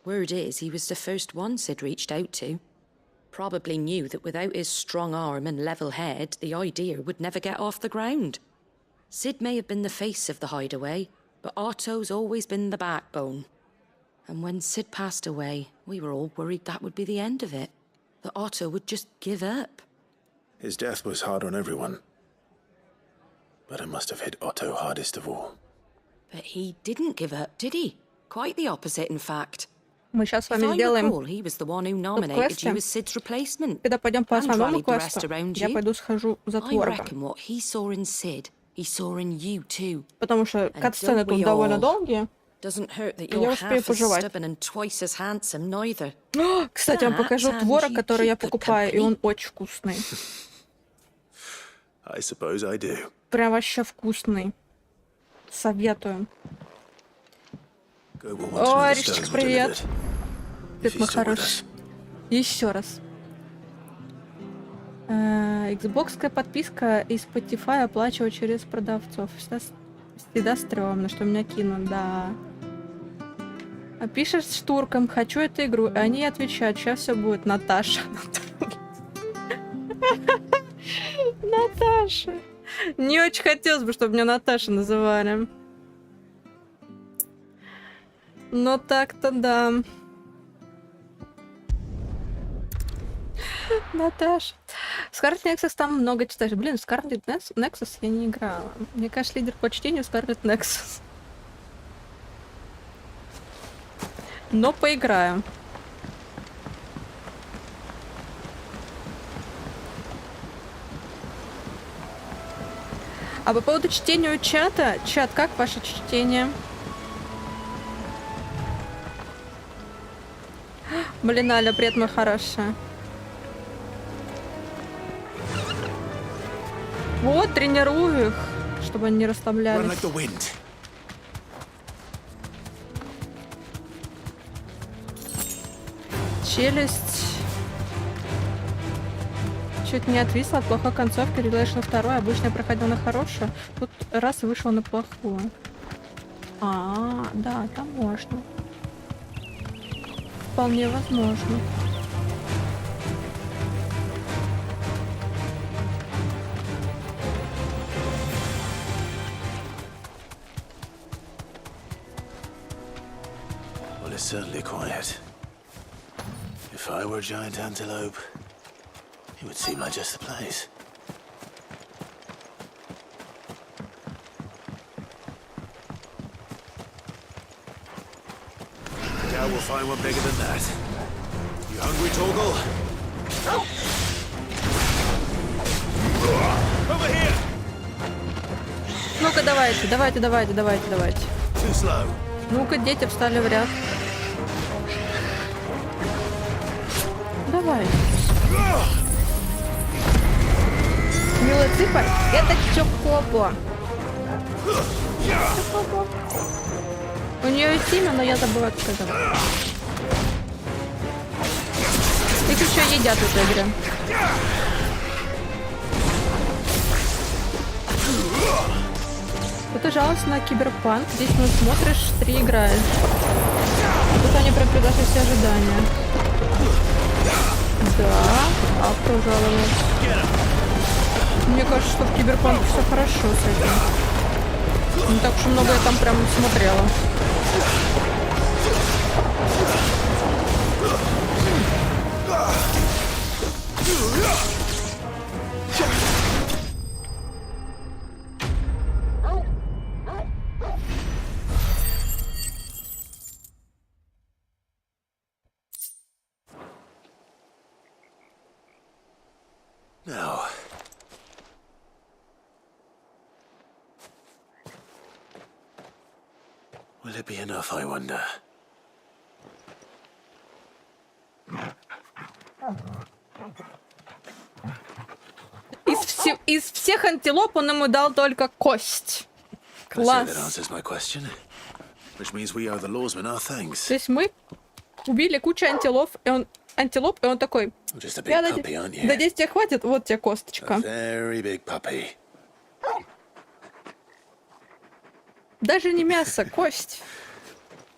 word is he was the first one Sid reached out to. Probably knew that without his strong arm and level head, the idea would never get off the ground. Sid may have been the face of the hideaway, but Otto's always been the backbone. And when Sid passed away, we were all worried that would be the end of it. That Otto would just give up.
His death was hard on everyone. But it must have hit Otto hardest of all.
But he didn't give up, did he? Quite the opposite, in fact.
Мы сейчас с
If
вами
I
сделаем
recall, he was the one who nominated you as Sid's replacement.
Когда пойдем по
And
основному
rallied the rest
квесту,
around
я
you.
пойду схожу за
I
творогом.
reckon what he saw in Sid, he saw in you too.
Потому что
And
катсцены
don't we
тут довольно
all?
долгие.
Doesn't hurt that
И
you're
я успею
half as
пожевать.
stubborn and twice as handsome neither.
Кстати, я вам покажу
That,
творог,
and
который
you
я
keep good
покупаю, и
company.
он очень вкусный.
I suppose I do.
Прям вообще вкусный. Советую.
Go will want to know
О,
the
Ричик,
stones were
привет.
delivered.
Привет,
If
мой
he's still with
хороший.
us.
Еще раз. Xbox-ская подписка и Spotify оплачиваю через продавцов. Всегда стрёмно, что меня кинут, да. А пишешь с турком, хочу эту игру, и они отвечают, сейчас все будет, Наташа. Наташа. Не очень хотелось бы, чтобы меня Наташа называли. Но так-то да. Наташа. Scarlet Nexus там много читаешь. Блин, Scarlet Nexus я не играла. Мне кажется, лидер по чтению Scarlet Nexus. Но поиграю. А по поводу чтения чата, чат, как ваше чтение? Блин, Аля, привет, моя хорошая. Вот, тренирую их, чтобы они не расслаблялись. Челюсть чуть не отвисла от плохой концовки, перелез на второй, обычно я проходил на хорошую, тут раз и вышел на плохую. Да, там можно. Вполне возможно.
Well, it's certainly quiet. If I were a giant antelope, it would seem like just the place. I doubt we'll find one bigger than that. You hungry, Torgal? Over here!
Ну-ка, давайте.
Too slow.
Ну-ка, дети встали в ряд. Давай. Милая цыпа, это Чокобо. У нее есть имя, но я забыла, как это зовут. Их еще едят в этой игре. Это жалость на киберпанк. Здесь ну смотришь, 3 играешь. Тут они прям превзошли все ожидания. Да, авто жаловалась. Мне кажется, что в киберпанке все хорошо с этим. Не так уж и много я там прям смотрела.
Now. Will it be enough, I wonder?
Из всех антилоп он ему дал только кость.
I say
Класс.
that answers my question. Which means we owe the lawsman our thanks.
То есть мы убили кучу антилоп, и он такой.
Just a big puppy, aren't you?
Надеюсь, тебе хватит, вот тебе косточка.
A very big puppy.
Даже не мясо, кость.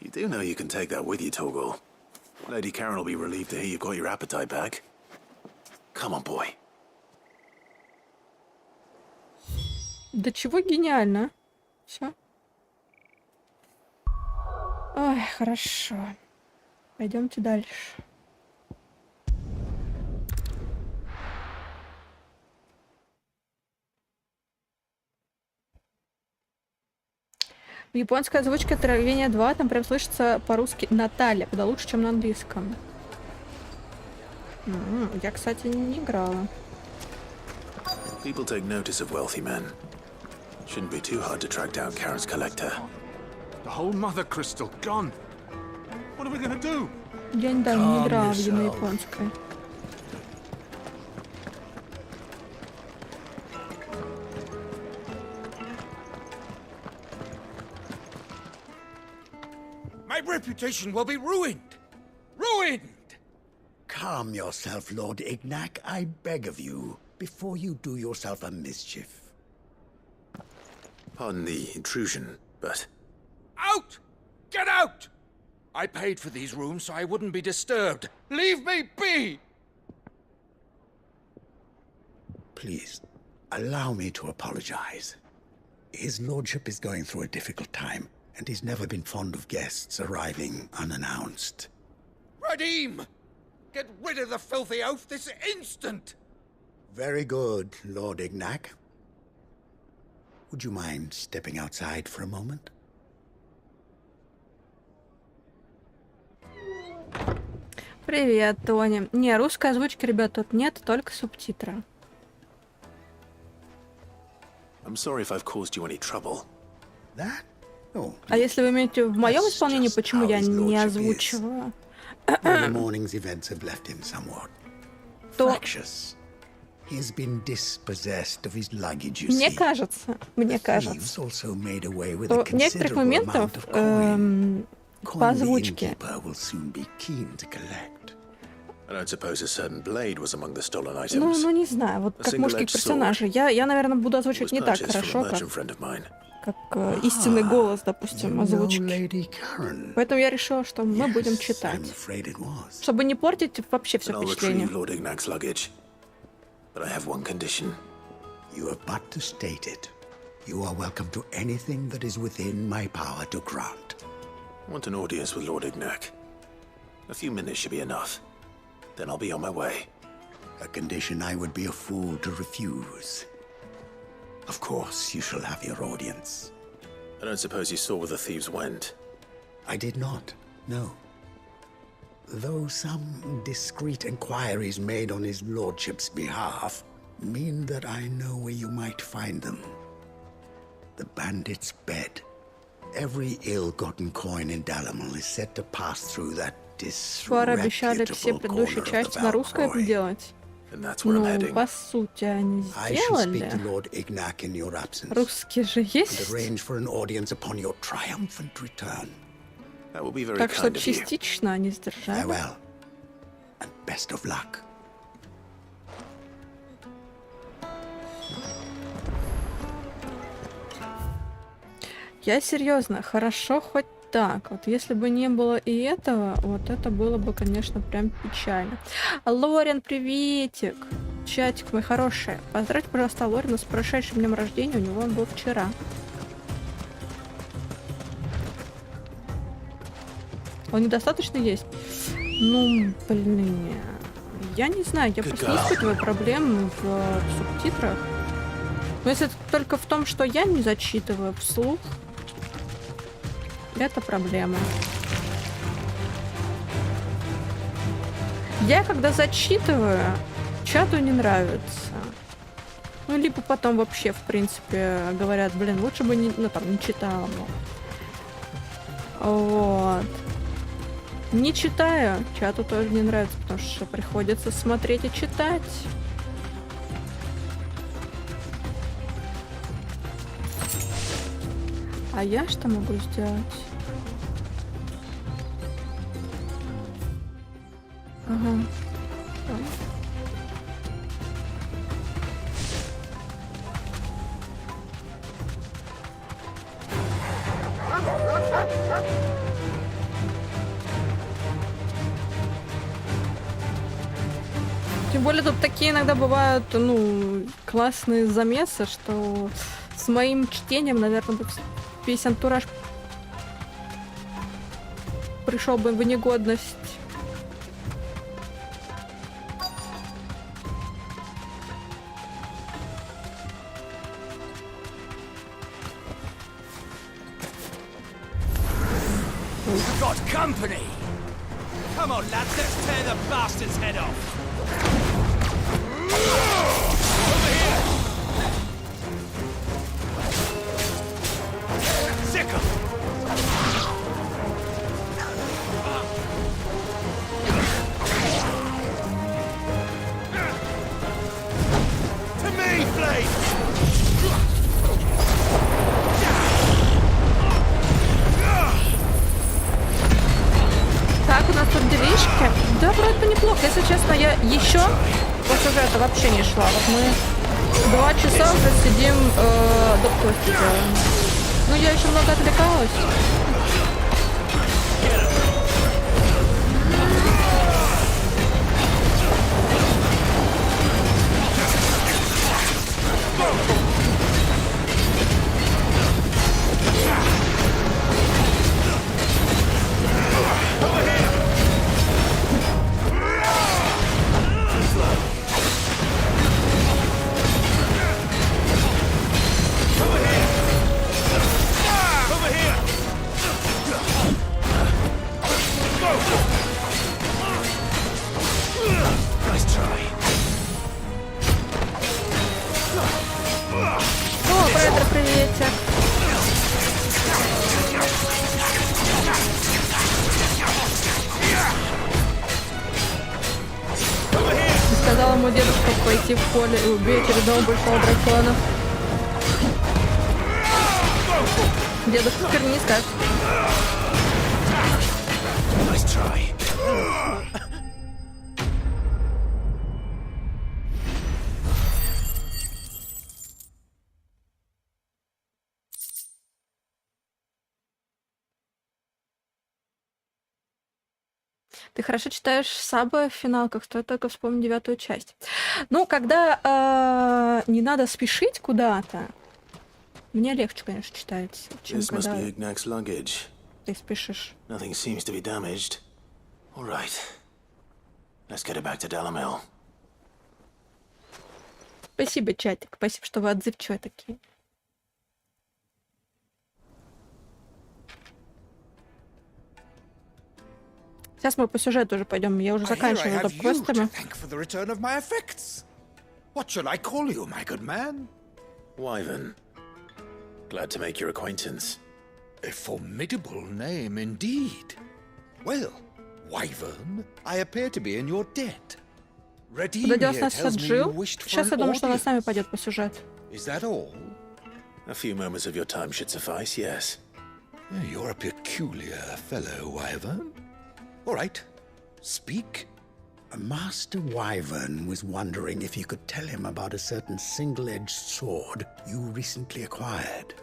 You do know you can take that with you, Torgal. Lady Karen will be relieved to hear you got your appetite back. Come on, boy.
Да чего гениально. Все. Ой, хорошо. Пойдемте дальше. В японской озвучке Откровения 2 там прям слышится по-русски Наталья, куда лучше, чем на английском. Я, кстати, не играла.
People take notice of wealthy men. Shouldn't be too hard to track down Karen's collector.
The whole mother crystal gone. What are we gonna do?
Я недавно не играла в японской.
My reputation will be ruined! Ruined! Calm yourself, Lord Ignac, I beg of you, before you do yourself a mischief.
Pardon the intrusion, but...
Out! Get out! I paid for these rooms so I wouldn't be disturbed. Leave me be! Please, allow me to apologize. His lordship is going through a difficult time, and he's never been fond of guests arriving unannounced. Radim! Get rid of the filthy oaf this instant! Very good, Lord Ignac. Would you mind stepping outside for a moment?
Привет, Тони. Не, русской озвучки, ребят, тут нет, только субтитры.
I'm sorry if I've caused you any trouble.
That? Oh.
А если вы имеете в моем исполнении, почему я не озвучиваю?
The morning's events have left him somewhat fractious. He's been dispossessed of his luggage, you see.
Мне кажется,
also made away with
что
a
некоторых
considerable
моментов
amount of coin.
по озвучке
Will soon be keen to collect.
I don't suppose a certain blade was among the stolen items.
ну не знаю, вот как мужских персонажей. Я, наверное, буду озвучивать не так хорошо, как истинный голос, допустим, озвучки. Поэтому я решила, что мы будем читать. Чтобы не портить вообще все впечатление.
But I have one condition.
You have but to state it. You are welcome to anything that is within my power to grant.
I want an audience with Lord Ignac. A few minutes should be enough. Then I'll be on my way.
A condition I would be a fool to refuse. Of course, you shall have your audience.
I don't suppose you saw where the thieves went?
I did not, no. Though some discreet inquiries made on his lordship's behalf mean that I know where you might find them. The bandit's bed. Every ill-gotten coin in Dalamal is said to pass through that disreputable corner of the Valkyrie.
Ну, по сути, они сделали. Русские же есть. Так что частично они сдержали. Я серьезно, хорошо хоть так. Вот если бы не было и этого, вот это было бы, конечно, прям печально. Лорен, приветик! Чатик мой хороший. Поздравьте, пожалуйста, Лорена с прошедшим днем рождения. У него он был вчера. Он недостаточно есть? Ну, блин. Я не знаю, я просто не испытываю проблем в субтитрах. Но если это только в том, что я не зачитываю вслух, это проблема. Я когда зачитываю, чату не нравится. Ну, либо потом вообще, в принципе, говорят, блин, лучше бы не, ну, там, не читала. Вот. Не читаю, чату тоже не нравится, потому что приходится смотреть и читать. А я что могу сделать? Ага. Тем более тут такие иногда бывают, ну, классные замесы, что с моим чтением, наверное, весь антураж пришел бы в негодность.
We've got company. Come on, lads, let's tear the bastard's head off. Over here. Sickle. To me, Blade.
Так, у нас тут делишки. Да, вроде бы неплохо. Если честно, я еще по сюжету вообще не шла. Вот мы 2 часа уже сидим, ДОПОК делаем. Ну, я еще много отвлекалась. Сказал ему дедушка пойти в поле и убить очередного большого дракона. Дедушка теперь не скажет. Ты хорошо читаешь сабы в финалках, стоит только вспомнить 9-ю часть. Ну, когда не надо спешить куда-то, мне легче, конечно, читается, чем когда ты спешишь.
Nothing seems to be damaged. All right. Let's get it back to Dalamel.
Спасибо, чатик. Спасибо, что вы отзывчивые такие. Сейчас мы по сюжету уже пойдем. Я уже заканчиваю топ-квестами.
What should I call you, my good man?
Wyvern. Glad to make your acquaintance.
A formidable name indeed. Well, Wyvern, I appear to be in your debt.
Подойдет с нас Саджил. Сейчас я думаю, что она с нами пойдет по сюжету.
Is that all?
A few moments of your time should suffice, yes.
You're a peculiar fellow, Wyvern. All right, speak. Master Wyvern was wondering if you could tell him about a certain single-edged sword you recently acquired.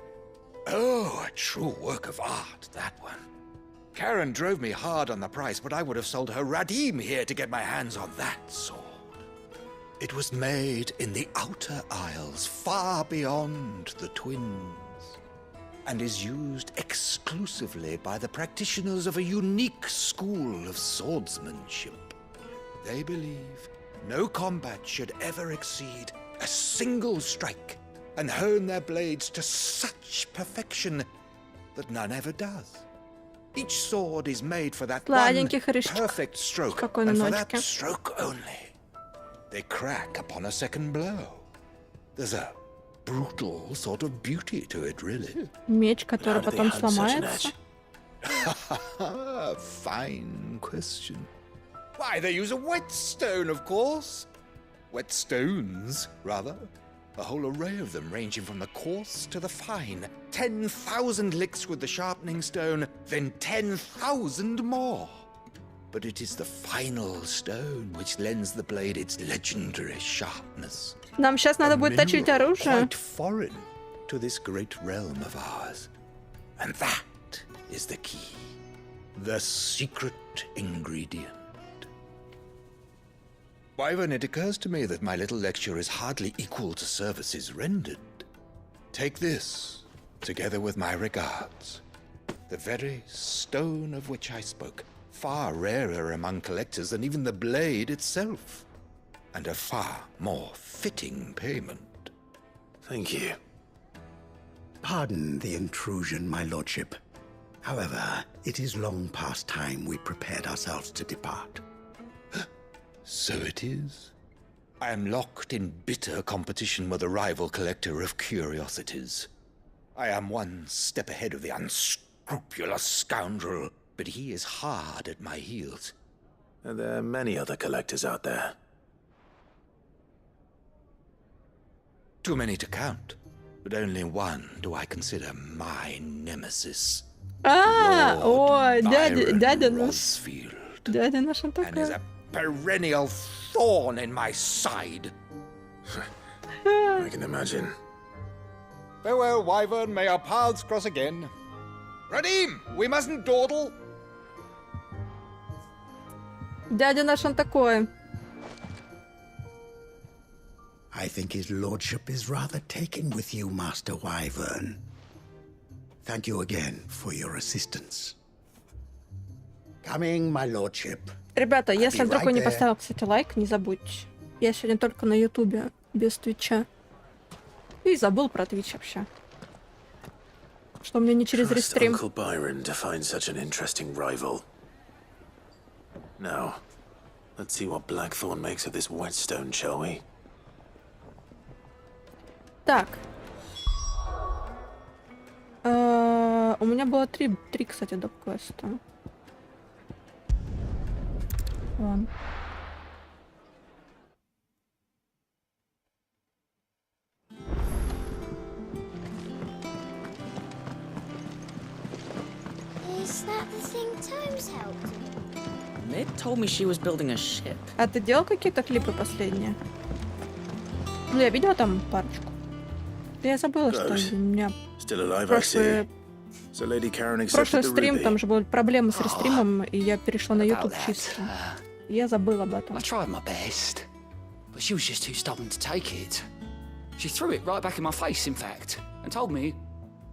Oh, a true work of art, that one. Karen drove me hard on the price, but I would have sold her Radim here to get my hands on that sword. It was made in the Outer Isles, far beyond the Twins, and is used exclusively by the practitioners of a unique school of swordsmanship. They believe no combat should ever exceed a single strike and hone their blades to such perfection that none ever does. Each sword is made for that one perfect stroke, and for that stroke only. They crack upon a second blow. There's a brutal sort of beauty to it, really.
Меч, который потом сломается.
Fine question. Why, they use a whetstone, of course. Whetstones, rather. A whole array of them, ranging from the coarse to the fine. 10,000 licks with the sharpening stone, then 10,000 more. But it is the final stone which lends the blade its legendary sharpness.
Нам сейчас надо будет точить оружие.
Quite foreign to this great realm of ours. And that is the key. The secret ingredient. Wyvern, it occurs to me that my little lecture is hardly equal to services rendered. Take this, together with my regards.
The very stone of which I spoke. Far rarer among collectors than even the blade itself. And a far more fitting payment.
Thank you.
Pardon the intrusion, my lordship. However, it is long past time we prepared ourselves to depart.
So it is. I am locked in bitter competition with a rival collector of curiosities. I am one step ahead of the unscrupulous scoundrel, but he is hard at my heels.
And there are many other collectors out there.
Too many to count, but only one do I consider my nemesis.
Ой, дядя наш.
Rosfield.
Дядя наш он
And is
такой.
a perennial thorn in my side.
I can imagine.
Farewell, Wyvern. May our paths cross again. Radim, we mustn't dawdle.
Дядя наш он такой.
I think his lordship is rather taken with you, Master Wyvern. Thank you again for your assistance. Coming, my lordship.
Ребята, если
be
вдруг вы
right
не
there.
поставили, кстати, лайк, не забудьте. Я сегодня только на Ютубе, без Твича. И забыл про Твич вообще. Что мне не через
Trust
рестрим.
Uncle Byron to find such an interesting rival. Now, let's see what Blackthorn makes of this whetstone, shall we?
Так. У меня было три, кстати, доп-квеста. Вон.
Is that the thing Tomes helped?
Mid told me she was building a ship.
А ты делал какие-то клипы последние? Ну, я видела там парочку. Да я забыла, что у меня
Still alive, I see.
прошлый
So Lady Karen accepted the
стрим,
ruby.
там же были проблемы с рестримом, и я перешла на YouTube чисто. Я забыла об этом.
I tried my best, but she was just too stubborn to take it. She threw it right back in my face, in fact, and told me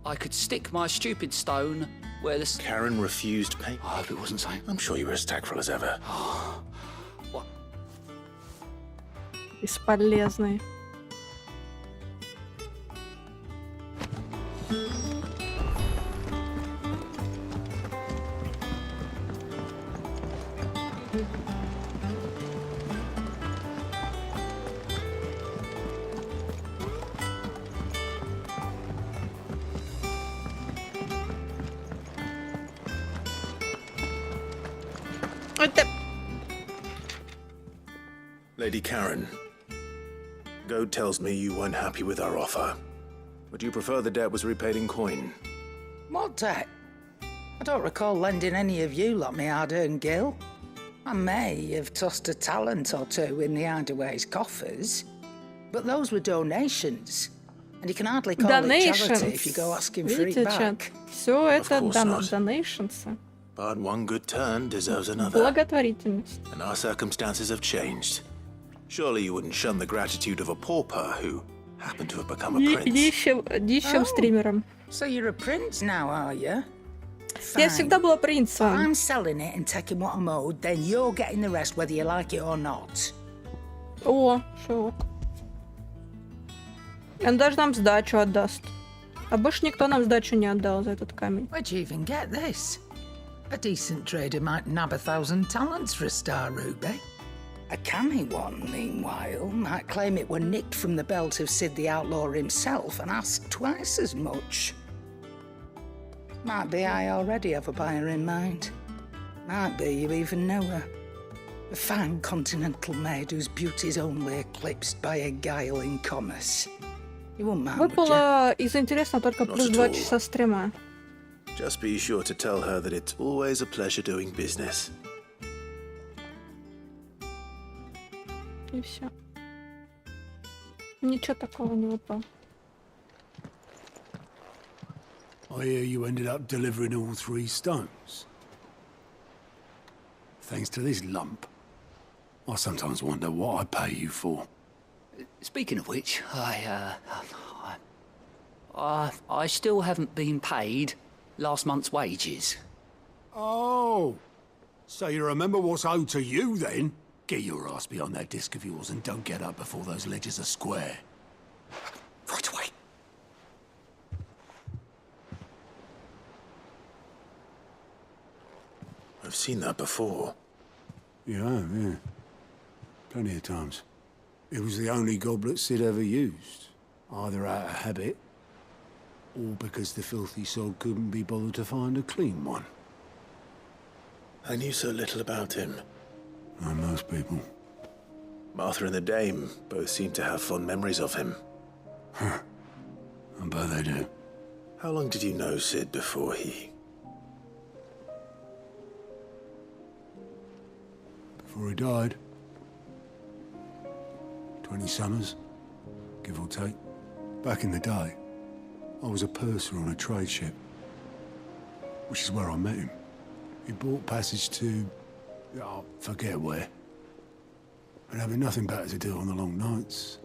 I could stick my stupid stone where the...
Karen refused pay.
I hope it wasn't so.
I'm sure you were as tactful as ever.
What?
Бесполезный.
Lady Karen, Goad tells me you weren't happy with our offer. Would you prefer the debt was repaid in coin?
What debt? I don't recall lending any of you like my hard-earned gil. I may have tossed a talent or two in the Hideaway's coffers, but those were donations, and you can hardly call it charity if you go asking for it
Видите,
back.
чат? Все это
course not.
donations.
But one good turn deserves another.
Благотворительность.
And our circumstances have changed. Surely you wouldn't shun the gratitude of a pauper who happened to have become a prince.
Дищем стримером.
So you're a prince now, are you?
Я всегда была принцем.
I'm selling it and taking what I'm owed, then you're getting the rest whether you like it or not.
О, шок. Он даже нам сдачу отдаст. А больше никто нам сдачу не отдал за этот камень.
Where'd you even get this? A decent trader might nab 1,000 talents for a star ruby. A canny one, meanwhile, might claim it were nicked from the belt of Sid the Outlaw himself and ask twice as much. Might be I already have a buyer in mind. Might be you even know her. A fine continental maid whose beauty's only eclipsed by a guile in commerce. You won't mind, would you?
Выпало из интересного только
Not
плюс
at
2
all.
часа стрима.
Just be sure to tell her that it's always a pleasure doing business.
И все. Ничего такого не выпало.
I hear you ended up delivering all 3 stones. Thanks to this lump. I sometimes wonder what I pay you for.
Speaking of which, I still haven't been paid Last month's wages.
Oh, so you remember what's owed to you, then? Get your ass behind that disc of yours and don't get up before those ledgers are square.
Right away.
I've seen that before.
Yeah. Plenty of times. It was the only goblet Sid ever used. Either out of habit, or because the filthy sod couldn't be bothered to find a clean one.
I knew so little about him.
Like most people.
Martha and the Dame both seem to have fond memories of him.
I bet they do.
How long did you know Sid before he...
Before he died. 20 summers, give or take. Back in the day, I was a purser on a trade ship, which is where I met him. He bought passage to... I forget where. And having nothing better to do on the long nights,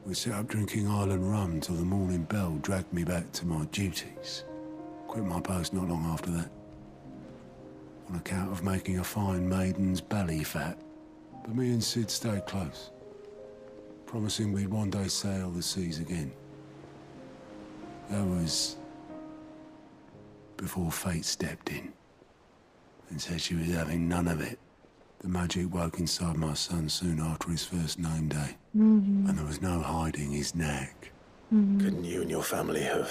we set up drinking island rum till the morning bell dragged me back to my duties. Quit my post not long after that. On account of making a fine maiden's belly fat. But me and Sid stayed close, promising we'd one day sail the seas again. That was before fate stepped in and said she was having none of it. The magic woke inside my son soon after his first name day, and there was no hiding his knack.
Couldn't you and your family have...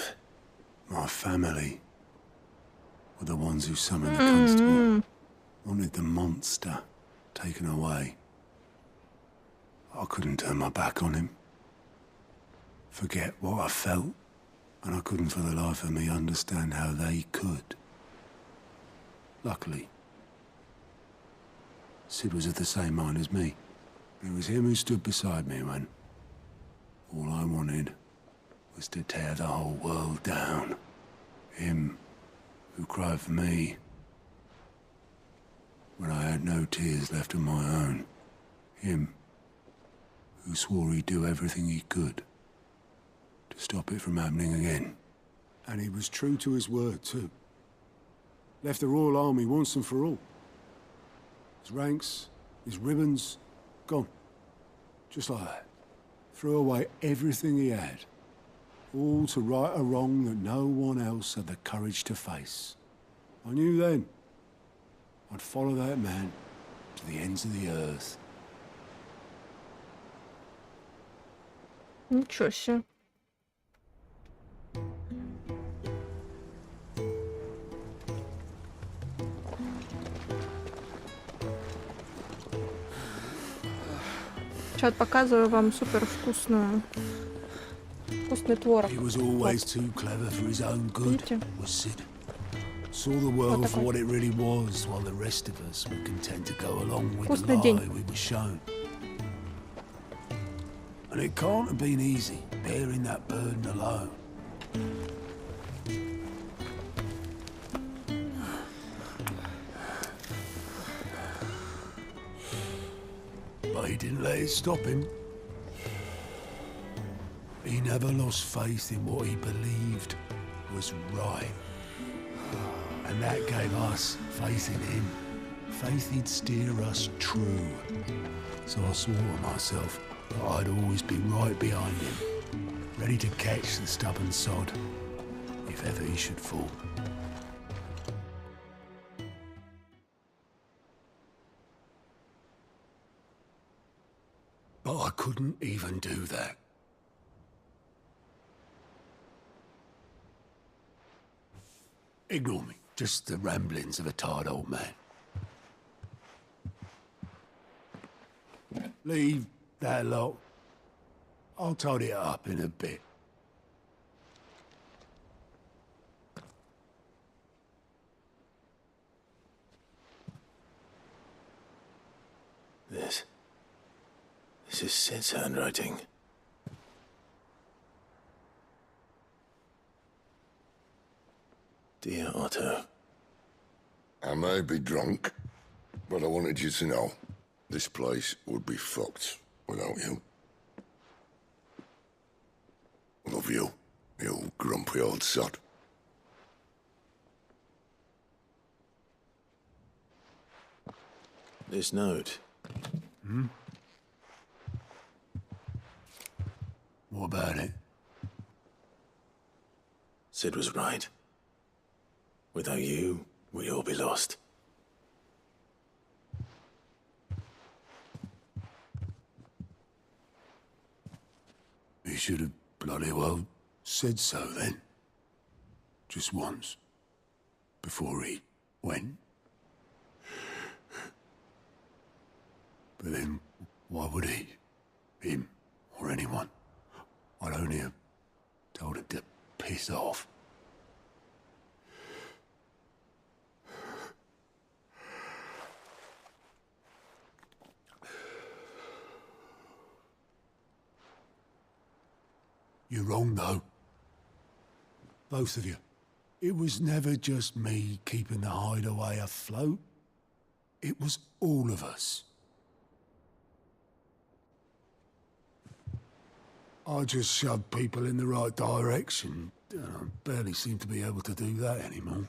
My family were the ones who summoned the constable, wanted the monster taken away. I couldn't turn my back on him, forget what I felt, and I couldn't for the life of me understand how they could. Luckily, Sid was of the same mind as me. It was him who stood beside me when all I wanted was to tear the whole world down. Him who cried for me when I had no tears left of my own. Him who swore he'd do everything he could to stop it from happening again. And he was true to his word, too. Left the Royal Army once and for all. His ranks, his ribbons, gone. Just like that. Threw away everything he had. All to right a wrong that no one else had the courage to face. I knew then I'd follow that man to the ends of the earth.
Ничего себе. Сейчас показываю вам супер вкусный творог.
He was always too clever for his own good, was Sid. Saw the world for what it really was, while the rest of us were content to go along with the lie we were shown. And it can't have been easy, bearing that burden alone. But he didn't let it stop him. He never lost faith in what he believed was right. And that gave us faith in him. Faith he'd steer us true. So I swore to myself that I'd always be right behind him, ready to catch the stubborn sod, if ever he should fall. But I couldn't even do that. Ignore me. Just the ramblings of a tired old man. Leave that lot. I'll tidy it up in a bit.
This is Sid's handwriting. Dear Otto.
I may be drunk, but I wanted you to know this place would be fucked without you. Love you, you grumpy old sod.
This note.
Hmm? What about it?
Sid was right. Without you, we'd all be lost.
He should have bloody well said so then. Just once. Before he went. But then, why would he? Him, or anyone? I'd only have told him to piss off. You're wrong, though. Both of you. It was never just me keeping the hideaway afloat. It was all of us. I just shoved people in the right direction. I barely seem to be able to do that anymore.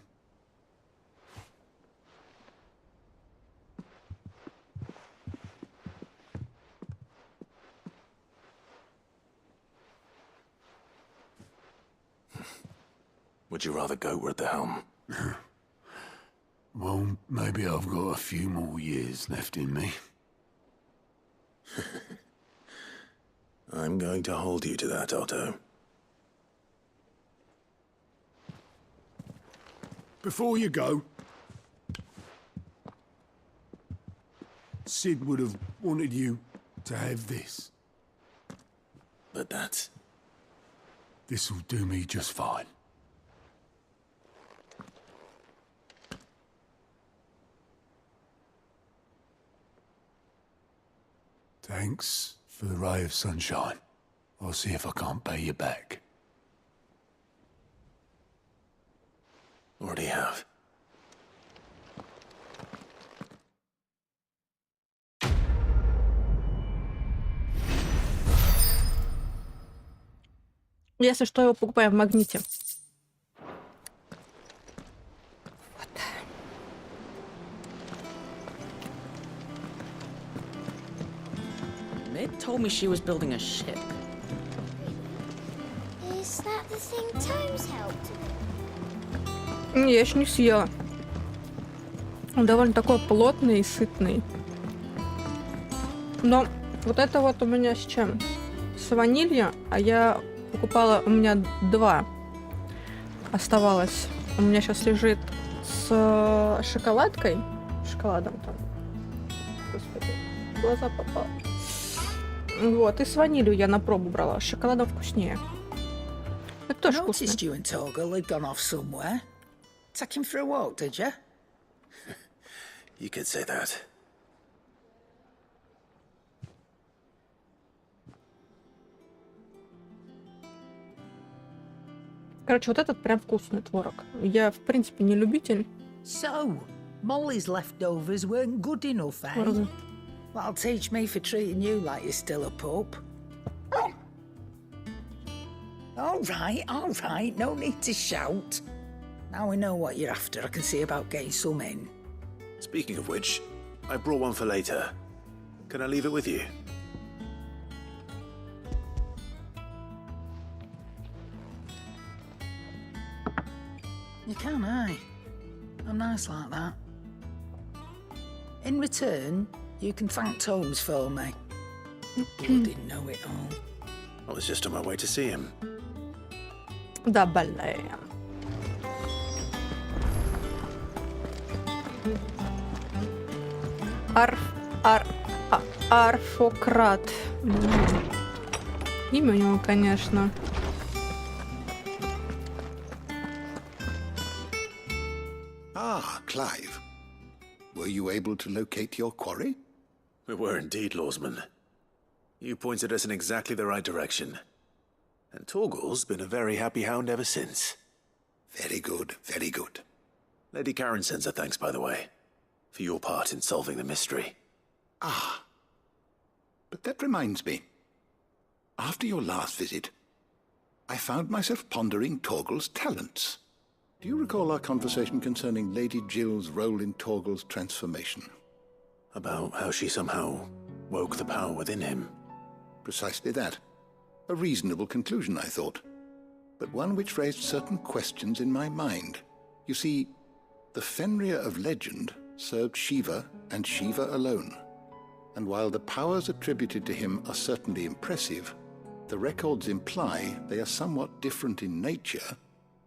Would you rather goat were at the helm?
Well, maybe I've got a few more years left in me.
I'm going to hold you to that, Otto.
Before you go, Sid would have wanted you to have this.
But that's...
This'll do me just fine. Thanks for the ray of sunshine. I'll see if I can't pay you back.
Already have.
Если что, его покупаем в магните.
Mid told me she was building a ship.
Is that the thing Tomes helped?
Я еще не съела. Он довольно такой плотный и сытный. Но вот это вот у меня с чем? С ванилью, а я покупала, у меня 2 оставалось. У меня сейчас лежит с шоколадкой. Шоколадом там. Господи, в глаза попало. Вот, и с ванилью я на пробу брала. С шоколадом вкуснее. Это тоже вкусно.
Noticed you and Torgal had gone off somewhere. Take him for a walk, did you?
You could say that.
Короче, вот этот прям вкусный творог. Я, в принципе, не любитель.
So, Molly's leftovers weren't good enough, eh?
Творога.
That'll teach me for treating you like you're still a pup. All right, no need to shout. Now we know what you're after. I can see about getting some in.
Speaking of which, I brought one for later. Can I leave it with you?
You can, aye. I'm nice like that. In return, you can thank Tomes for me. Bloody know-it-all.
I was just on my way to see him.
Да, блин. Арфократ. Имя у него, конечно.
Ah, Clive. Were you able to locate your quarry?
We were indeed, Lawsman. You pointed us in exactly the right direction. And Torgal's been a very happy hound ever since.
Very good, very good.
Lady Karen sends her thanks, by the way, for your part in solving the mystery.
Ah. But that reminds me. After your last visit, I found myself pondering Torgal's talents. Do you recall our conversation concerning Lady Jill's role in Torgal's transformation?
About how she somehow woke the power within him.
Precisely that. A reasonable conclusion, I thought, but one which raised certain questions in my mind. You see, the Fenrir of legend served Shiva and Shiva alone. And while the powers attributed to him are certainly impressive, the records imply they are somewhat different in nature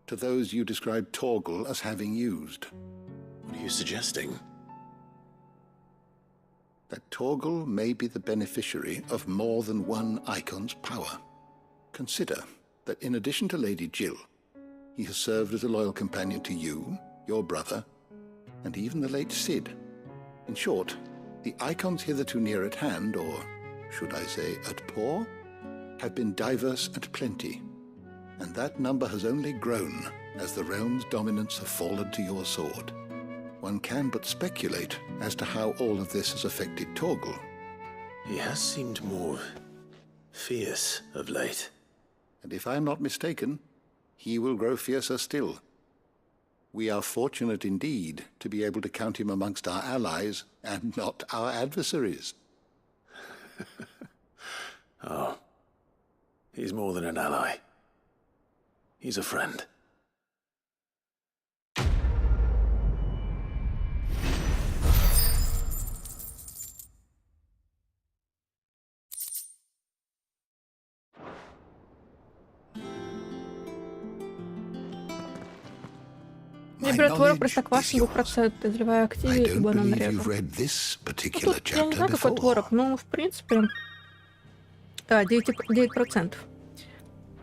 to those you described Torgal as having used.
What are you suggesting?
That Torgal may be the beneficiary of more than one icon's power. Consider that in addition to Lady Jill, he has served as a loyal companion to you, your brother, and even the late Cid. In short, the icons hitherto near at hand, or should I say at paw, have been diverse and plenty, and that number has only grown as the realm's dominance have fallen to your sword. One can but speculate as to how all of this has affected Torgal.
He has seemed more fierce of late.
And if I am not mistaken, he will grow fiercer still. We are fortunate indeed to be able to count him amongst our allies and not our adversaries.
Oh, he's more than an ally. He's a friend.
Температура простоквашино 2%, изливая активе и банан режу. Тут я не знаю, какой творог, но в принципе... Да, 9%.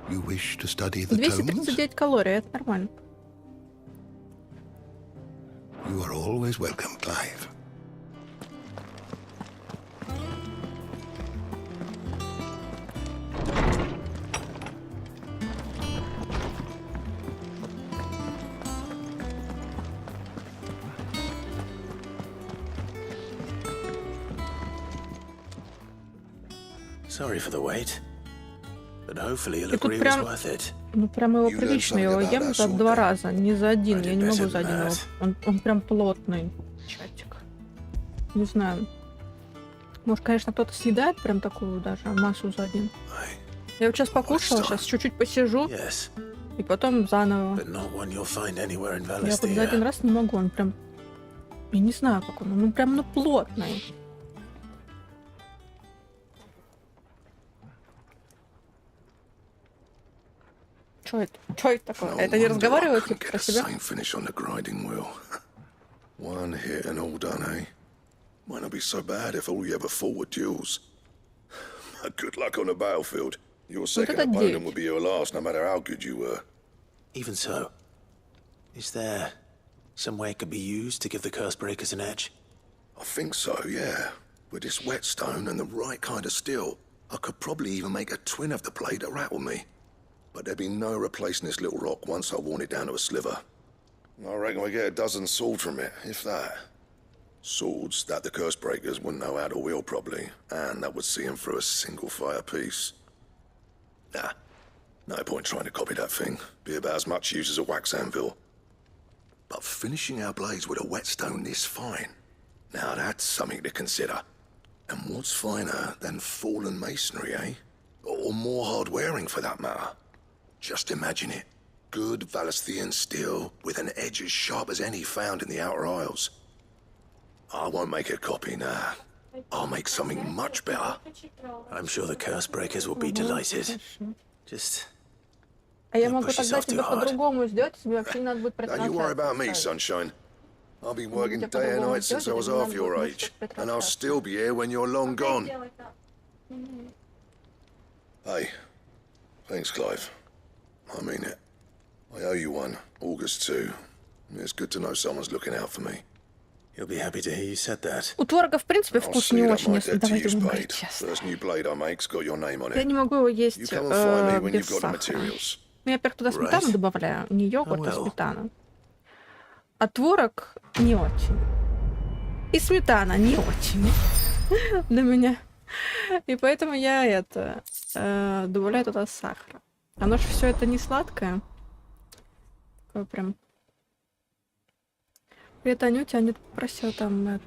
239 калорий, это нормально.
You are always welcome, Clive.
Sorry for the wait, but hopefully you'll agree it was worth it.
Ну прям его прилично, я его ем за 2 раза, не за один, я не могу за один его. Он прям плотный чатик. Не знаю. Может, конечно, кто-то съедает прям такую даже массу за один. Я вот сейчас покушала, сейчас чуть-чуть посижу, и потом заново. Я вот за один раз не могу, он прям... Я не знаю, как он, ну прям плотный. Что это такое? Это не разговаривают типа про себя?
One hit and all done, eh? Might not be so bad if all you ever fought were duels. Good luck on the battlefield. Your second opponent will be your last, no matter how good you were.
Even so, is there some way it could be used to give the curse breakers an edge?
I think so, yeah. With this whetstone and the right kind of steel, I could probably even make a twin of the blade to rattle me. But there'd be no replacing this little rock once I worn it down to a sliver. I reckon we get a dozen swords from it, if that. Swords that the curse breakers wouldn't know how to wield properly, and that would see them through a single fire piece. Nah, no point trying to copy that thing. Be about as much use as a wax anvil. But finishing our blades with a whetstone this fine, now that's something to consider. And what's finer than fallen masonry, eh? Or more hard-wearing, for that matter. Just imagine it. Good Valisthian steel with an edge as sharp as any found in the Outer Isles. I won't make a copy, nah. I'll make something much better.
I'm sure the curse breakers will be delighted. Just...
А я могу тогда тебе по-другому сделать, тебе вообще не надо будет
Don't you worry about me, sunshine. I've been working day and night since I was half your age, and I'll still be here when you're long gone. Hey, thanks, Clive. I mean it. I owe you one, August too. It's good to know someone's looking out for me.
You'll be happy to hear you said that.
У творога, в принципе, вкус не очень, если давайте будем говорить честно.
First new blade I make's got your name on it.
Я не могу его есть
You come and find me when
без
you've got the
сахара.
materials.
Ну, я, во-первых, туда сметану добавляю, не йогурт, а сметану. А творог не очень. И сметана не очень для меня. И поэтому я добавляю туда сахар. Оно же все это не сладкое. Такое прям. Привет, Анюте. Анюта попросила там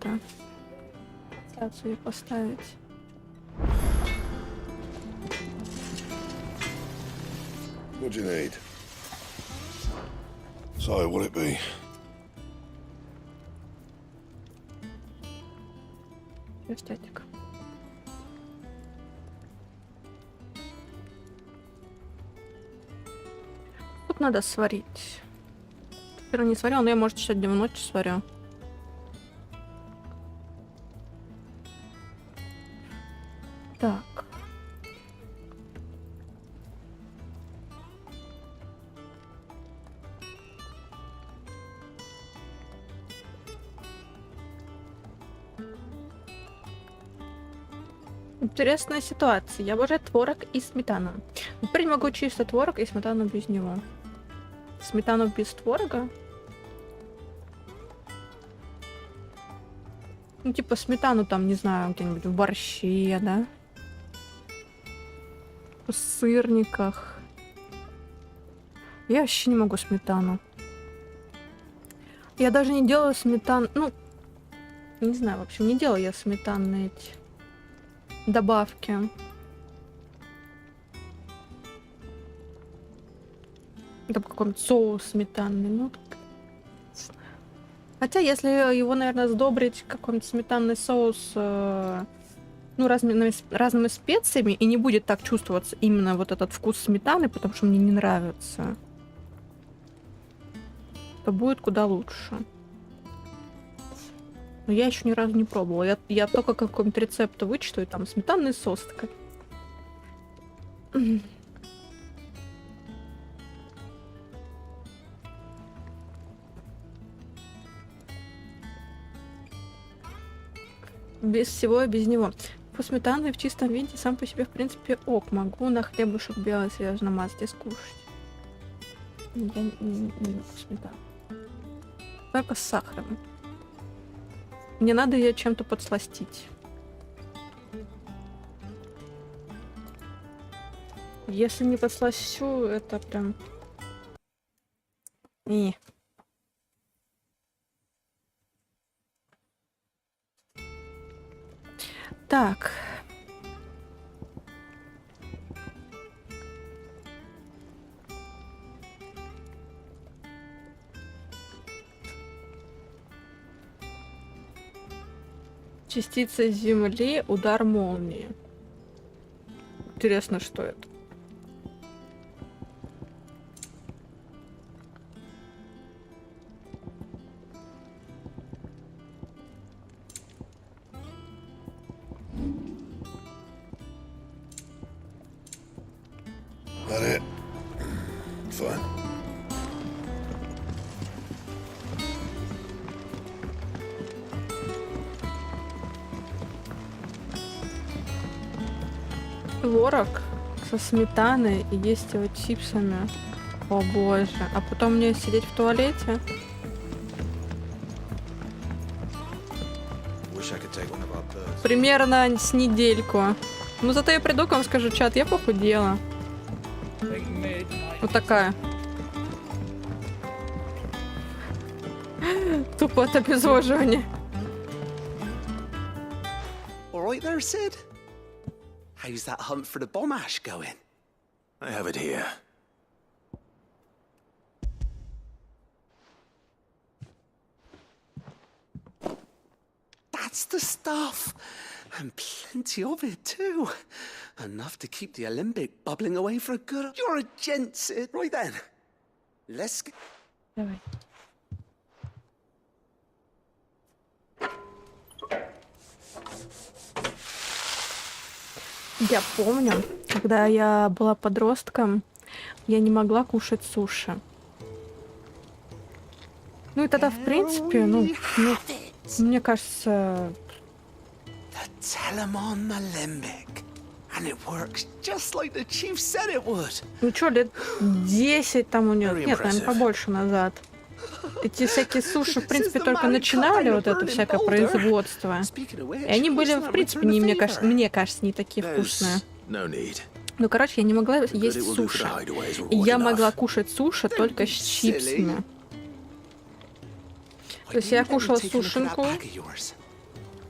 презентацию поставить.
What do you need? So, what'll it be?
Эстетика. Тут надо сварить. Теперь не сварила, но я, может, сегодня в ночь сварю. Так. Интересная ситуация. Я обожаю творог и сметану. Теперь могу чисто творог и сметану без него. Сметану без творога. Ну, типа сметану там, не знаю, где-нибудь в борще, да? В сырниках. Я вообще не могу сметану. Я даже не делаю сметану... Ну, не знаю, в общем, не делаю я сметанные эти добавки. Там какой-нибудь соус сметанный, ну, так, не знаю. Хотя, если его, наверное, сдобрить какой-нибудь сметанный соус, ну, разными специями, и не будет так чувствоваться именно вот этот вкус сметаны, потому что мне не нравится, то будет куда лучше. Но я еще ни разу не пробовала. Я только какой-нибудь рецепт вычитаю, и там сметанный соус такой. Без всего и без него. По сметаны в чистом виде сам по себе, в принципе, ок. Могу на хлебушек белый свежий намазать и скушать. Я не люблю сметану. Только с сахаром. Мне надо ее чем-то подсластить. Если не подслащу, это прям... Не. Так. Частица земли, удар молнии. Интересно, что это?
That it? Fine.
Творог со сметаной и есть его чипсами. О боже. А потом мне сидеть в туалете? Примерно с недельку. Ну зато я приду к вам скажу, чат, я похудела. Вот такая. Тупо от обезвоживания.
All right there, Sid? How's that hunt for the bomb ash going?
I have it here.
That's the stuff. And plenty of it, too. Enough to keep the Olympic bubbling away for a good... You're a gent, Sid. Right then. Let's get...
Давай. Я помню, когда я была подростком, я не могла кушать суши. Ну и тогда, в принципе, ну мне кажется... Ну что, лет 10 там у него, нет, наверное, побольше назад. Эти всякие суши, в принципе, только начинали вот это всякое производство. И они были, в принципе, мне кажется, не такие вкусные. Ну, короче, я не могла есть суши. И я могла кушать суши только с чипсами. То есть я кушала сушинку,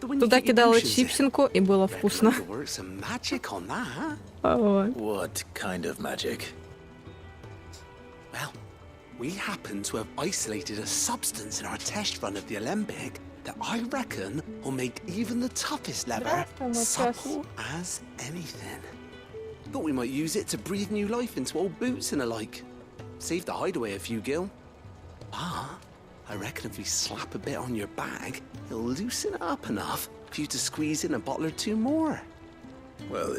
Туда кидала чипсинку, и было вкусно.
What kind of magic?
Well, we happen to have isolated a substance in our test run of the Olympic that I reckon will make even the toughest lever supple as anything. Thought we might use it to breathe new life into old boots and the like. Save the hideaway a few gil. Ah, I reckon if we slap a bit on your bag, it'll loosen it up enough for you to squeeze in a bottle or two more.
Well,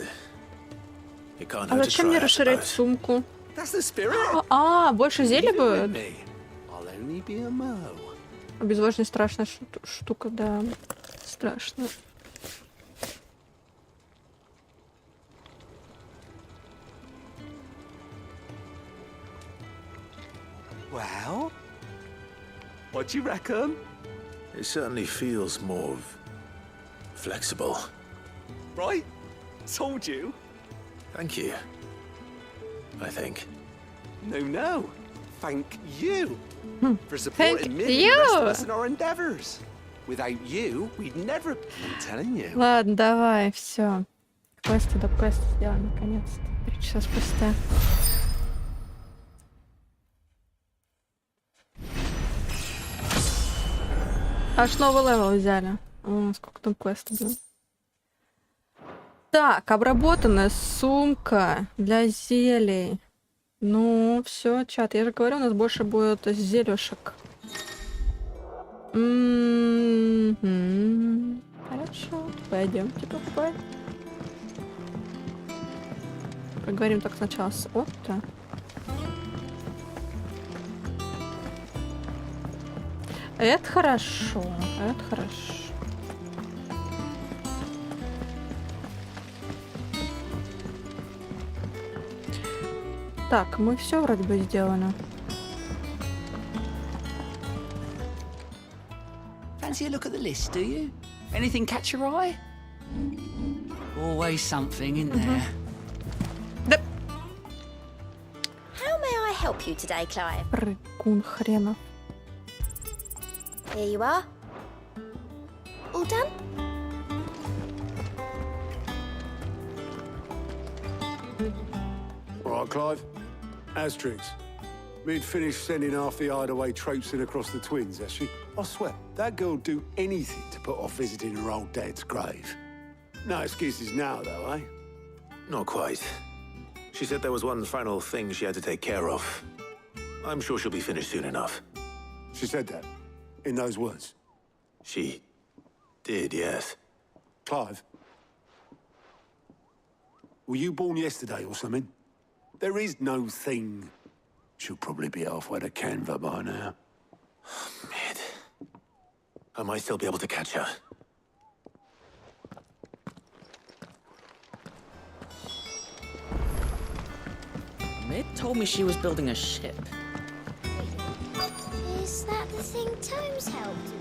it can't
А
hurt to
зачем мне
try, I
расширять
suppose.
That's
сумку?
the spirit.
Больше зелья будет?
I'll only be a mo.
Обезвоженность страшная штука, да. Страшно.
Well, what do you reckon?
It certainly feels more flexible.
Right? Told you.
Thank you. I think.
No. Thank you for
Thank
supporting me and the rest of
you.
us in our endeavors. Without you, we'd never. I'm telling you.
Ладно, давай, все. Квесты до квеста сделаем, наконец-то. 3 часа спустя. Аж новый левел взяли. Сколько там квестов было. Так, обработанная сумка для зелий. Ну, все, чат. Я же говорю, у нас больше будет зелёшек. Хорошо, пойдемте покупать. Поговорим так сначала с Отто. Это хорошо, это хорошо. Так, мы все вроде бы сделано.
Fancy a look at the list, do you? Anything catch your eye? Always something, isn't there?
How may I help you today, Clive?
Прыгун хренов.
Here you are. All done?
All right, Clive. Asterix. Mid finished sending half the hideaway traipsing across the twins, has she? I swear, that girl'd do anything to put off visiting her old dad's grave. No excuses now, though, eh?
Not quite. She said there was one final thing she had to take care of. I'm sure she'll be finished soon enough.
She said that? In those words?
She did, yes.
Clive? Were you born yesterday or something? There is no thing. She'll probably be halfway to Canva by now.
Mid. I might still be able to catch her.
Mid told me she was building a ship.
Is that the thing Tomes helped?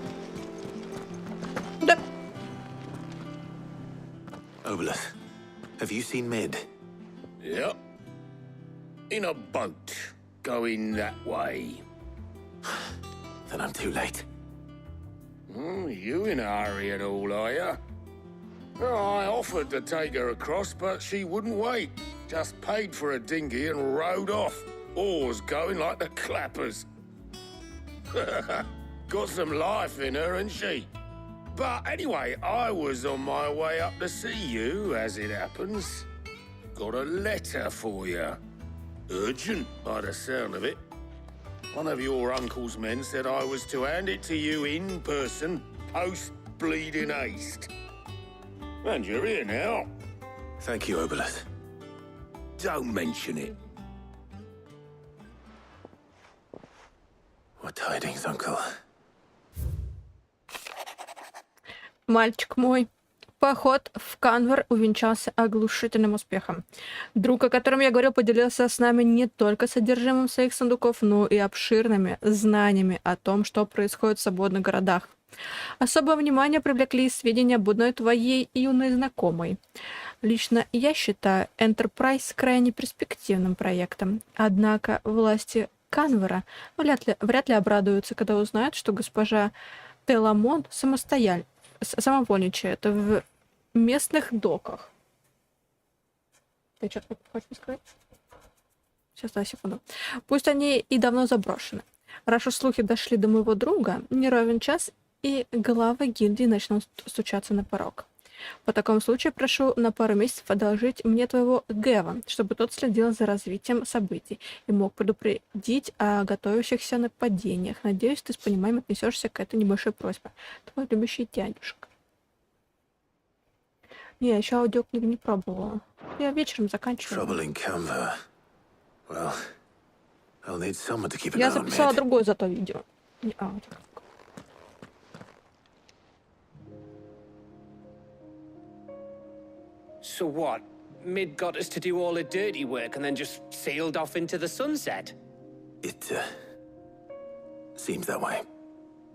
Obelus, have you seen Mid?
Yep. In a boat, going that way.
Then I'm too late.
You in a hurry at all, are you? I offered to take her across, but she wouldn't wait. Just paid for a dinghy and rowed off. Oars going like the clappers. Got some life in her, ain't she? But anyway, I was on my way up to see you, as it happens. Got a letter for you. Urgent, by the sound of it. One of your uncle's men said I was to hand it to you in person, post-bleeding haste. And you're here now.
Thank you, Obelus.
Don't mention it.
What tidings, uncle?
Мальчик мой, поход в Канвер увенчался оглушительным успехом. Друг, о котором я говорил, поделился с нами не только содержимым своих сундуков, но и обширными знаниями о том, что происходит в свободных городах. Особое внимание привлекли сведения об одной твоей юной знакомой. Лично я считаю Enterprise крайне перспективным проектом. Однако власти Канвера вряд ли обрадуются, когда узнают, что госпожа Теламон самовольничает в местных доках. Ты что-то хочешь сказать? Сейчас, да, секунду. Пусть они и давно заброшены. Раз уж слухи дошли до моего друга, не ровен час, и главы гильдии начнут стучаться на порог. По такому случаю прошу на пару месяцев одолжить мне твоего Гэва, чтобы тот следил за развитием событий и мог предупредить о готовящихся нападениях. Надеюсь, ты с пониманием отнесешься к этой небольшой просьбе. Твой любящий дядюшка. Не, я еще аудиокнигу не пробовала. Я вечером заканчиваю. Я записала другое зато видео. Не аудио.
So what? Mid got us to do all the dirty work and then just sailed off into the sunset?
It seems that way.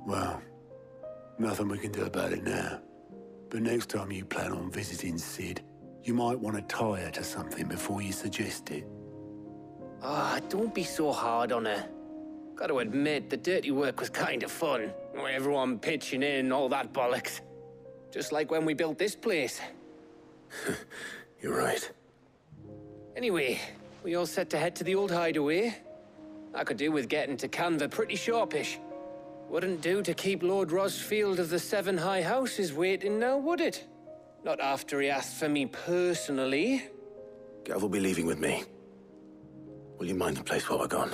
Well, nothing we can do about it now. But next time you plan on visiting Sid, you might want to tie her to something before you suggest it.
Ah, don't be so hard on her. Got to admit, the dirty work was kind of fun. Everyone pitching in, all that bollocks. Just like when we built this place.
You're right.
Anyway, we all set to head to the old hideaway. I could do with getting to Canva pretty sharpish. Wouldn't do to keep Lord Rosfield of the Seven High Houses waiting now, would it? Not after he asked for me personally.
Gav will be leaving with me. Will you mind the place while we're gone?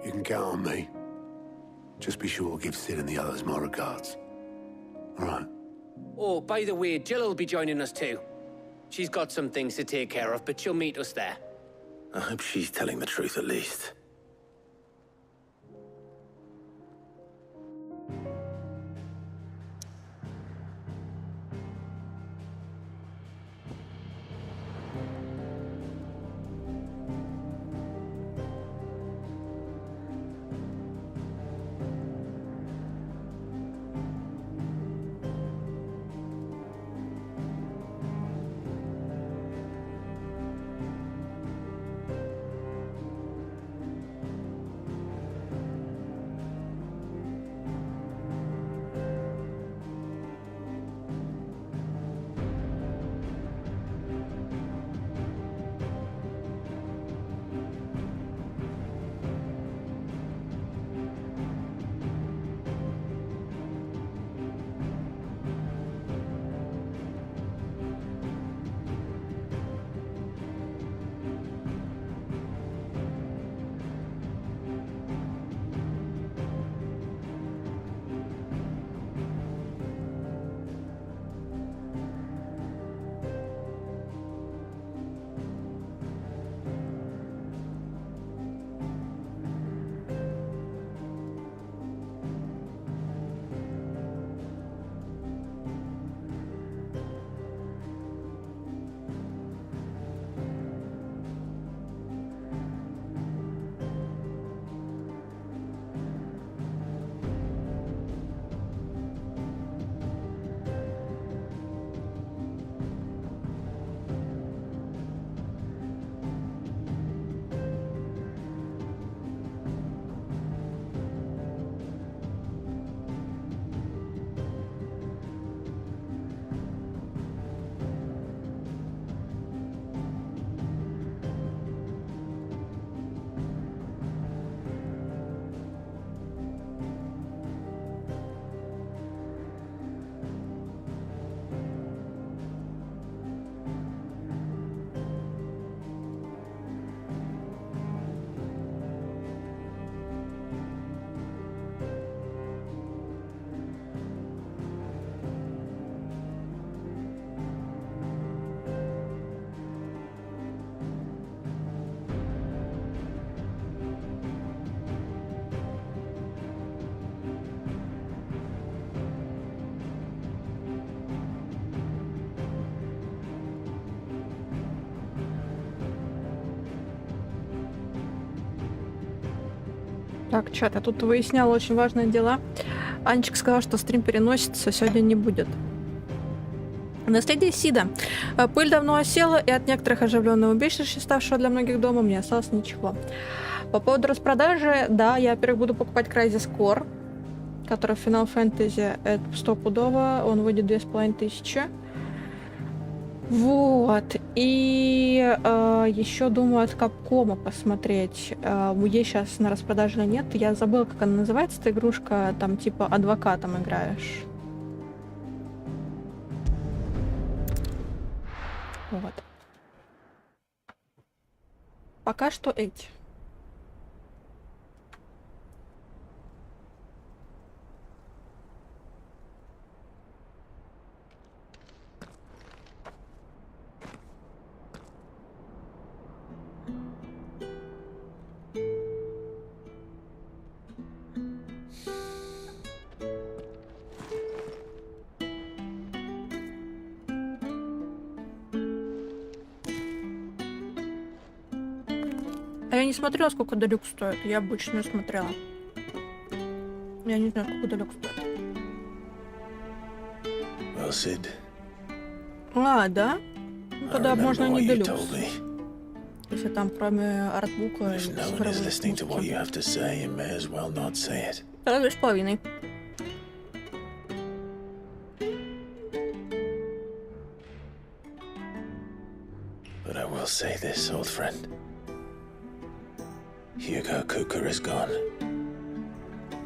You can count on me. Just be sure to give Sid and the others my regards. All right.
Oh, by the way, Jill will be joining us too. She's got some things to take care of, but she'll meet us there.
I hope she's telling the truth at least.
Так, чат, я тут выясняла очень важные дела. Анечка сказала, что стрим переносится, сегодня не будет. Наследие Сида. Пыль давно осела, и от некоторых оживленного убежища, ставшего для многих домом, не осталось ничего. По поводу распродажи, да, я, во-первых, буду покупать Crysis Core. который Финал Фентази, это стопудово, он выйдет 2500. Вот, и еще думаю от Капкома посмотреть. Есть сейчас на распродаже или нет, я забыла, как она называется, эта игрушка, там типа адвокатом играешь. Вот. Пока что эти. А я не смотрела, сколько Делюкс стоит. Я обычно смотрела. Я не знаю, сколько Делюкс стоит.
Well, Sid,
А, да? Ну, тогда можно не Делюкс.
told me.
Если там кроме артбука и
If no one is listening to what you have to say, you may as well not say it.
2,5.
But I will say this, old friend. Hugo Kuka is gone.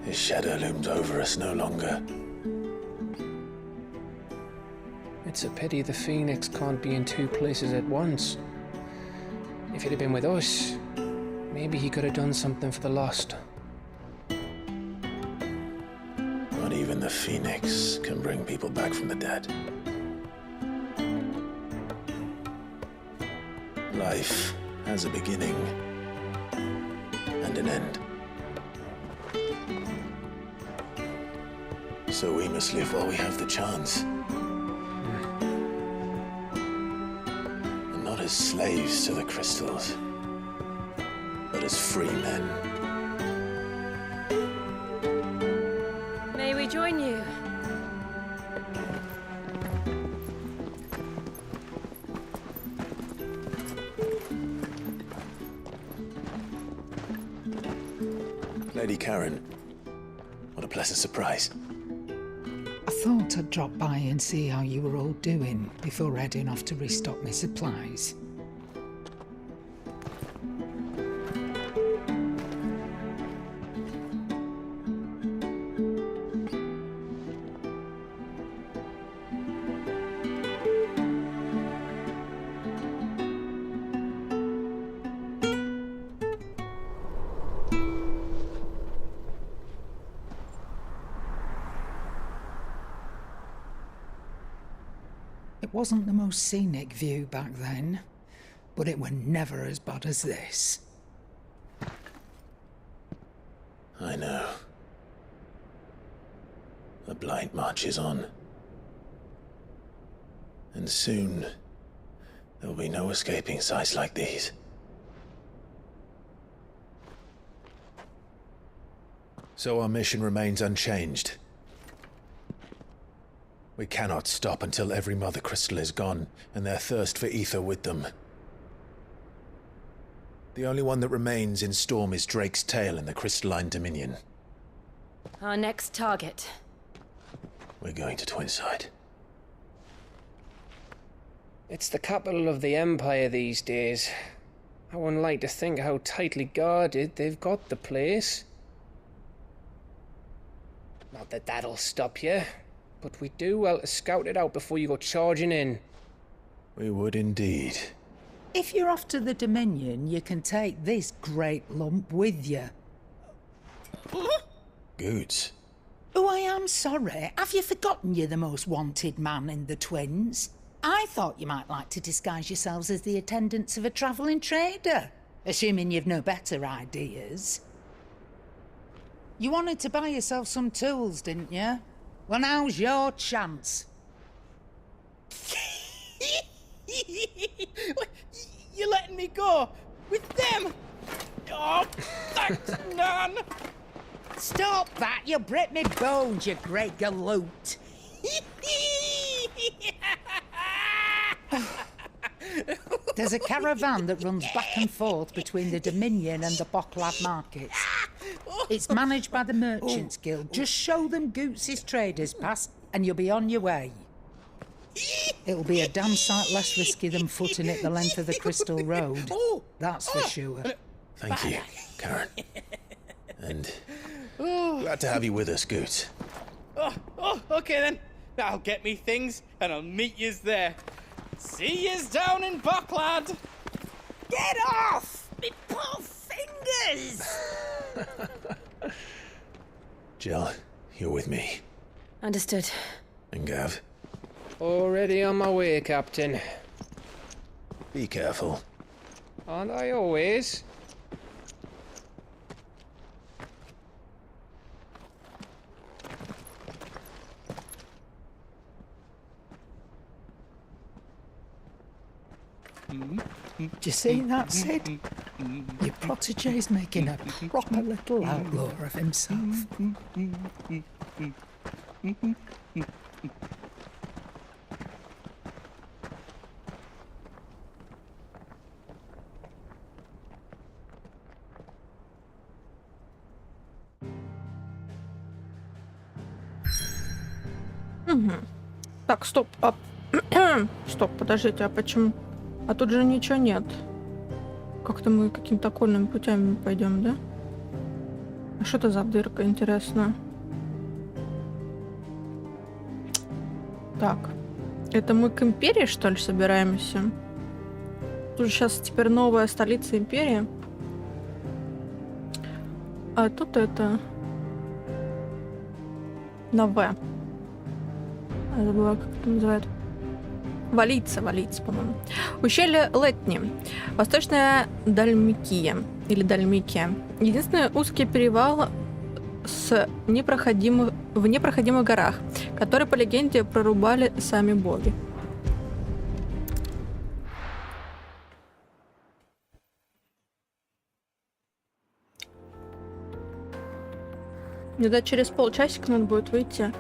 His shadow looms over us no longer.
It's a pity the Phoenix can't be in two places at once. If he'd have been with us, maybe he could have done something for the lost.
Not even the Phoenix can bring people back from the dead. Life has a beginning and an end. So we must live while we have the chance. And not as slaves to the crystals, but as free men.
May we join you?
Lady Karen, what a pleasant surprise.
I thought I'd drop by and see how you were all doing before heading off to restock my supplies. It wasn't the most scenic view back then, but it were never as bad as this.
I know. The blight marches on. And soon, there will be no escaping sights like these. So our mission remains unchanged. We cannot stop until every Mother Crystal is gone, and their thirst for ether with them. The only one that remains in Storm is Drake's Tail in the Crystalline Dominion.
Our next target.
We're going to Twinside.
It's the capital of the Empire these days. I wouldn't like to think how tightly guarded they've got the place. Not that that'll stop you. But we'd do well to scout it out before you go charging in.
We would indeed.
If you're off to the Dominion, you can take this great lump with you.
Goods.
Oh, I am sorry. Have you forgotten you're the most wanted man in the Twins? I thought you might like to disguise yourselves as the attendants of a travelling trader, assuming you've no better ideas. You wanted to buy yourself some tools, didn't you? Well, now's your chance.
You're letting me go with them? Oh, thanks, Nan.
Stop that! You'll break me bones, you great galoot. There's a caravan that runs back and forth between the Dominion and the Bocklad markets.
Oh,
It's managed by the Merchants Guild. Just show them Goots' traders pass and you'll be on your way. It'll be a damn sight less risky than footing it the length of the Crystal Road. That's for sure.
Thank you, Karen. And glad to have you with us, Goot.
Okay then. I'll get me things and I'll meet yous there. See yous down in Buckland.
Get off! Me poor fingers!
Jill, you're with me.
Understood.
And Gav.
Already on my way, Captain.
Be careful.
Aren't I always?
Do you see that, Sid? Your protege's making a proper little outlaw of himself.
Угу. Так, стоп. Стоп, подождите, а почему? А тут же ничего нет. Как-то мы какими-то окольными путями пойдем, да? А что это за дырка, интересно? Так. Это мы к империи, что ли, собираемся? Тут же сейчас теперь новая столица империи. А тут это... На В. Я забыла, как это называют. Валийцы, по-моему. Ущелье Летни. Восточная Дальмикия. Или Дальмикия. Единственный узкий перевал в непроходимых горах, который, по легенде, прорубали сами боги. Где-то через полчасика надо будет выйти.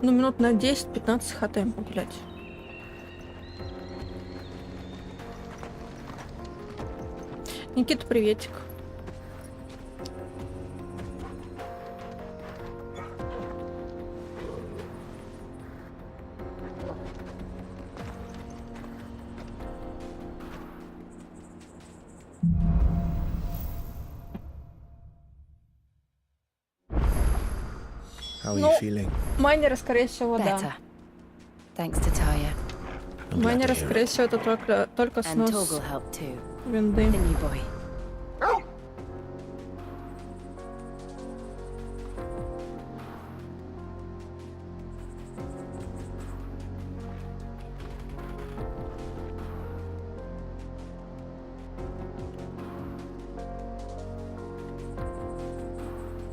Ну, минут на 10-15 хватаем погулять. Никита, приветик.
How are you feeling?
Майнеры, скорее всего, да.
Thanks to Taya.
Майнеры, скорее всего, это только снос винды.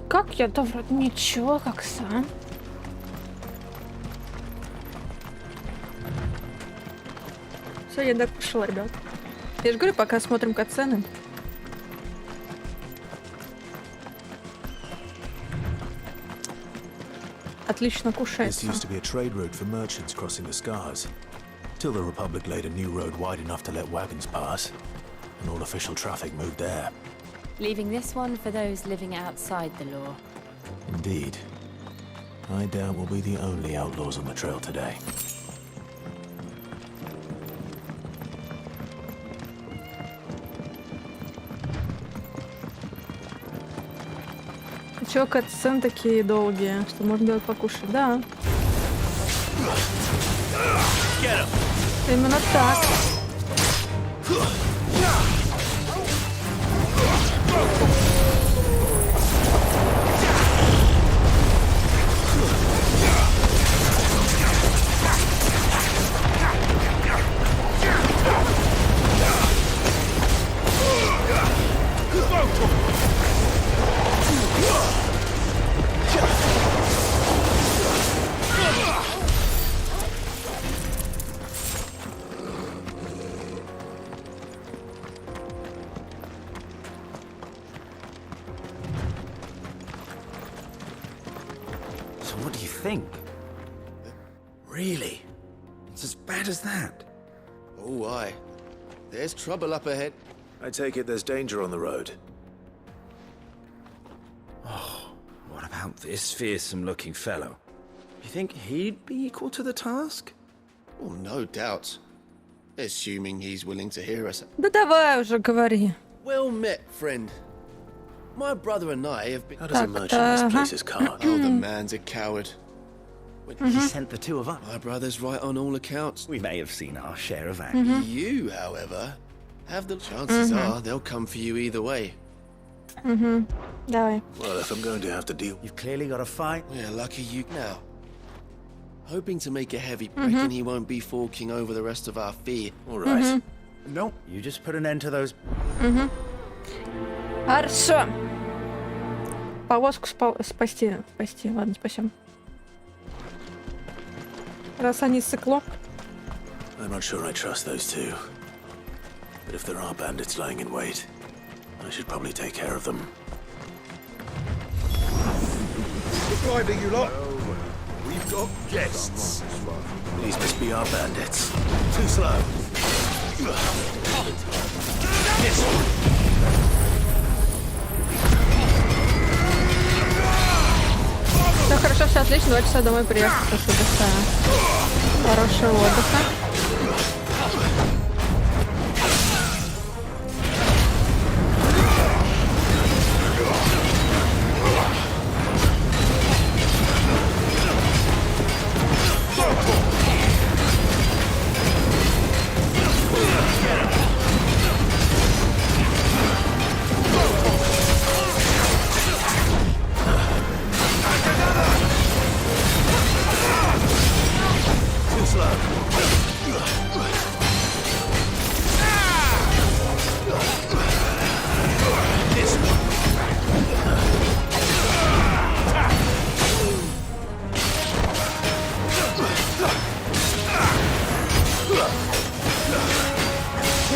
Как я-то вроде ничего, как сам. Все, я докушала, ребят. Я же говорю, пока смотрим катсцены. Отлично кушается.
This used to be a trade route for merchants crossing the scars, till the Republic laid a new road wide enough to let wagons pass, and all official traffic moved there.
Leaving this one for those living outside the law.
Indeed. I doubt we'll be the only outlaws on the trail today.
Чё, катсцены такие долгие, что можно делать покушать? Да. Именно так.
So what do you think? Really? It's as bad as that?
Oh, aye. There's trouble up ahead. I take it there's danger on the road.
about this fearsome-looking fellow. You think he'd be equal to the task?
Oh, no doubt. Assuming he's willing to hear us.
Да давай уже говори.
Well met, friend. My brother and I have been...
How does a merchant misplace his cart?
Oh, the man's a coward.
He sent the two of us.
My brother's right on all accounts.
We may have seen our share of action.
You, however, have the chances are they'll come for you either way.
Давай.
Well, if I'm going to have to deal...
You've clearly got a fight.
We're lucky you now. Hoping to make a heavy break and he won't be forking over the rest of our fee.
All right.
No, you just put an end to those...
Хорошо. Повозку спасти. Ладно, спасем. Раз они сыкло.
I'm not sure I trust those two. But if there are bandits lying in wait, I should probably take care of them.
Goodbye to you lot. We've got guests.
These must be our bandits. Too slow.
Все хорошо, все отлично. 2 часа домой приехать. Спасибо большое. Хорошего отдыха.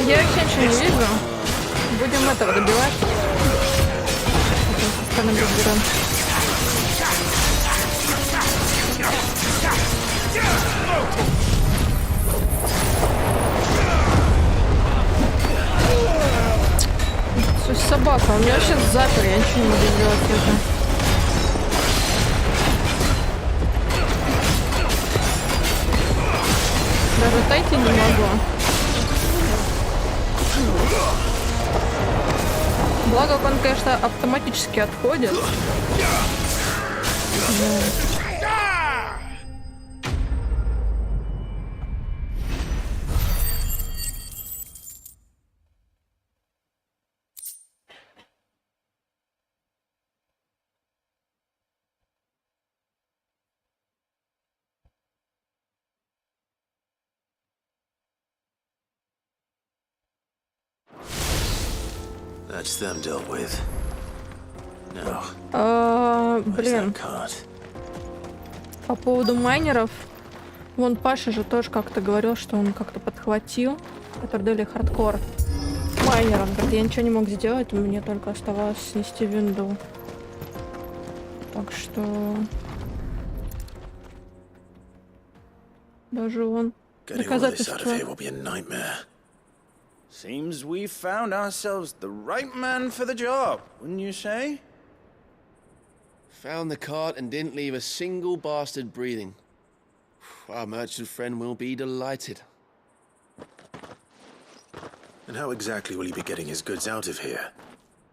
Я вообще ничего не вижу. Будем этого добивать. Разберем. Слушай, собака, у меня вообще запер, я ничего не могу сделать это. Даже отойти не могу. Благо, он, конечно, автоматически отходит.
That's them dealt with. No.
Блин. По поводу майнеров. Вон Паша же тоже как-то говорил, что он как-то подхватил. Который дали хардкор майнерам. Говорит, я ничего не мог сделать, мне только оставалось снести винду. Так что... Даже он... Доказательства.
Seems we found ourselves the right man for the job, wouldn't you say?
Found the cart and didn't leave a single bastard breathing. Our merchant friend will be delighted.
And how exactly will he be getting his goods out of here?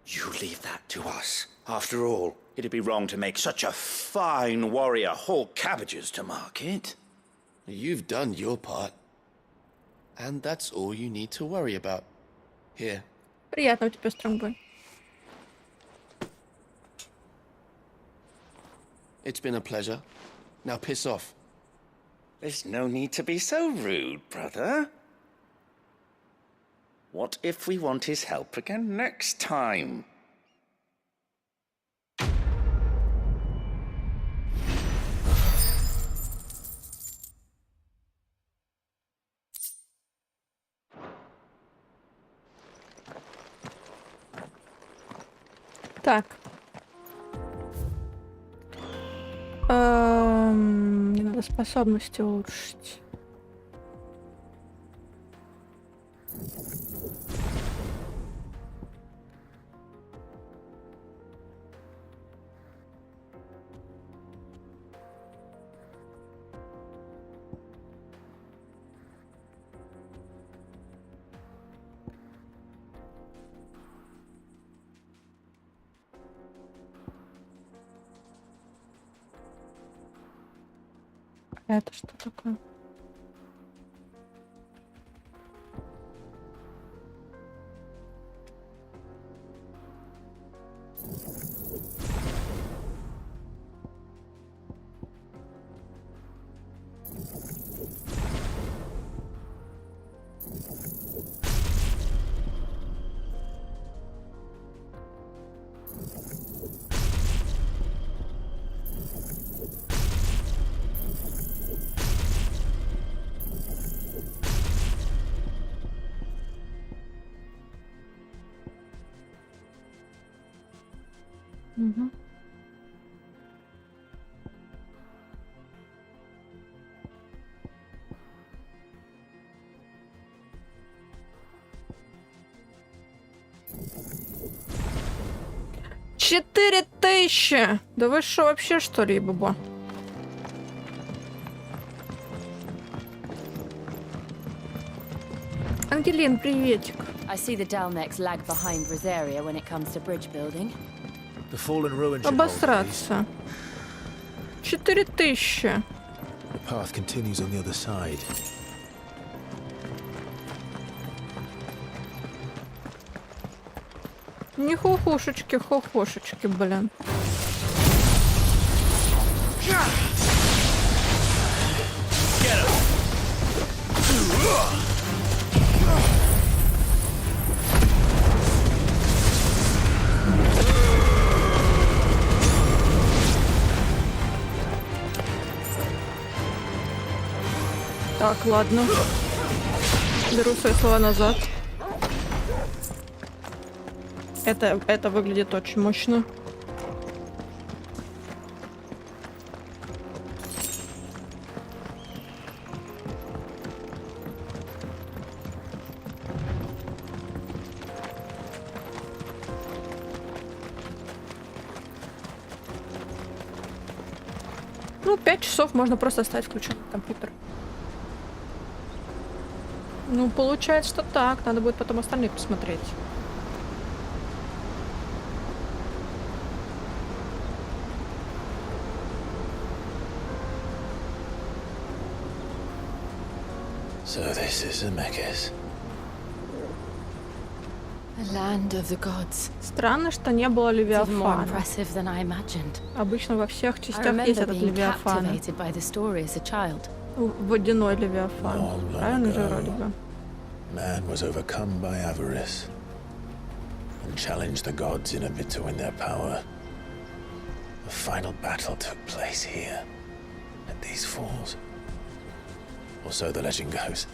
You leave that to us. After all, it'd be wrong to make such a fine warrior haul cabbages to market.
You've done your part. And that's all you need to worry about. Here.
Приятного тебе, Стронгбой.
It's been a pleasure. Now piss off.
There's no need to be so rude, brother. What if we want his help again next time?
Так. Мне надо способности улучшить. Это что такое? Угу. Четыре тысячи! Да вы что вообще, что ли, баба? Ангелин, приветик.
I see the Dalmex lag behind Rosaria when it comes to bridge building.
The fallen ruin should hold
Обосраться. 4000.
The path continues on the other side.
Не хохошечки, хохошечки, блин. Так, ладно. Беру свои слова назад. Это выглядит очень мощно. Ну, 5 часов можно просто оставить включен компьютер. Ну, получается, что так. Надо будет потом остальные посмотреть.
So this is Amekis.
The land of the gods.
Странно, что не было
It's even more
Левиафана.
impressive than I imagined.
Обычно во всех
I
частях есть
remember
этот
being
Левиафан.
captivated by the story as a child.
Водяной Левиафан. Правильно же вроде бы?
Man was overcome by avarice and challenged the gods in a bid to win their power. The final battle took place here, at these falls. Or so the legend goes.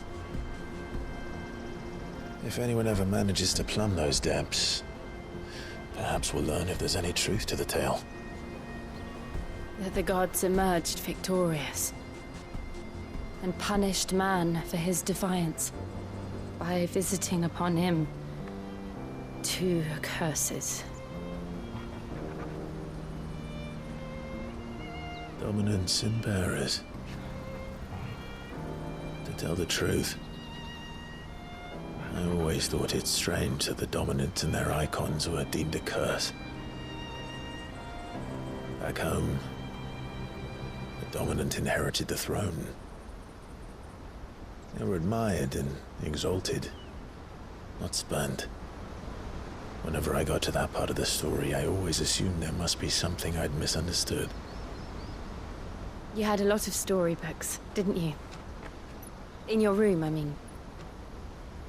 If anyone ever manages to plumb those depths, perhaps we'll learn if there's any truth to the tale.
That the gods emerged victorious and punished man for his defiance by visiting upon him 2 curses.
Dominance and bearers. To tell the truth, I always thought it strange that the dominant and their icons were deemed a curse. Back home, the dominant inherited the throne. They were admired and exalted, not spurned. Whenever I got to that part of the story, I always assumed there must be something I'd misunderstood.
You had a lot of storybooks, didn't you? In your room, I mean.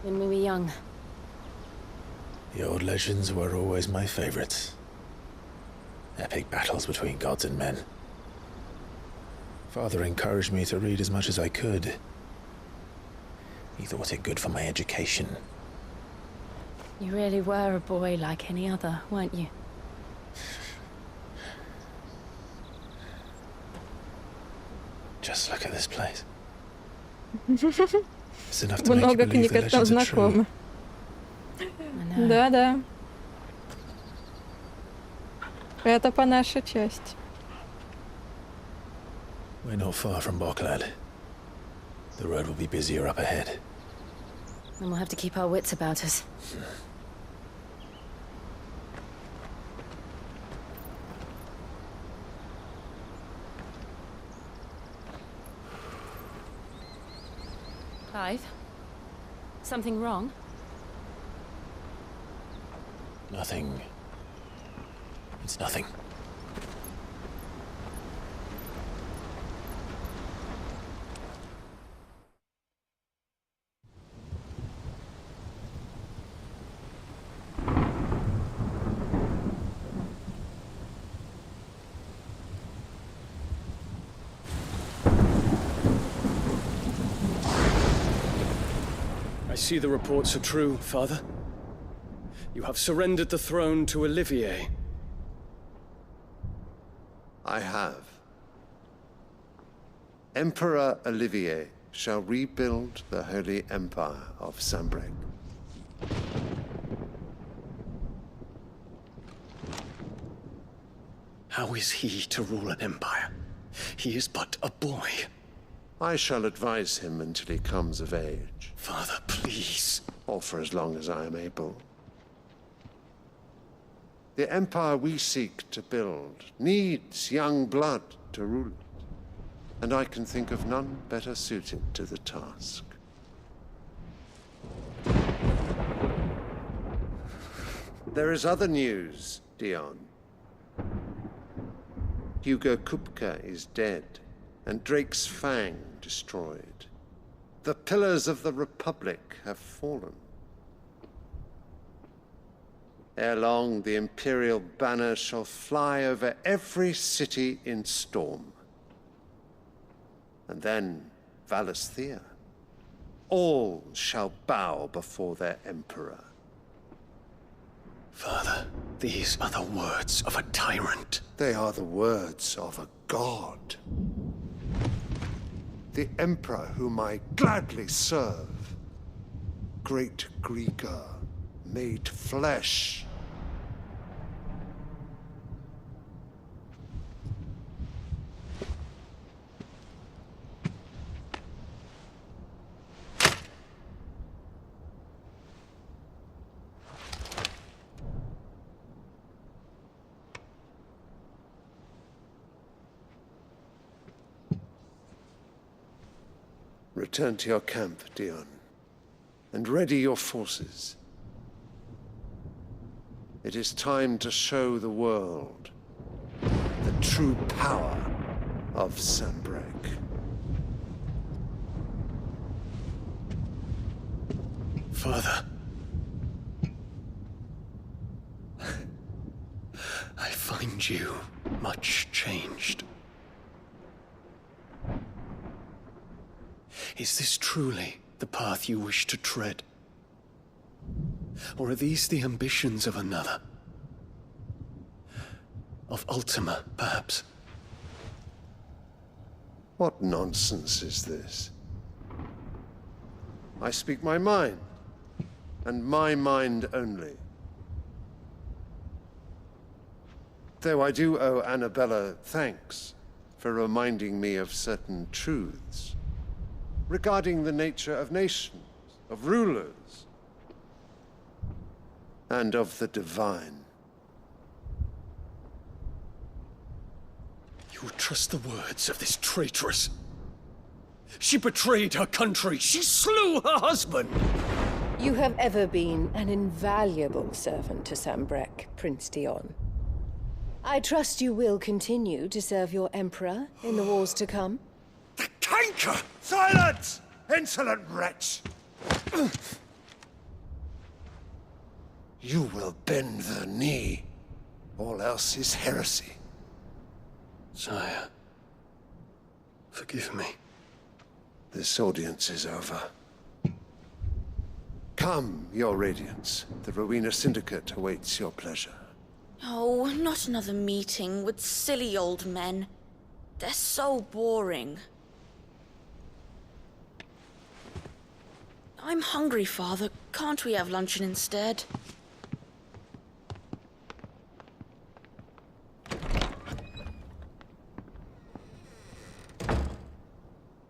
When we were young.
The old legends were always my favorites. Epic battles between gods and men. Father encouraged me to read as much as I could. He thought it good for my education.
You really were a boy like any other, weren't you?
Just look at this place. It's enough to make you
Много
believe
книг
the
от там
legends are true.
знакомы. Да-да. Это по нашей части.
We're not far from Boklad. The road will be busier up ahead.
And we'll have to keep our wits about us.
Clive? Something wrong?
Nothing. It's nothing.
I see the reports are true, Father. You have surrendered the throne to Olivier.
I have. Emperor Olivier shall rebuild the Holy Empire of Sambrec.
How is he to rule an empire? He is but a boy.
I shall advise him until he comes of age.
Father, please.
Or for as long as I am able. The empire we seek to build needs young blood to rule it, and I can think of none better suited to the task. There is other news, Dion. Hugo Kupka is dead, and Drake's Fang destroyed. The pillars of the Republic have fallen. Ere long, the Imperial banner shall fly over every city in Storm. And then, Valisthea. All shall bow before their Emperor.
Father, these are the words of a tyrant.
They are the words of a god. The Emperor whom I gladly serve. Great Grieger, made flesh. Return to your camp, Dion, and ready your forces. It is time to show the world the true power of Sambrec.
Father. I find you much changed. Is this truly the path you wish to tread? Or are these the ambitions of another? Of Ultima, perhaps?
What nonsense is this? I speak my mind, and my mind only. Though I do owe Annabella thanks for reminding me of certain truths regarding the nature of nations, of rulers, and of the divine.
You would trust the words of this traitress? She betrayed her country. She slew her husband.
You have ever been an invaluable servant to Sambrec, Prince Dion. I trust you will continue to serve your Emperor in the wars to come.
Canker! Silence! Insolent wretch! You will bend the knee. All else is heresy.
Sire, forgive me.
This audience is over. Come, your Radiance. The Rowena Syndicate awaits your pleasure.
Oh, not another meeting with silly old men. They're so boring. I'm hungry, Father. Can't we have luncheon instead?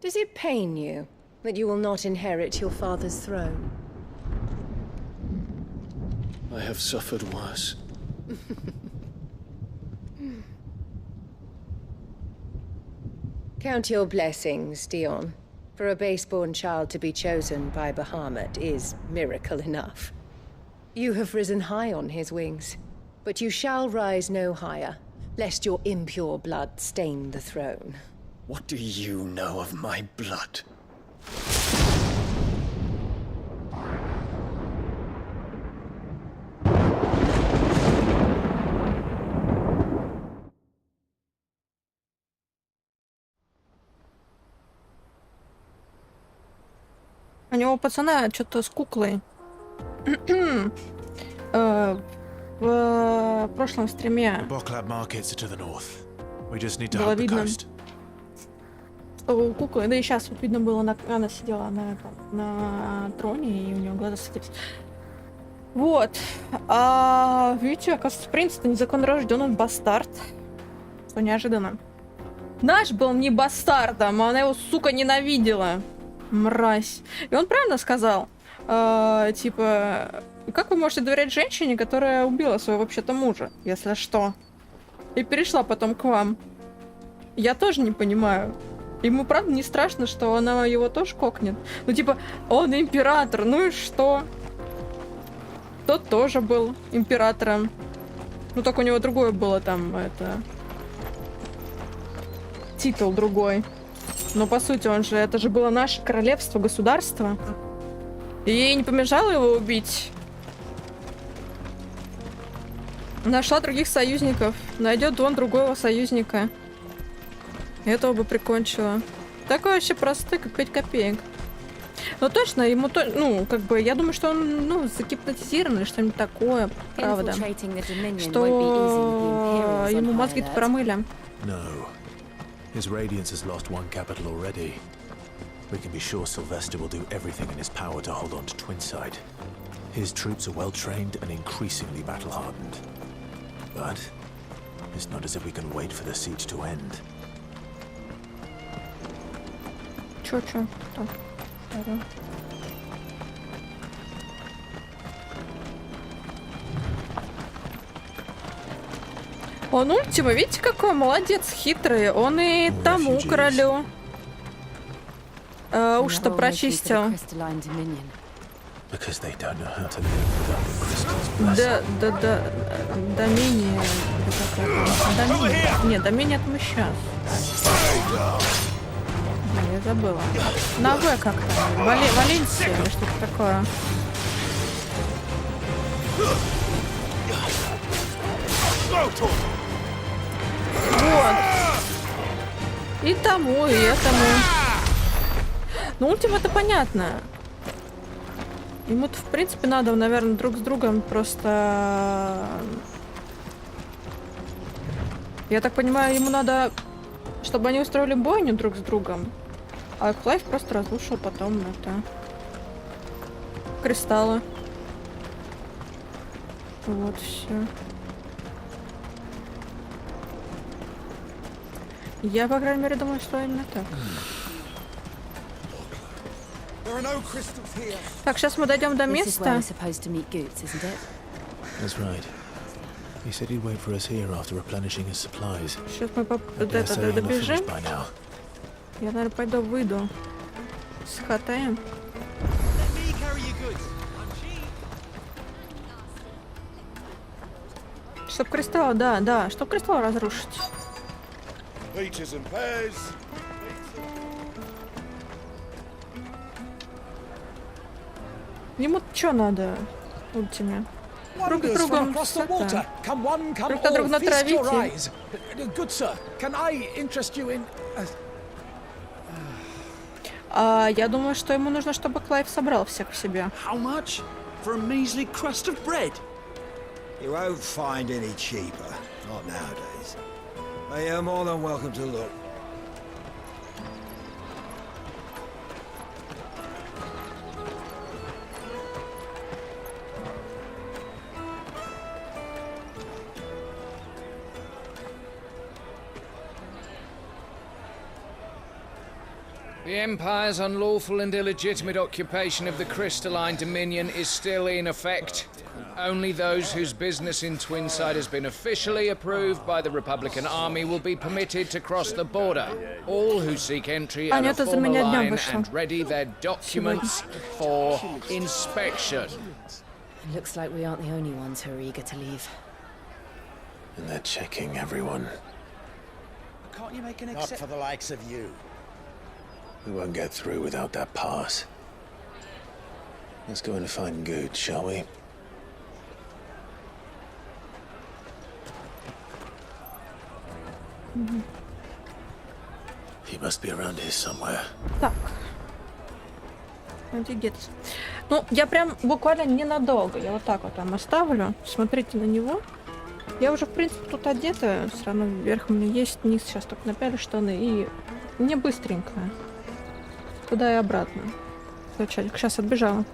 Does it pain you that you will not inherit your father's throne?
I have suffered worse.
Count your blessings, Dion. For a base-born child to be chosen by Bahamut is miracle enough. You have risen high on his wings, but you shall rise no higher, lest your impure blood stain the throne.
What do you know of my blood?
У него пацана что-то с куклой. В прошлом стриме было видно, что у куклы, да и сейчас вот видно было, она сидела на троне, и у нее глаза светились. Вот. А видите, оказывается, принц-то незаконно рожден, он бастард. Что неожиданно. Наш был не бастардом, а она его, сука, ненавидела. Мразь. И он правильно сказал, типа, как вы можете доверять женщине, которая убила своего вообще-то мужа, если что? И перешла потом к вам. Я тоже не понимаю. Ему правда не страшно, что она его тоже кокнет? Ну типа, он император, ну и что? Тот тоже был императором. Ну только у него другое было там, это... Титул другой. Но по сути, это же было наше королевство, государство. И ей не помешало его убить. Нашла других союзников. Найдет он другого союзника. Этого бы прикончила. Такой вообще простой, как 5 копеек. Но точно, ему ну, как бы, я думаю, что он, ну, загипнотизирован или что-нибудь такое, правда. Что ему мозги-то промыли.
His Radiance has lost one capital already. We can be sure Sylvester will do everything in his power to hold on to Twinside. His troops are well trained and increasingly battle-hardened. But it's not as if we can wait for the siege to end.
Чё? Так, ага. Он ультима, видите, какой молодец, хитрый. Он и тому королю уж-то прочистил. Да, Доминия. Нет, Доминия это мы сейчас. Я забыла. На В как-то. Валенсия или что-то такое. Вот. И тому, и этому. Ну, ультим это понятно. Ему-то, в принципе, надо, наверное, друг с другом просто... Я так понимаю, ему надо, чтобы они устроили бойню друг с другом. А Клайв просто разрушил потом это... кристаллы. Вот, все. Я, по крайней мере, думаю, что именно так. Так, сейчас мы дойдем до места.
That's right. He said he'd wait for us here after replenishing his supplies.
Сейчас мы добежим. Я, наверное, пойду выйду. Схватаем. Чтоб кристалл, да, чтоб кристалл разрушить. Ему что надо, ультиме? Друг с другом друг на друга натравите. Я думаю, что ему нужно, чтобы Клайв собрал всех в себе.
You won't find any cheaper, not nowadays. But you're more than welcome to look.
The Empire's unlawful and illegitimate occupation of the crystalline dominion is still in effect. Only those whose business in Twinside has been officially approved by the Republican Army will be permitted to cross the border. All who seek entry are to form a line and ready their documents for inspection.
Looks like we aren't the only ones who are eager to leave.
And they're checking everyone.
Can't you make an
Not for the likes of you.
We won't get through without that pass. Let's go in and find Good, shall we? He must be around here somewhere.
Так. Офигеть. Ну, я прям буквально ненадолго. Я вот так вот там оставлю. Смотрите на него. Я уже, в принципе, тут одета. Все равно вверх у меня есть, низ сейчас только напялю штаны. И мне быстренько. Туда и обратно. Начальник сейчас отбежала.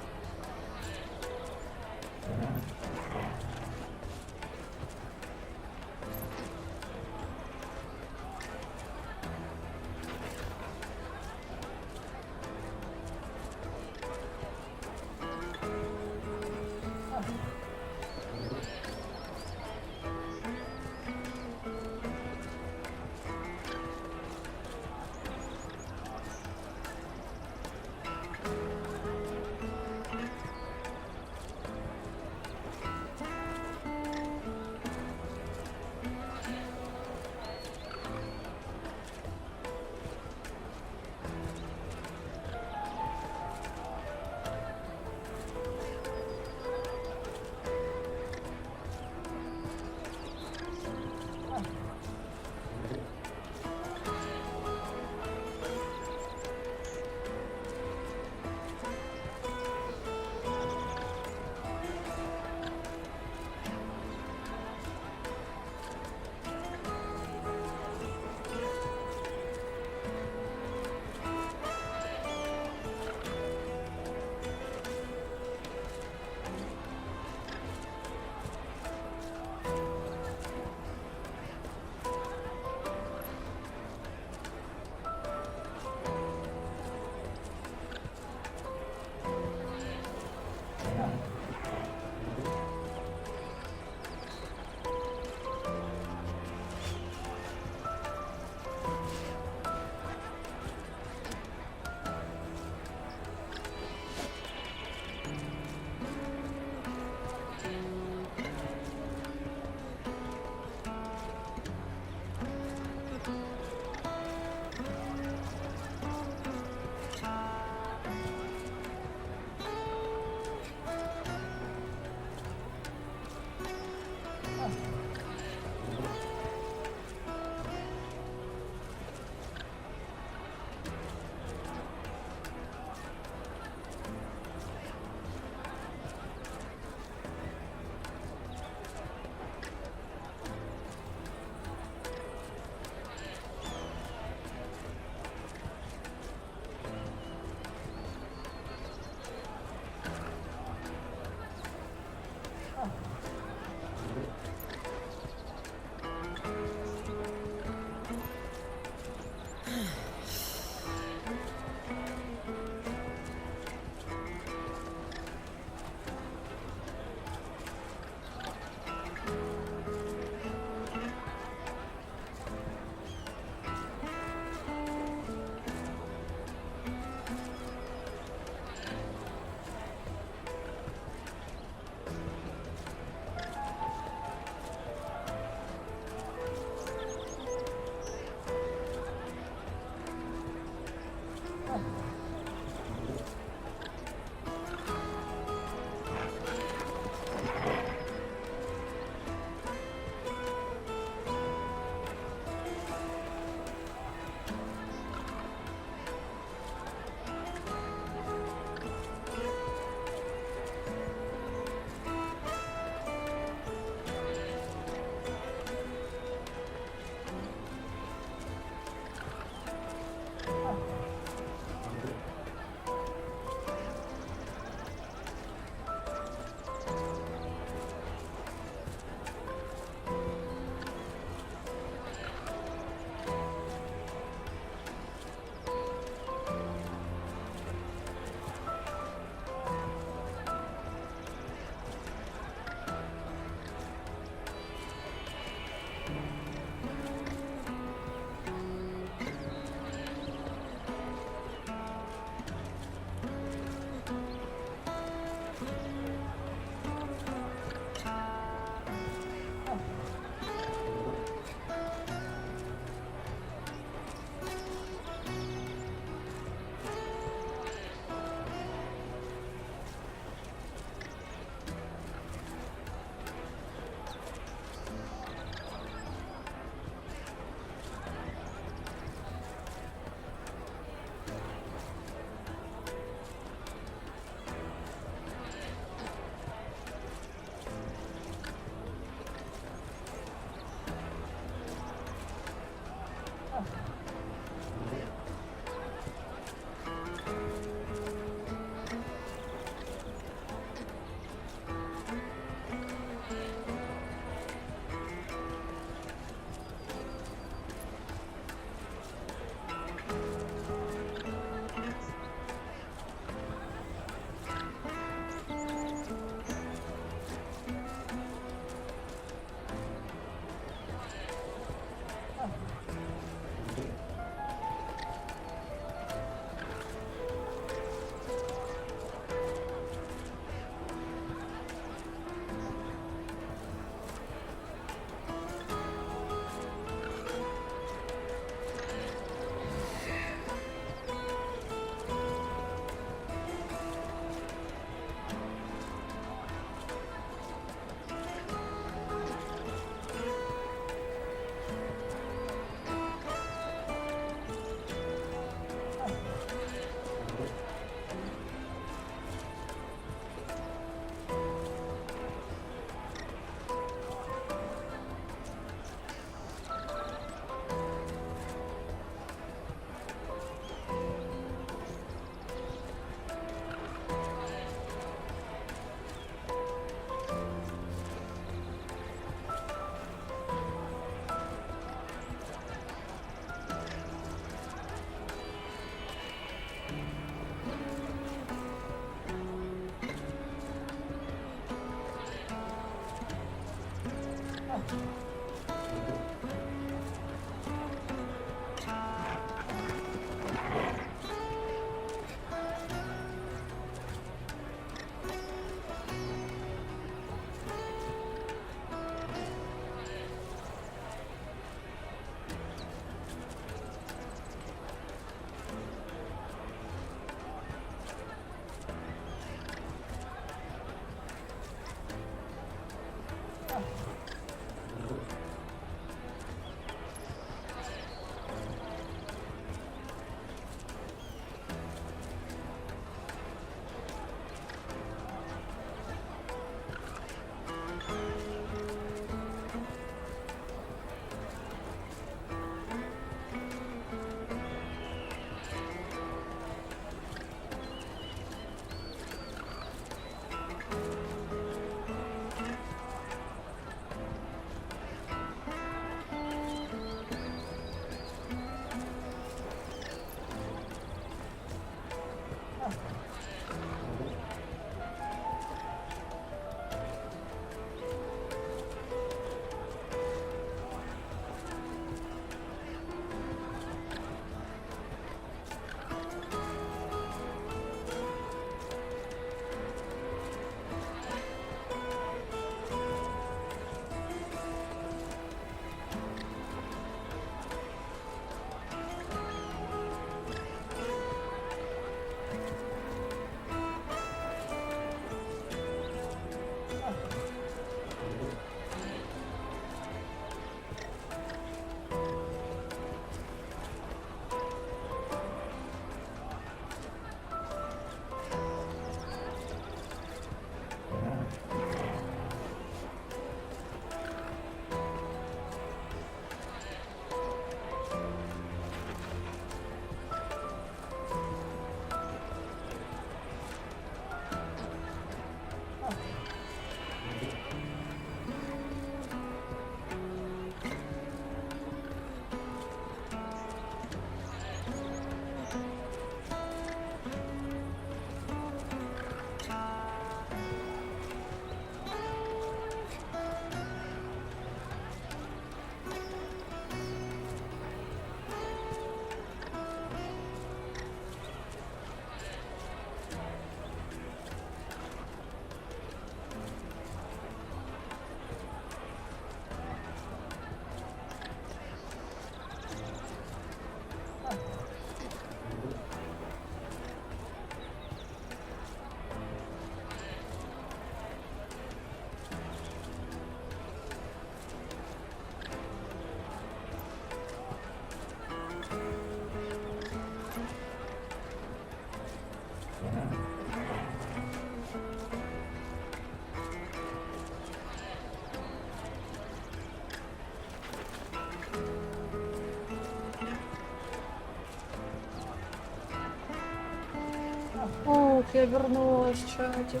я вернулась, чатик.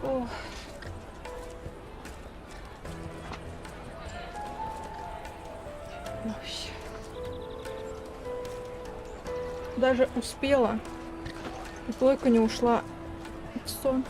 Ох. Ой. Даже успела. И плойка не ушла в сон.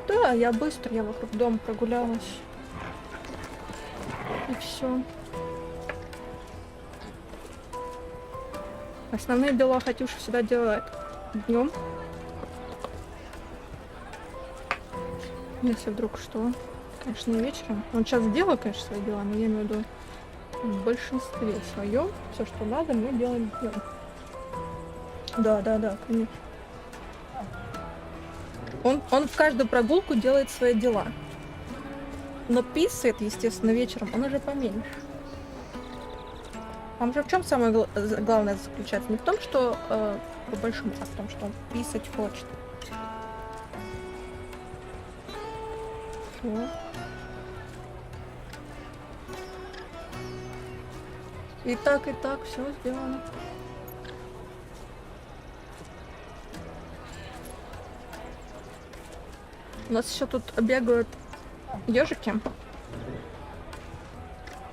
Да, я быстро, я вокруг дома прогулялась. И все. Основные дела Катюша всегда делает днем. Если вдруг что. Конечно, не вечером. Он сейчас делает, конечно, свои дела, но я имею в виду в большинстве своем. Все, что надо, мы делаем днем. Да, конечно. Он в каждую прогулку делает свои дела. Но писает, естественно, вечером, он уже поменьше. Там же в чем самое главное заключается? Не в том, что по большому, а в том, что он писать хочет. Все. И так, все сделано. У нас еще тут бегают ежики.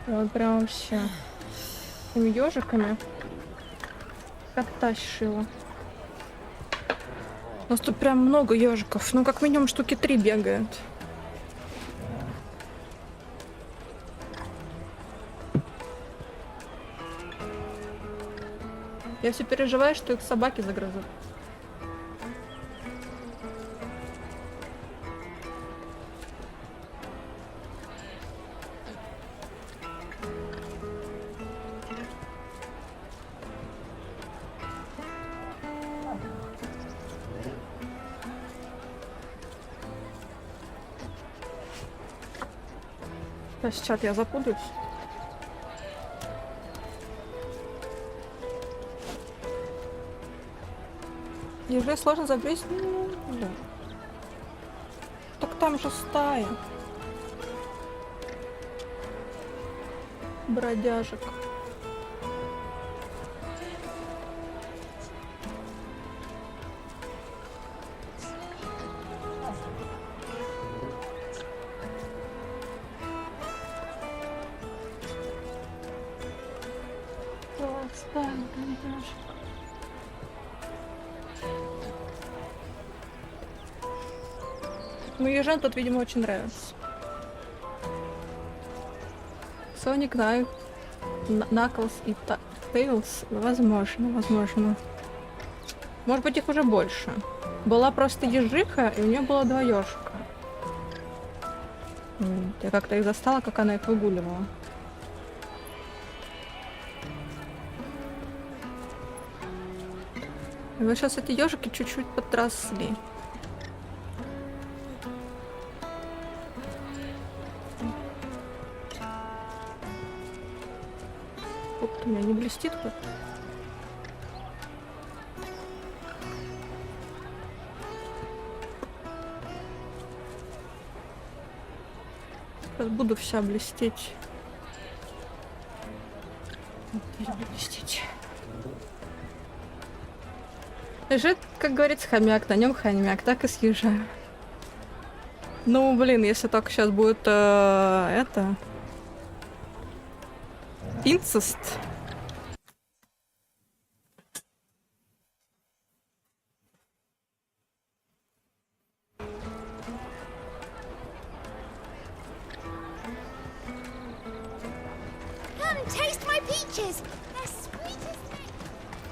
Вот прям вообще этими ежиками как тащ шила. У нас тут прям много ежиков. Ну, как минимум штуки 3 бегают. Я все переживаю, что их собаки загрызут. Сейчас я запутаюсь. Ежей сложно забрать. Да. Так там же стая бродяжек. Ну, ежам тут, видимо, очень нравится. Соник, Найв, Наклз и Тейлз. Возможно. Может быть, их уже больше. Была просто ежиха, и у нее было 2 ежика. Я как-то их застала, как она их выгуливала. И вот сейчас эти ежики чуть-чуть подросли. У меня не блестит хоть. Сейчас буду вся блестеть. Блестеть. Лежит, как говорится, хомяк, на нем хомяк, так и съезжаю. Ну, блин, если только сейчас будет это... инцест.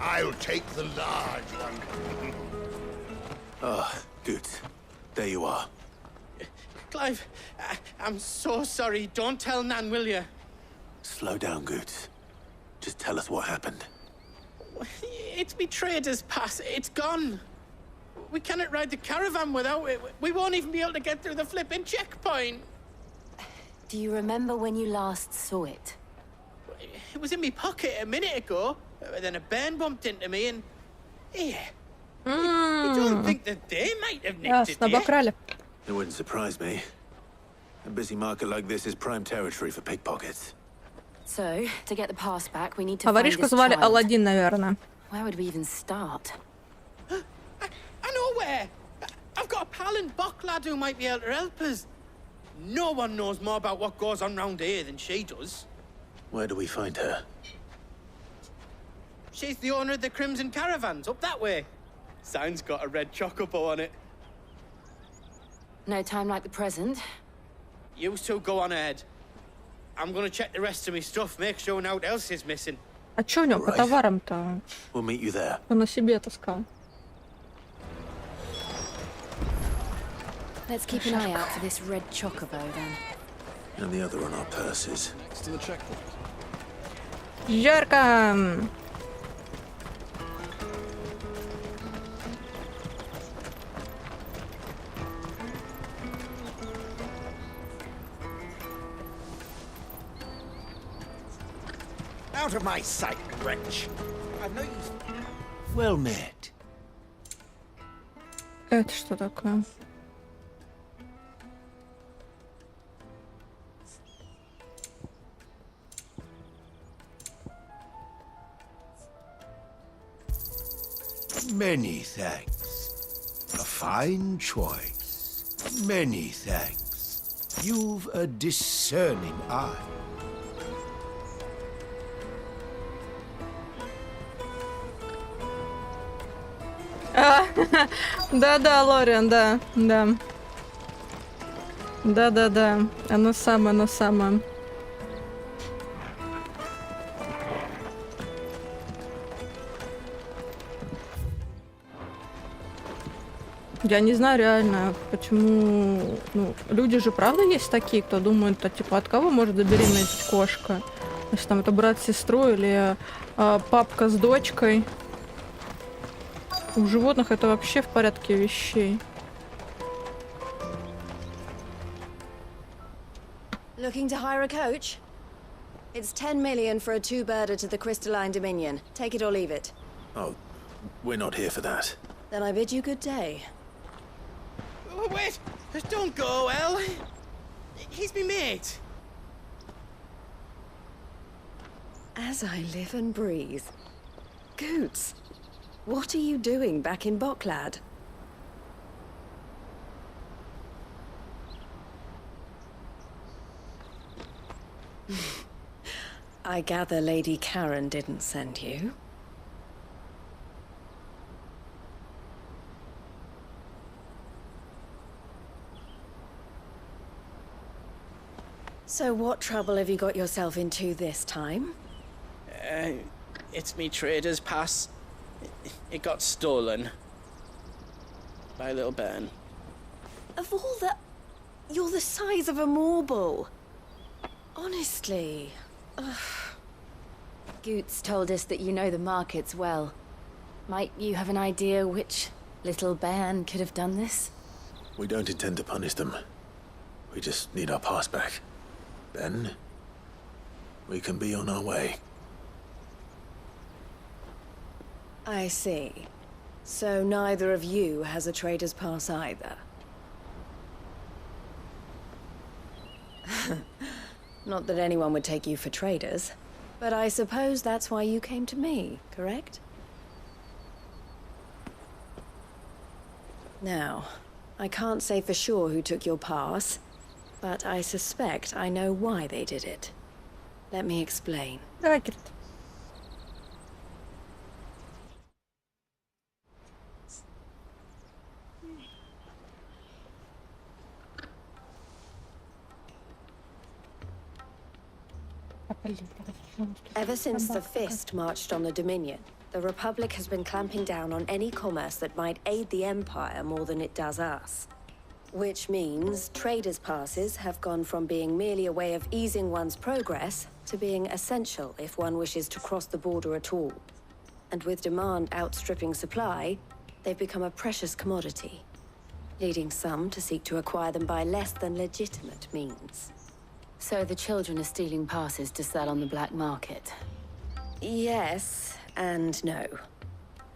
I'll take the large one.
Ah, good. There you are.
Clive, I'm so sorry. Don't tell Nan, will you?
Slow down, Goots. Just tell us what happened.
It's me trader's pass. It's gone. We cannot ride the caravan without it. We won't even be able to get through the flipping checkpoint.
Do you remember when you last saw it?
It was in my pocket a minute ago. Then a burn bumped into me and... Here. You don't think that they might have nicked it, do you?
Обокрали.
It wouldn't surprise me. A busy market like this is prime territory for pickpockets.
So, to get the pass back, we need to
А
find
воришку
this
звали
child.
Аладдин, наверное.
Where would we even start?
I know where. I've got a pal in Bok lad who might be able to help us. No one knows more about what goes on round here than she does.
Where do we find her?
She's the owner of the Crimson Caravans, up that way. Sign's got a red chocobo on it.
No time like the present.
You two go on ahead. I'm gonna check the rest of my stuff, make sure nothing else is missing.
А чё у него по товарам-то?
We'll meet you there.
Он на себе таскал.
Let's keep an eye out for this red chocobo then.
And the other on our purses.
Next to the checkpoint.
Жарко!
Out of my sight, wretch. I've no use.
Well met.
Это что такое?
Many thanks. A fine choice. Many thanks. You've a discerning eye.
Да-да, Лориан, да, да. Да-да-да, оно самое, оно самое. Я не знаю реально, почему... Ну, люди же правда есть такие, кто думает, типа, от кого может забеременеть кошка? Если там это брат с сестрой или папка с дочкой. У животных это вообще в порядке вещей.
Looking to hire a coach? It's 10 million for a two-birder to the Crystalline Dominion. Take it or leave it.
Oh, we're not here for that.
Then I bid you good day.
Oh, wait! Don't go, El. He's me mate.
As I live and breathe. Goots, what are you doing back in Boklad? I gather Lady Karen didn't send you. So what trouble have you got yourself into this time?
It's me trader's pass. It got stolen. By a little bairn.
Of all the... You're the size of a marble. Honestly. Ugh. Goots told us that you know the markets well. Might you have an idea which little bairn could have done this?
We don't intend to punish them. We just need our pass back. Then, we can be on our way.
I see. So neither of you has a trader's pass either. Not that anyone would take you for traders, but I suppose that's why you came to me, correct? Now, I can't say for sure who took your pass, but I suspect I know why they did it. Let me explain. Ever since the Fist marched on the Dominion, the Republic has been clamping down on any commerce that might aid the Empire more than it does us. Which means traders' passes have gone from being merely a way of easing one's progress to being essential if one wishes to cross the border at all. And with demand outstripping supply, they've become a precious commodity, leading some to seek to acquire them by less than legitimate means.
So the children are stealing passes to sell on the black market?
Yes and no.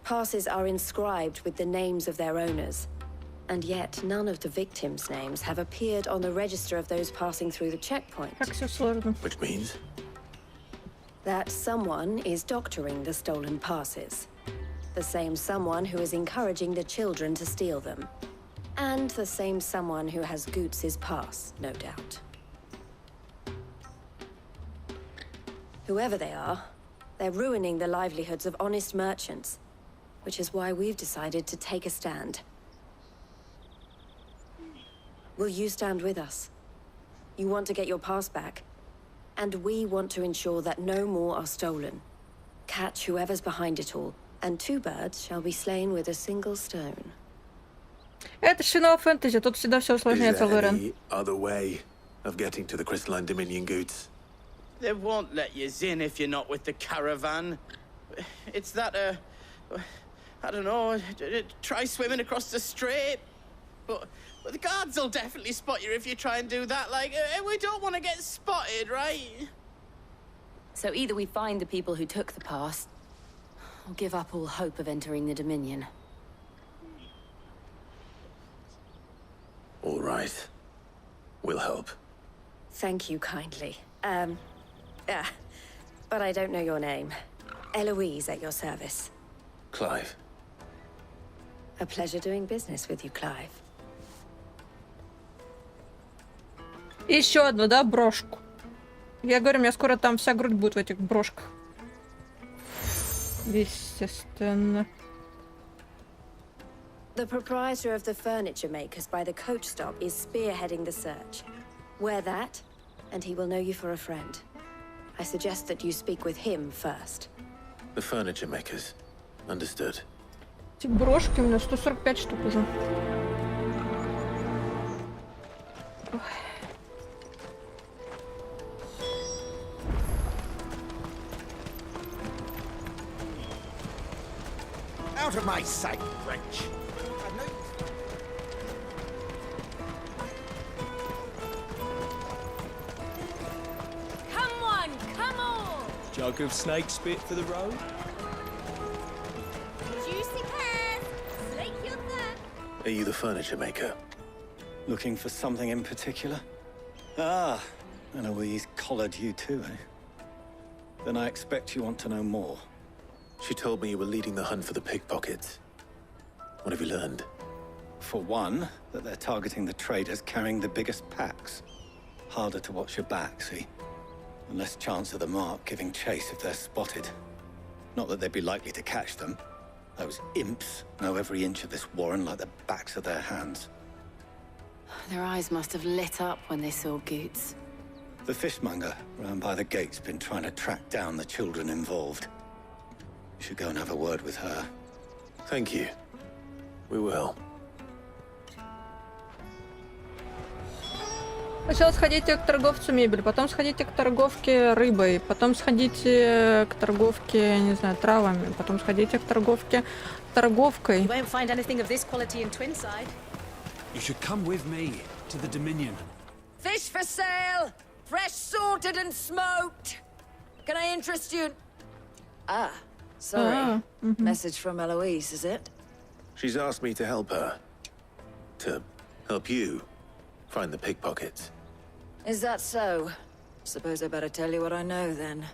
Passes are inscribed with the names of their owners, and yet none of the victims' names have appeared on the register of those passing through the checkpoint.
Which means?
That someone is doctoring the stolen passes. The same someone who is encouraging the children to steal them. And the same someone who has Goots's pass, no doubt. Whoever they are, they're ruining the livelihoods of honest merchants, which is why we've decided to take a stand. Will you stand with us? You want to get your pass back, and we want to ensure that no more are stolen. Catch whoever's behind it all, and 2 birds shall be slain with a single stone.
Это Финал Фентази, тут всегда все усложняется,
Is there
Лорен.
any other way of getting to the Crystalline Dominion, Goots?
They won't let you in if you're not with the caravan. It's that, I don't know, try swimming across the strait. But the guards will definitely spot you if you try and do that. Like, we don't want to get spotted, right?
So either we find the people who took the pass, or give up all hope of entering the Dominion.
All right. We'll help.
Thank you kindly. But I don't know your name. Eloise at your service.
Clive.
A pleasure doing business with you, Clive.
Еще одну, да, брошку. Я говорю, у меня скоро там вся грудь будет в этих брошках. Естественно.
The proprietor of the furniture makers by the coach stop is spearheading the search. Wear that, and he will know you for a friend. I suggest that you speak with him first.
The furniture makers. Understood.
Эти брошки у меня 145 штук уже.
Out of my sight, wretch!
Come on, come on!
Jug of snake spit for the road?
Juicy pears! Slake your thirst!
Are you the furniture maker?
Looking for something in particular? Ah, Eloise collared you too, eh? Then I expect you want to know more.
She told me you were leading the hunt for the pickpockets. What have you learned?
For one, that they're targeting the traders carrying the biggest packs. Harder to watch your back, see? And less chance of the mark giving chase if they're spotted. Not that they'd be likely to catch them. Those imps know every inch of this warren like the backs of their hands.
Their eyes must have lit up when they saw Goots.
The fishmonger round by the gate's been trying to track down the children involved. You should go and have a word with her.
Thank you. We will.
Сначала сходите к торговцу мебели, потом сходите к торговке рыбой, потом сходите к торговке, не знаю, травами, потом сходите к торговке торговкой.
You won't find anything of this quality in Twinside.
You should come with me to the Dominion.
Fish for sale! Fresh sorted and smoked! Can I interest you? Ah, sorry. Message from Eloise, is it?
She's asked me to help her. To help you find the pickpockets.
Is that so? Suppose I better tell you what I know then.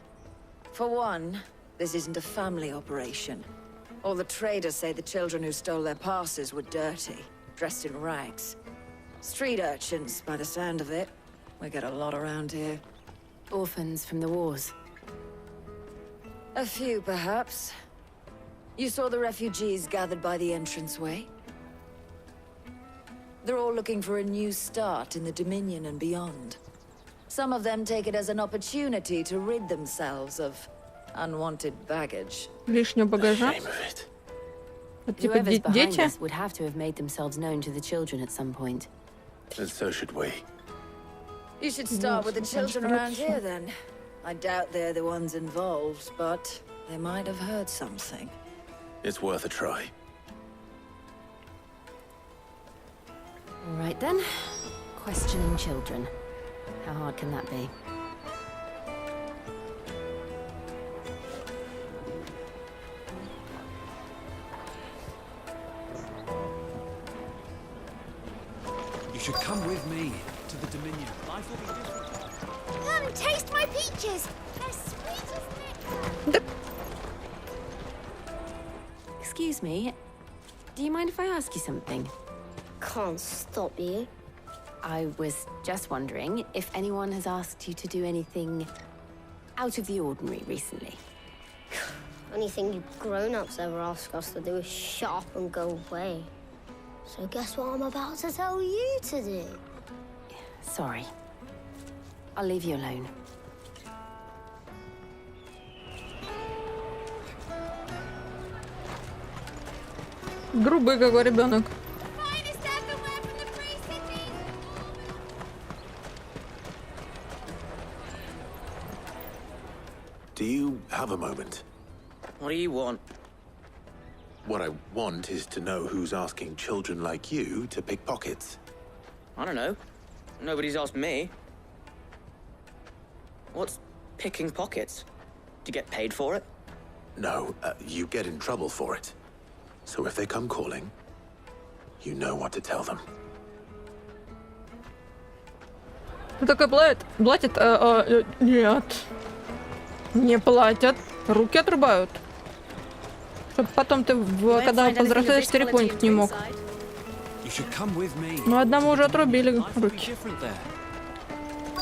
For one, this isn't a family operation. All the traders say the children who stole their passes were dirty, dressed in rags. Street urchins, by the sound of it. We get a lot around here.
Orphans from the wars.
A few, perhaps. You saw the refugees gathered by the entranceway? They're all looking for a new start in the Dominion and beyond. Some of them take it as an opportunity to rid themselves of unwanted baggage.
Лишнего багажа. Типа
Whoever's behind
дети.
us would have to have made themselves known to the children at some point.
And so should we.
You should start with the children around here then. I doubt they're the ones involved, but they might have heard something.
It's worth a try.
All right then. Questioning children. How hard can that be?
You should come with me to the Dominion. Life will be different.
Come, taste my peaches. They're sweet as nectar.
Excuse me. Do you mind if I ask you something?
Can't stop you.
I was just wondering if anyone has asked you to do anything out of the ordinary recently.
Anything you grown-ups ever ask us to do is shut up and go away. So guess what I'm about to tell you to do?
Sorry. I'll leave you alone.
Грубый какой ребенок.
Do you have a moment?
What do you want?
What I want is to know who's asking children like you to pick pockets.
I don't know. Nobody's asked me. What's picking pockets? Do you get paid for it?
No, you get in trouble for it. So if they come calling, you know what to tell them.
Такой платит? Нет. Не платят. Руки отрубают. Чтоб потом ты, когда повзрослеешь, терепонить не мог. Ну, одному уже отрубили руки.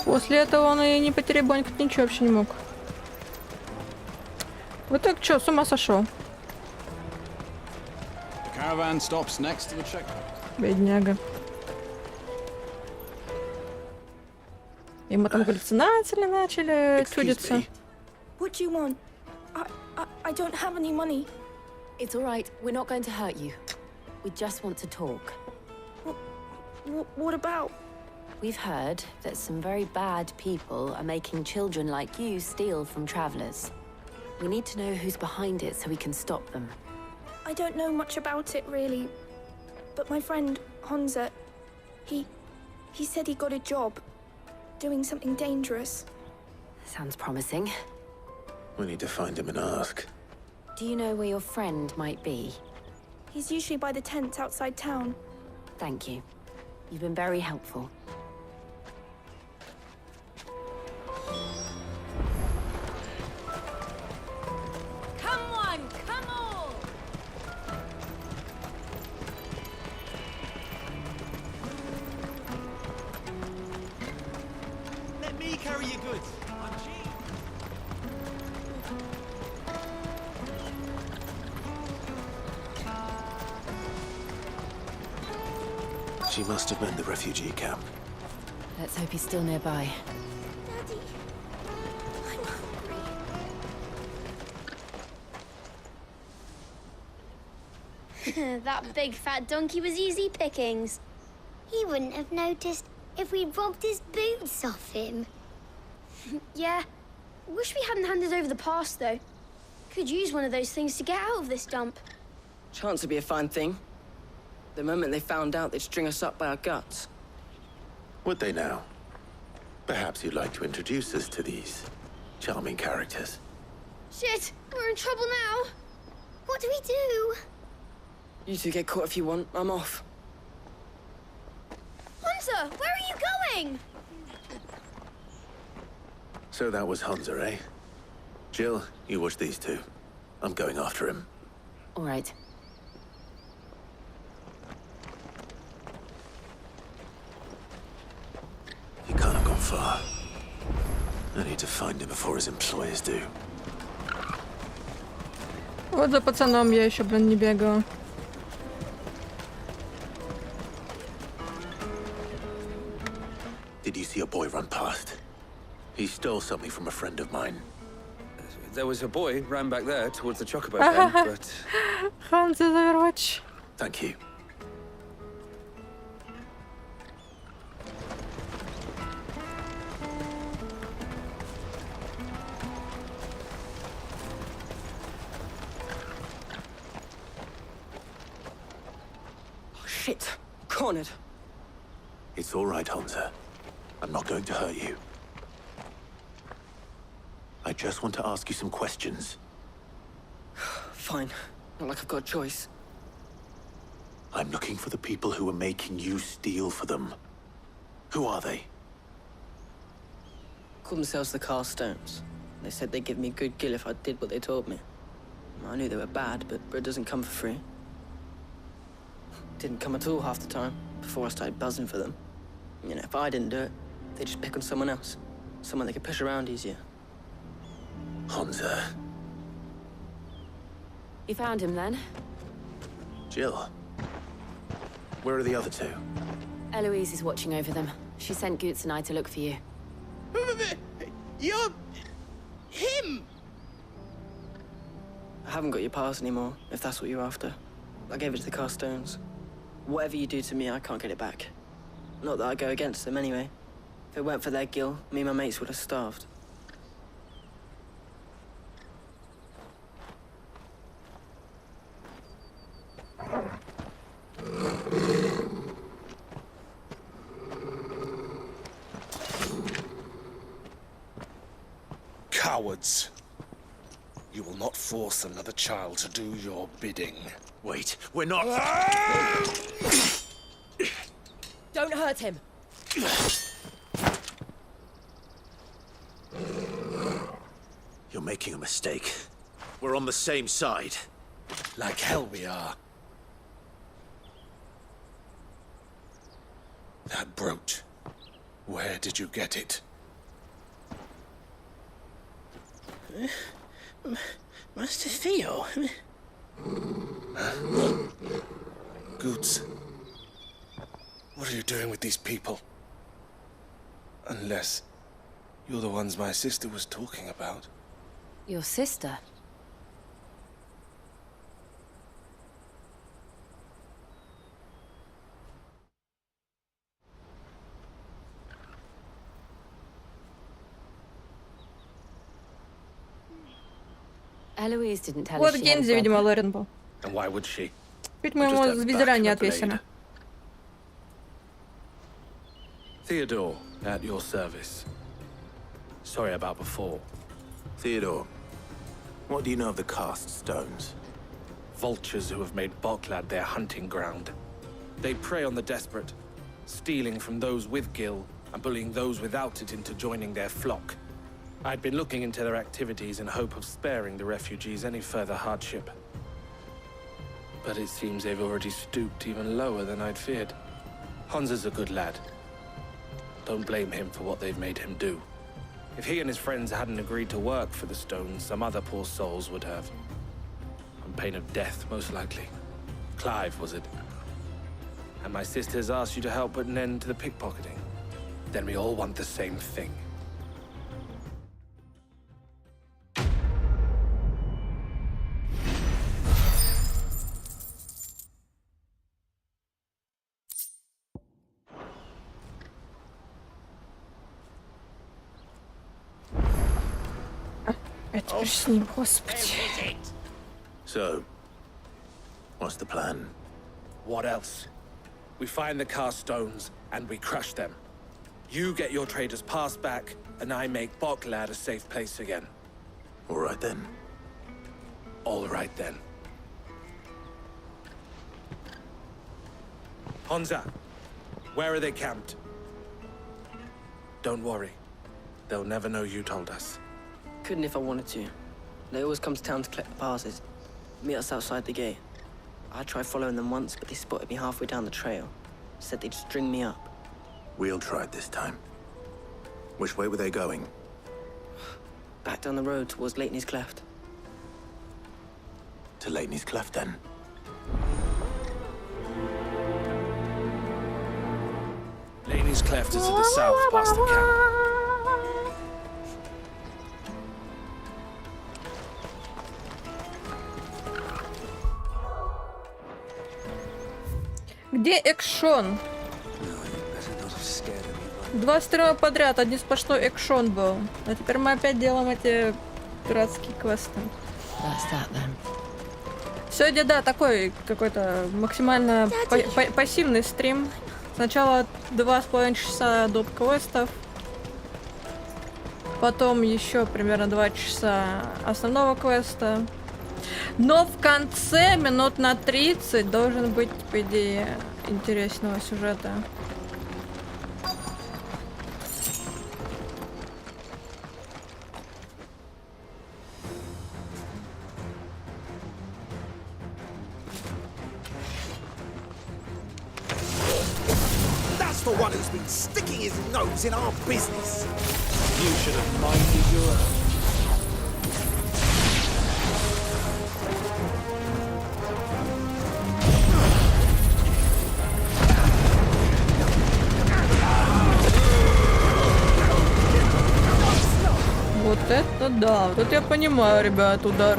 После этого он и не потеребонькать ничего вообще не мог. Вы так что, с ума сошел? Бедняга. Ему там галлюцинации начали чудиться.
What do you want? I don't have any money. It's all right. We're not going to hurt you. We just want to talk. What about? We've heard that some very bad people are making children like you steal from travelers. We need to know who's behind it so we can stop them.
I don't know much about it, really. But my friend, Honza, he said he got a job doing something dangerous.
Sounds promising.
We need to find him and ask.
Do you know where your friend might be?
He's usually by the tents outside town.
Thank you. You've been very helpful.
Come on, come on!
Let me carry your goods. I'm cheap.
She must have meant the refugee camp.
Let's hope he's still nearby.
Daddy, I'm hungry. That big fat donkey was easy pickings. He wouldn't have noticed if we'd robbed his boots off him.
Yeah. Wish we hadn't handed over the pass, though. Could use one of those things to get out of this dump.
Chance would be a fine thing. The moment they found out, they'd string us up by our guts.
Would they now? Perhaps you'd like to introduce us to these charming characters.
Shit, we're in trouble now.
What do we do?
You two get caught if you want. I'm off.
Hunter, where are you going?
So that was Hunter, eh? Jill, you watch these two. I'm going after him.
All right.
He can't have gone far. I need to find him before his employers do.
Вот за пацаном я еще, блин, не бегала.
Did you see a boy run past? He stole something from a friend of mine.
There was a boy ran back there towards the chocobo pen, but...
Hans is Overwatch.
Thank you.
Oh, shit. Cornered.
It's all right, Hunter. I'm not going to hurt you. I just want to ask you some questions.
Fine. Not like I've got a choice.
I'm looking for the people who are making you steal for them. Who are they?
Called themselves the Carstones. They said they'd give me good gill if I did what they told me. I knew they were bad, but bread doesn't come for free. Didn't come at all half the time, before I started buzzing for them. You know, if I didn't do it, they'd just pick on someone else. Someone they could push around easier.
Honza.
You found him then?
Jill. Where are the other two?
Eloise is watching over them. She sent Goots and I to look for you.
You're... him!
I haven't got your pass anymore, if that's what you're after. I gave it to the Carstones. Whatever you do to me, I can't get it back. Not that I go against them anyway. If it weren't for their gill, me and my mates would have starved.
Cowards. You will not force another child to do your bidding.
Wait, we're not...
Don't hurt him.
You're making a mistake. We're on the same side.
Like hell we are. That brooch. Where did you get it?
Master Theo?
Goots. What are you doing with these people? Unless you're the ones my sister was talking about.
Your sister? Eloise didn't tell us
Вот
she had a
Гензи, видимо,
brother.
Лорен был.
And why would she?
Ведь мы ему звездера не отвесили.
Theodore, at your service. Sorry about before.
Theodore, what do you know of the Cast Stones?
Vultures who have made Boklad their hunting ground. They prey on the desperate, stealing from those with gil and bullying those without it into joining their flock. I'd been looking into their activities in hope of sparing the refugees any further hardship. But it seems they've already stooped even lower than I'd feared. Honza's a good lad. Don't blame him for what they've made him do. If he and his friends hadn't agreed to work for the Stones, some other poor souls would have. On pain of death, most likely. Clive, was it? And my sisters asked you to help put an end to the pickpocketing. Then we all want the same thing.
Это ж с ним, господи.
So, what's the plan?
What else? We find the Cast Stones and we crush them. You get your trader's pass back, and I make Boklad a safe place again.
All right then.
All right then. Honza, where are they camped? Don't worry. They'll never know you told us.
Couldn't if I wanted to. They always come to town to collect the passes. Meet us outside the gate. I tried following them once, but they spotted me halfway down the trail. Said they'd string me up.
We'll try it this time. Which way were they going?
Back down the road towards Leighton's Cleft.
To Leighton's Cleft, then.
Laney's Cleft is to the south past the camp.
Где экшон? Два стрима подряд, один сплошной экшон был. А теперь мы опять делаем эти пиратские квесты. Сегодня, да, такой какой-то максимально пассивный стрим. Сначала 2,5 часа доп. Квестов, потом еще примерно 2 часа основного квеста. Но в конце минут на 30 должен быть, по идее, интересного сюжета.
That's the one who's been sticking his nose in our business. You should have minded your own.
Вот это да, вот это я понимаю, ребят, удар.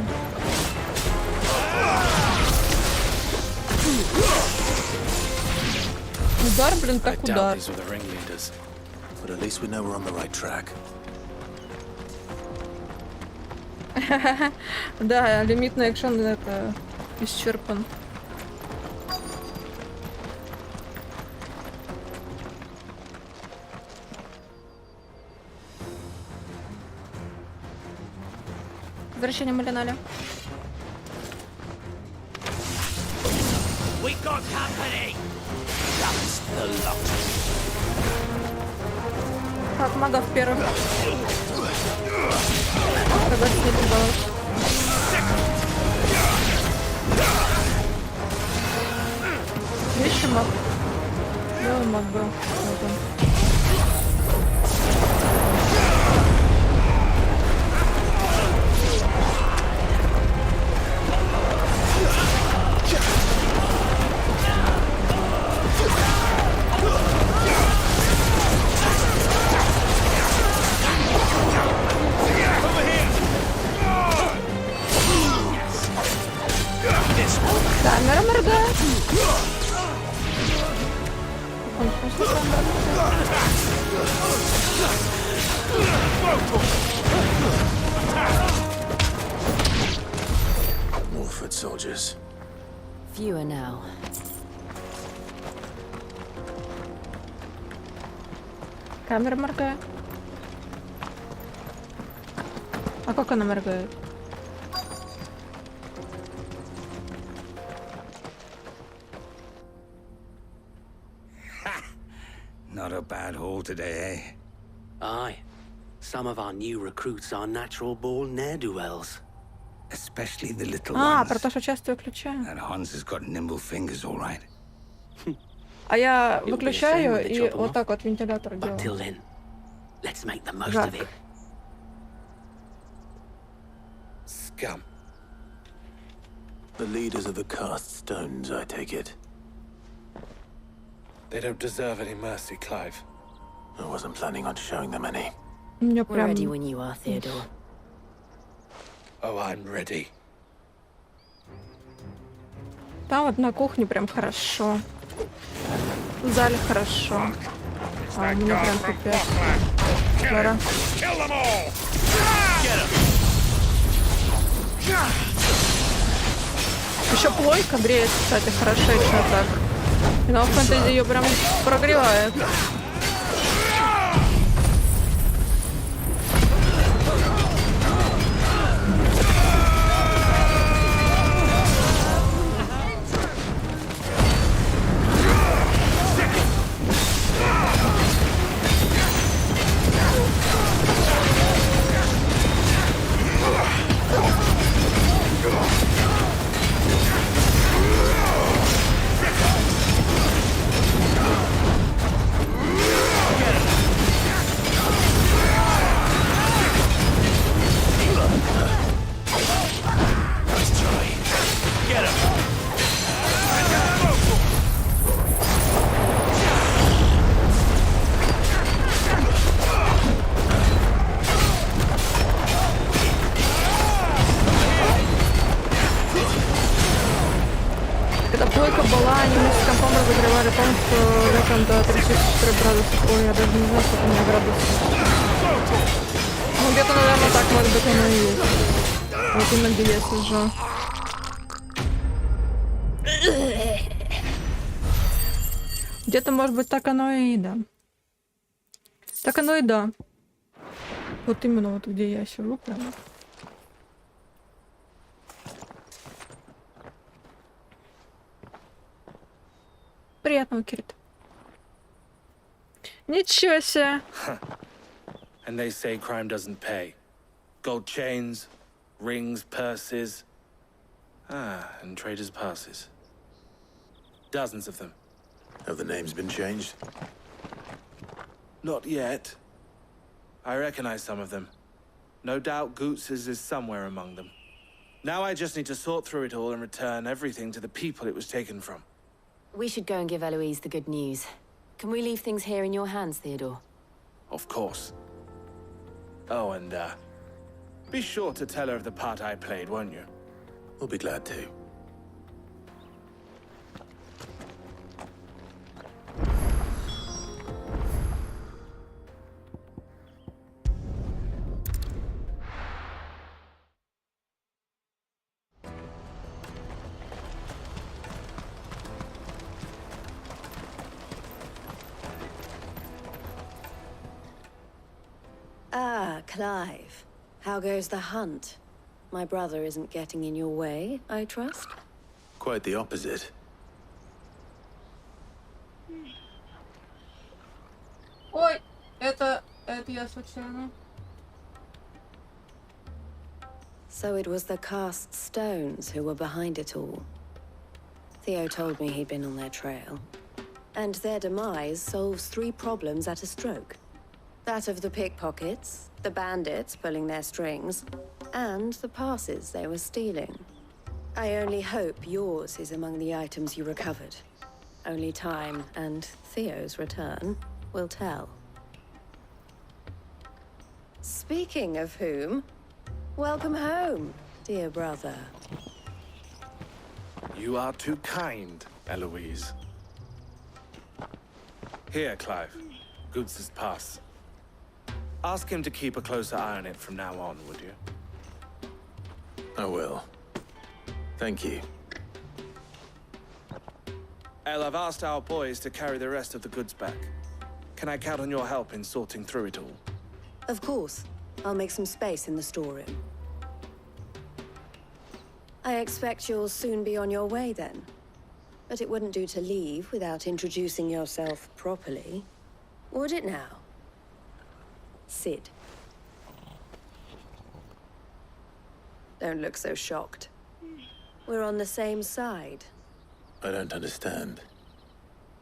Удар, блин, так удар. Да, лимитный экшен это исчерпан. Возвращение Малинали.
We got company. That's the lot.
Как магов первых. Есть еще маг? Белый маг был. Вот он. Камера моргает. Он просто
More foot soldiers.
Fewer now.
Камера моргает. А как она моргает?
Not a bad haul today, eh?
Aye. Some of our new recruits are natural-born ne'er-do-wells.
Especially the little
А,
ones.
про то, что часто выключаю.
That Hans has got nimble fingers, all right.
А я выключаю и вот так вот вентилятор делаю.
Till then, let's make the most of it.
Scum. The leaders of the cast stones, I take it. They don't deserve any mercy, Clive. I wasn't planning on showing them any.
We're
ready when you are, Theodore.
Oh, I'm ready.
Там вот на кухне прям хорошо. В зале хорошо. А мне прям пипец. Жара. Еще плойка греет, кстати, хорошечно так. Финал Фентази ее прям прогревает. Летом до 34 градусов. Ой, я даже не знаю, сколько у меня градусов. Ну, где-то, наверное, так, может быть, оно и есть. Вот именно где я сижу. Где-то, может быть, так оно и да. Так оно и да. Вот именно вот где я сижу прямо. Приятного, Кирит. Ничего себе.
And they say crime doesn't pay. Gold chains, rings, purses. And traders' passes. Dozens of them.
Have the names been changed?
Not yet. I recognize some of them. No doubt Goots's is somewhere among them. Now I just need to sort through it all and return everything to the people it was taken from.
We should go and give Eloise the good news. Can we leave things here in your hands, Theodore?
Of course. Oh, and, be sure to tell her of the part I played, won't you?
We'll be glad to.
Ah, Clive. How goes the hunt? My brother isn't getting in your way, I trust?
Quite the opposite.
Ой, это я случайно.
So it was the cast stones who were behind it all. Theo told me he'd been on their trail. And their demise solves 3 problems at a stroke. That of the pickpockets, the bandits pulling their strings, and the passes they were stealing. I only hope yours is among the items you recovered. Only time and Theo's return will tell. Speaking of whom, welcome home, dear brother.
You are too kind, Eloise. Here, Clive. Goots's pass. Ask him to keep a closer eye on it from now on, would you?
I will. Thank you.
El, I've asked our boys to carry the rest of the goods back. Can I count on your help in sorting through it all?
Of course. I'll make some space in the storeroom. I expect you'll soon be on your way then. But it wouldn't do to leave without introducing yourself properly. Would it now? Sid. Don't look so shocked. We're on the same side.
I don't understand.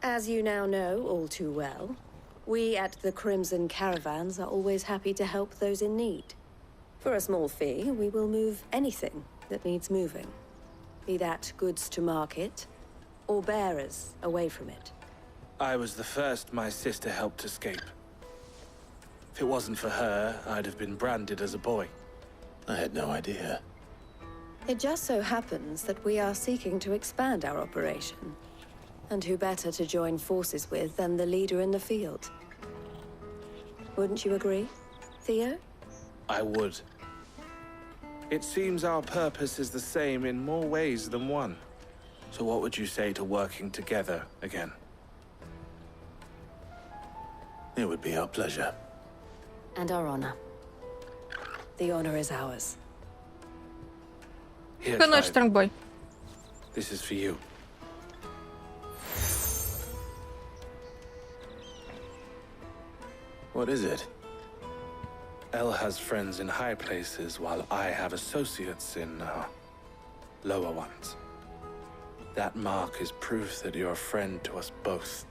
As you now know all too well, we at the Crimson Caravans are always happy to help those in need. For a small fee, we will move anything that needs moving. Be that goods to market, or bearers away from it.
I was the first my sister helped escape. If it wasn't for her, I'd have been branded as a boy.
I had no idea.
It just so happens that we are seeking to expand our operation. And who better to join forces with than the leader in the field? Wouldn't you agree, Theo?
I would. It seems our purpose is the same in more ways than one. So what would you say to working together again?
It would be our pleasure.
And our honor. The honor is ours.
Here,
Кто наш
Clive.
стронгбой?
This is for you.
What is it?
El has friends in high places, while I have associates in, lower ones. That mark is proof that you're a friend to us both.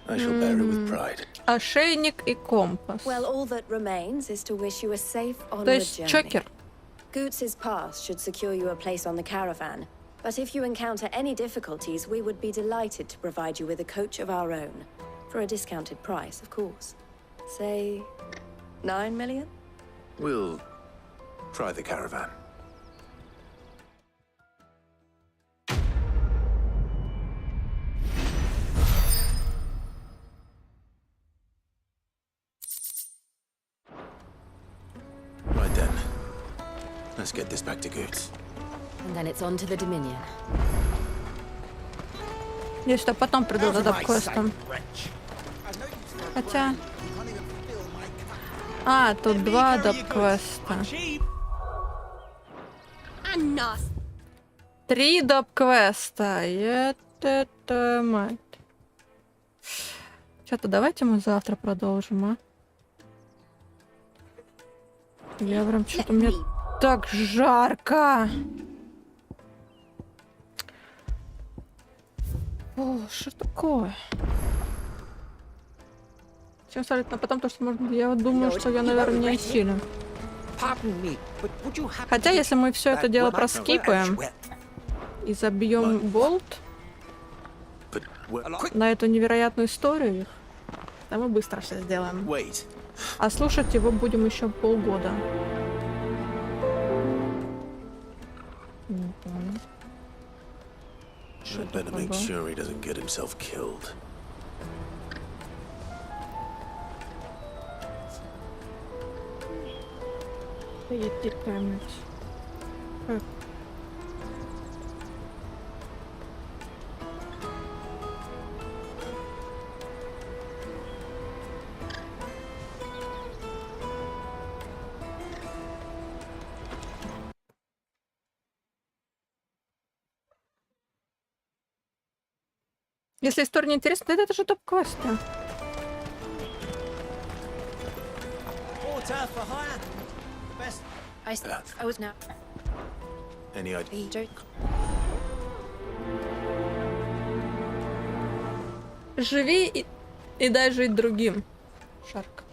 I shall bear it with pride.
Ошейник и компас.
Well, all that remains is to wish you a safe
То
onward
есть
journey.
чокер.
Goots's pass should secure you a place on the caravan. But if you encounter any difficulties, we would be delighted to provide you with a coach of our own. For a discounted price, of course. Say, 9 million?
We'll try the caravan. Right then. Let's get this back to Goots.
And then it's on to the Dominion.
Я сюда потом приду за доп-квестом. Хотя... А, тут 2 доп-квеста. 3 доп-квеста. Это мать. Что-то давайте мы завтра продолжим, а? Я прям что-то... Мне так жарко. О, что такое? Чем ставить на потом, то что можно... Я вот думаю, что я, наверное, не силен. Хотя, если мы все это дело проскипаем и забьем болт на эту невероятную историю, то мы быстро все сделаем. А слушать его будем еще полгода.
I'd better make sure he doesn't get himself killed.
Если история не интересна, то это же топ-квесты. Живи и дай жить другим. Шарка.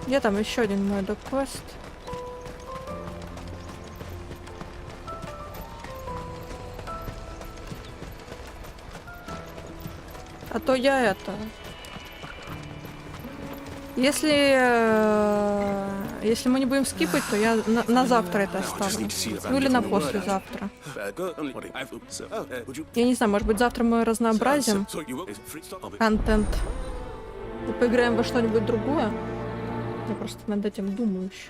Где там еще один мой доп-квест? А то я это... Если мы не будем скипать, то я на завтра это оставлю. Ну или на послезавтра. Я не знаю, может быть завтра мы разнообразим контент. И поиграем во что-нибудь другое. Я просто над этим думаю еще.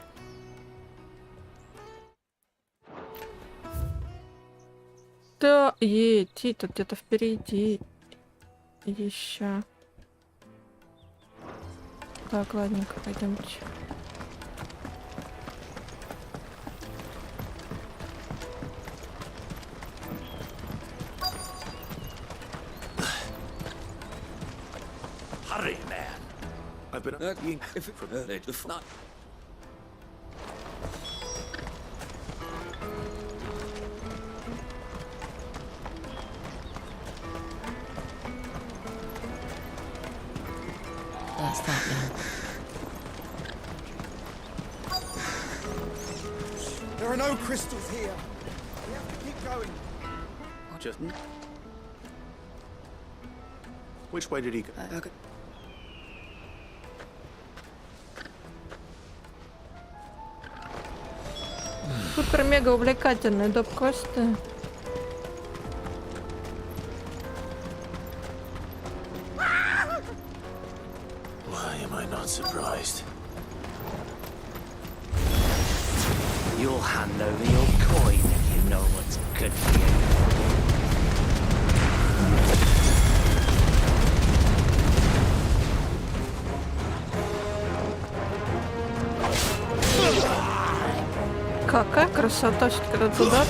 Да, идти тут где-то впереди. Еще. Так, ладненько, пойдемте.
Hurry, man. I've been if it from not.
That's that now.
There are no crystals here. We have to keep going.
Just... Which way did he go?
Супер-мега увлекательные доп-квесты.
Why am I not surprised?
You'll hand over your coin if you know what's good for you.
Какая красота, все-таки когда туда.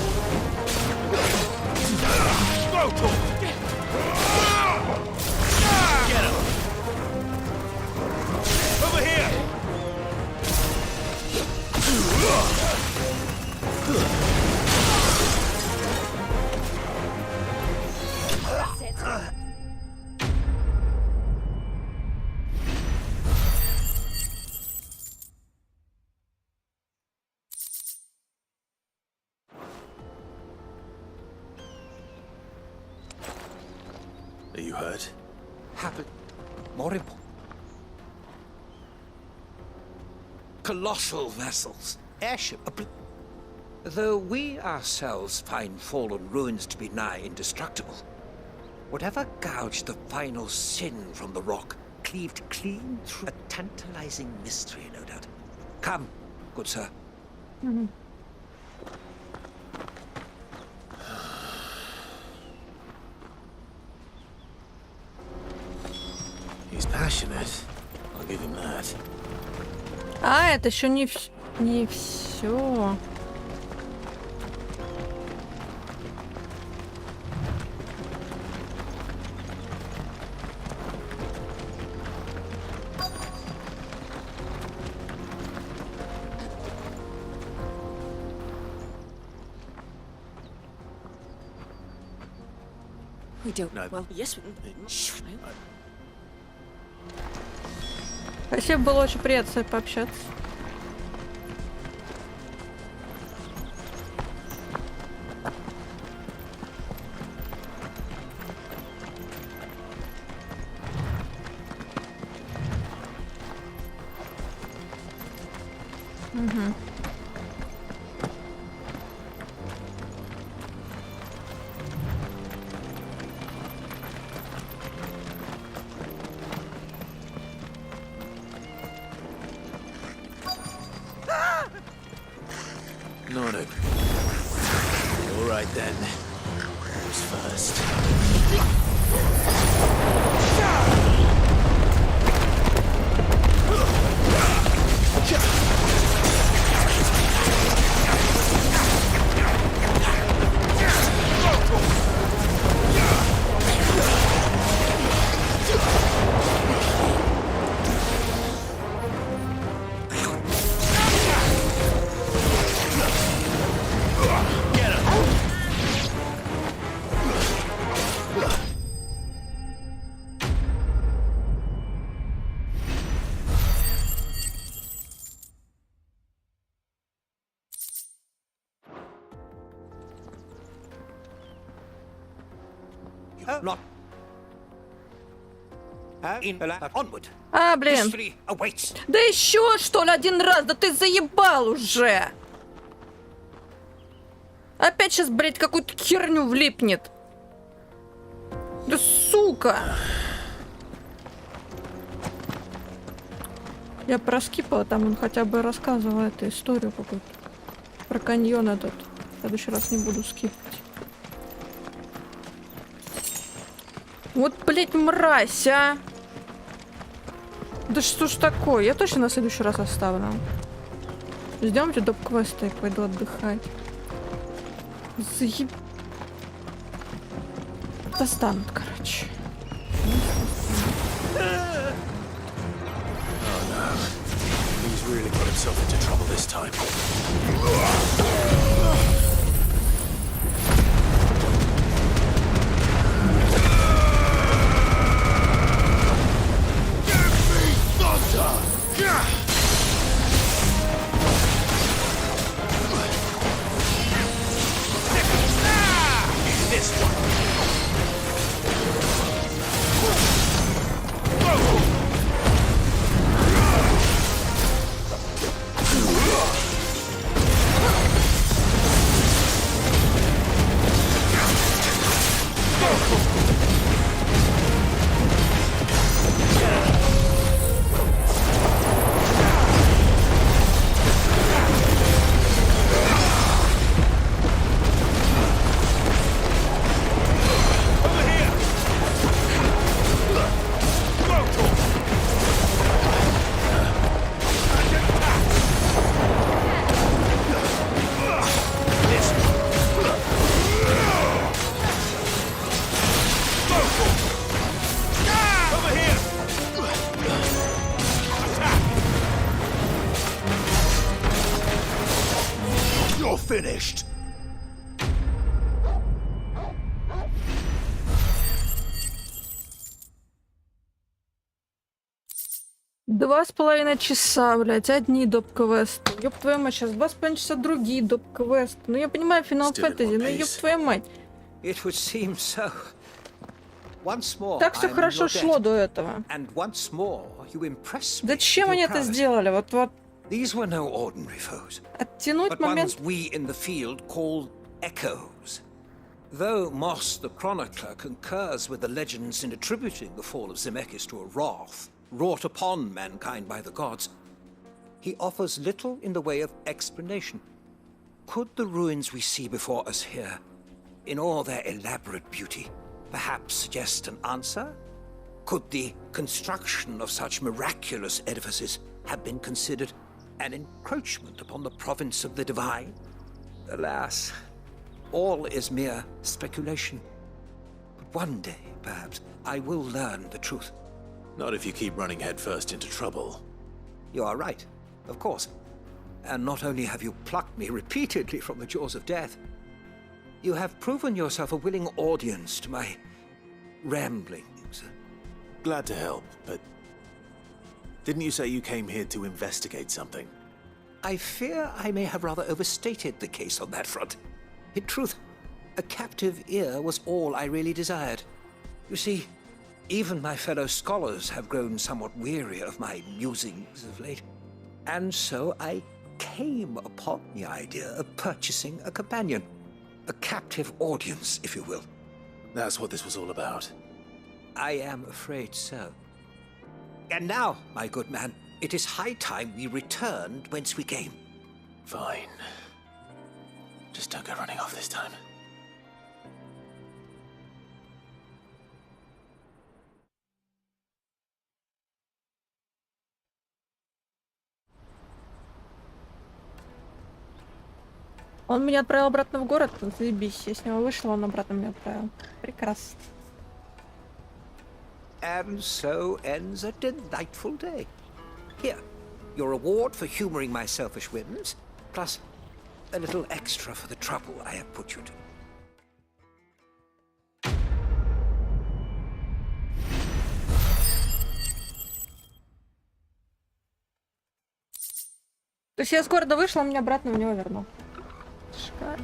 Are you hurt?
Happen. More important. Colossal vessels. Airship. Though we ourselves find fallen ruins to be nigh indestructible, whatever gouged the final sin from the rock cleaved clean through a tantalizing mystery, no doubt. Come, good sir.
He's passionate. I'll give him that.
А, это еще не все.
We don't know. Well, yes.
Спасибо, было очень приятно с вами пообщаться. Угу.
Donatik. All right then. Who's first?
Not onward.
А, блин. Да еще что ли один раз? Да ты заебал уже. Опять сейчас, блядь, какую-то херню влипнет. Да сука. Я проскипала, там он хотя бы рассказывал эту историю какую-то. Про каньон этот. В следующий раз не буду скипать. Вот, блядь, мразь, а! Да что ж такое? Я точно на следующий раз оставлю. Ждемте доп-квеста и пойду отдыхать. Заеб... Достанут, короче.
He's really got himself into trouble this time. This one. Finished.
Два с половиной часа, блядь, одни доп-квесты. Ёб твою мать, сейчас 2,5 часа другие доп-квесты. Ну я понимаю, Финал Фентази, но ёб твою мать. Так все хорошо шло до этого. Зачем они это сделали? Вот.
These were no ordinary foes,
Оттянуть
but
момент.
ones we in the field call echoes. Though Moss the Chronicler concurs with the legends in attributing the fall of Zemeckis to a wrath wrought upon mankind by the gods, he offers little in the way of explanation. Could the ruins we see before us here, in all their elaborate beauty, perhaps suggest an answer? Could the construction of such miraculous edifices have been considered an encroachment upon the province of the divine? Alas, all is mere speculation. But one day, perhaps, I will learn the truth.
Not if you keep running headfirst into trouble.
You are right, of course. And not only have you plucked me repeatedly from the jaws of death, you have proven yourself a willing audience to my ramblings.
Glad to help, but didn't you say you came here to investigate something?
I fear I may have rather overstated the case on that front. In truth, a captive ear was all I really desired. You see, even my fellow scholars have grown somewhat weary of my musings of late. And so I came upon the idea of purchasing a companion. A captive audience, if you will.
That's what this was all about.
I am afraid so. And now, my good man, it is high time we returned whence we came.
Fine. Just don't go running off this time.
Он меня отправил обратно в город, заебись. Я с него вышла, он обратно меня отправил. Прекрасно.
And so ends a delightful day. Here, your reward for humoring my selfish whims, plus a little extra for the trouble I have put you to.
То есть я с города вышла, он меня обратно в него вернул. Шикарно.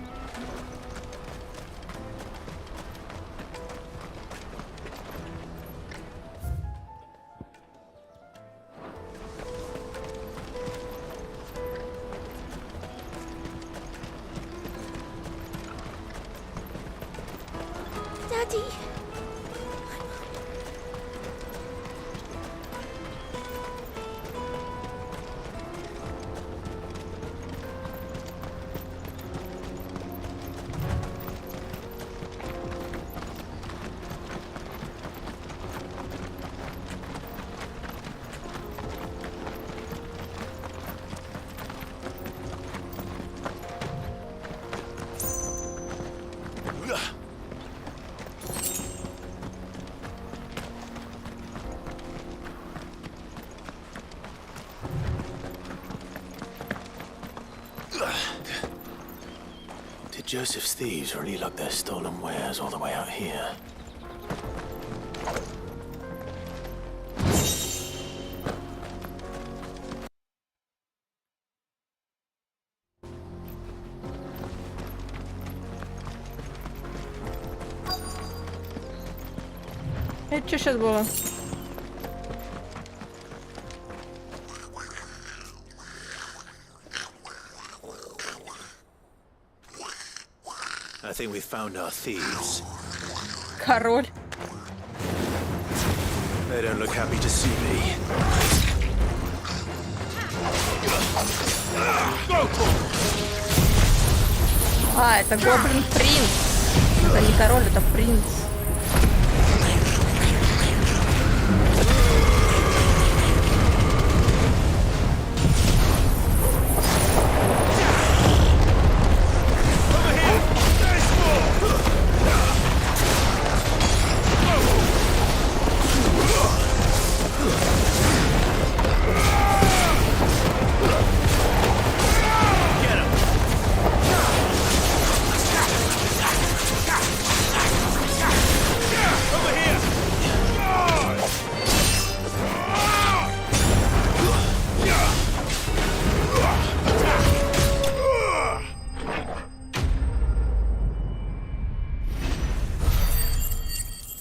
Daddy.
Did Joseph's thieves really lug their stolen wares all the way out here?
Это что сейчас было?
I think we found our thieves.
Король.
They don't look happy to see me.
А, это гоблин принц. Это не король, это принц.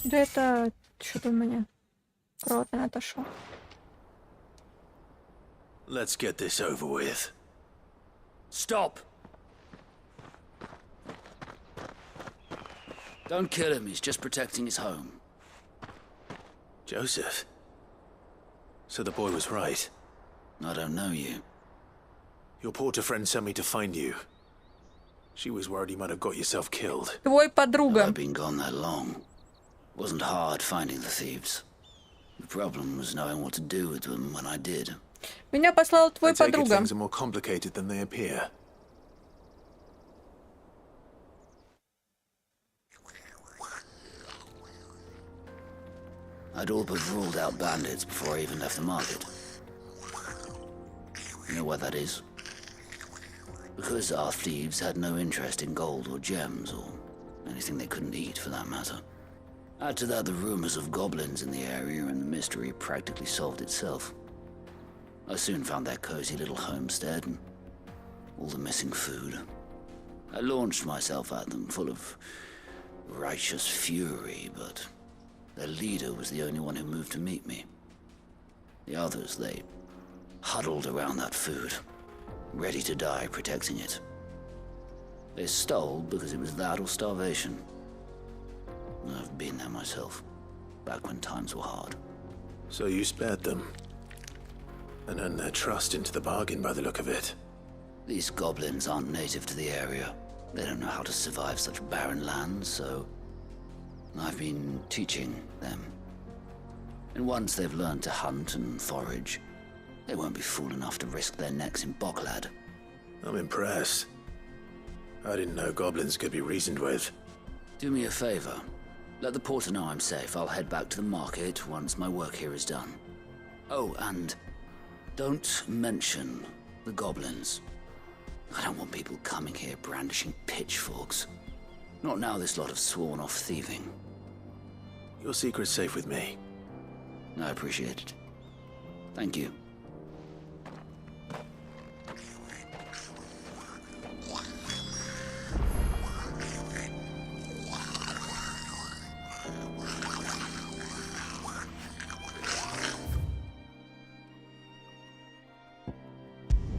Да это что-то у меня кровь не отошел.
Let's get this over with.
Stop! Don't kill him, he's just protecting his home.
Joseph? So the boy was right.
I don't know you.
Your porter friend sent me to find you. She was worried you might have got yourself killed.
Твой подруга.
I've been gone that long. Wasn't hard finding the thieves. The problem was knowing what to do with them when I did.
Меня послал твой
I take it
подруга.
things are more complicated than they appear.
I'd all but ruled out bandits before I even left the market. You know why that is? Because our thieves had no interest in gold or gems or anything they couldn't eat for that matter. Add to that the rumors of goblins in the area and the mystery practically solved itself. I soon found their cozy little homestead and all the missing food. I launched myself at them full of righteous fury, but their leader was the only one who moved to meet me. The others, they huddled around that food, ready to die protecting it. They stole because it was that or starvation. I've been there myself, back when times were hard.
So you spared them, and earned their trust into the bargain by the look of it.
These goblins aren't native to the area. They don't know how to survive such barren lands, so I've been teaching them. And once they've learned to hunt and forage, they won't be fool enough to risk their necks in Bocklad.
I'm impressed. I didn't know goblins could be reasoned with.
Do me a favor. Let the porter know I'm safe. I'll head back to the market once my work here is done. Oh, and don't mention the goblins. I don't want people coming here brandishing pitchforks. Not now this lot have sworn off thieving.
Your secret's safe with me.
I appreciate it. Thank you.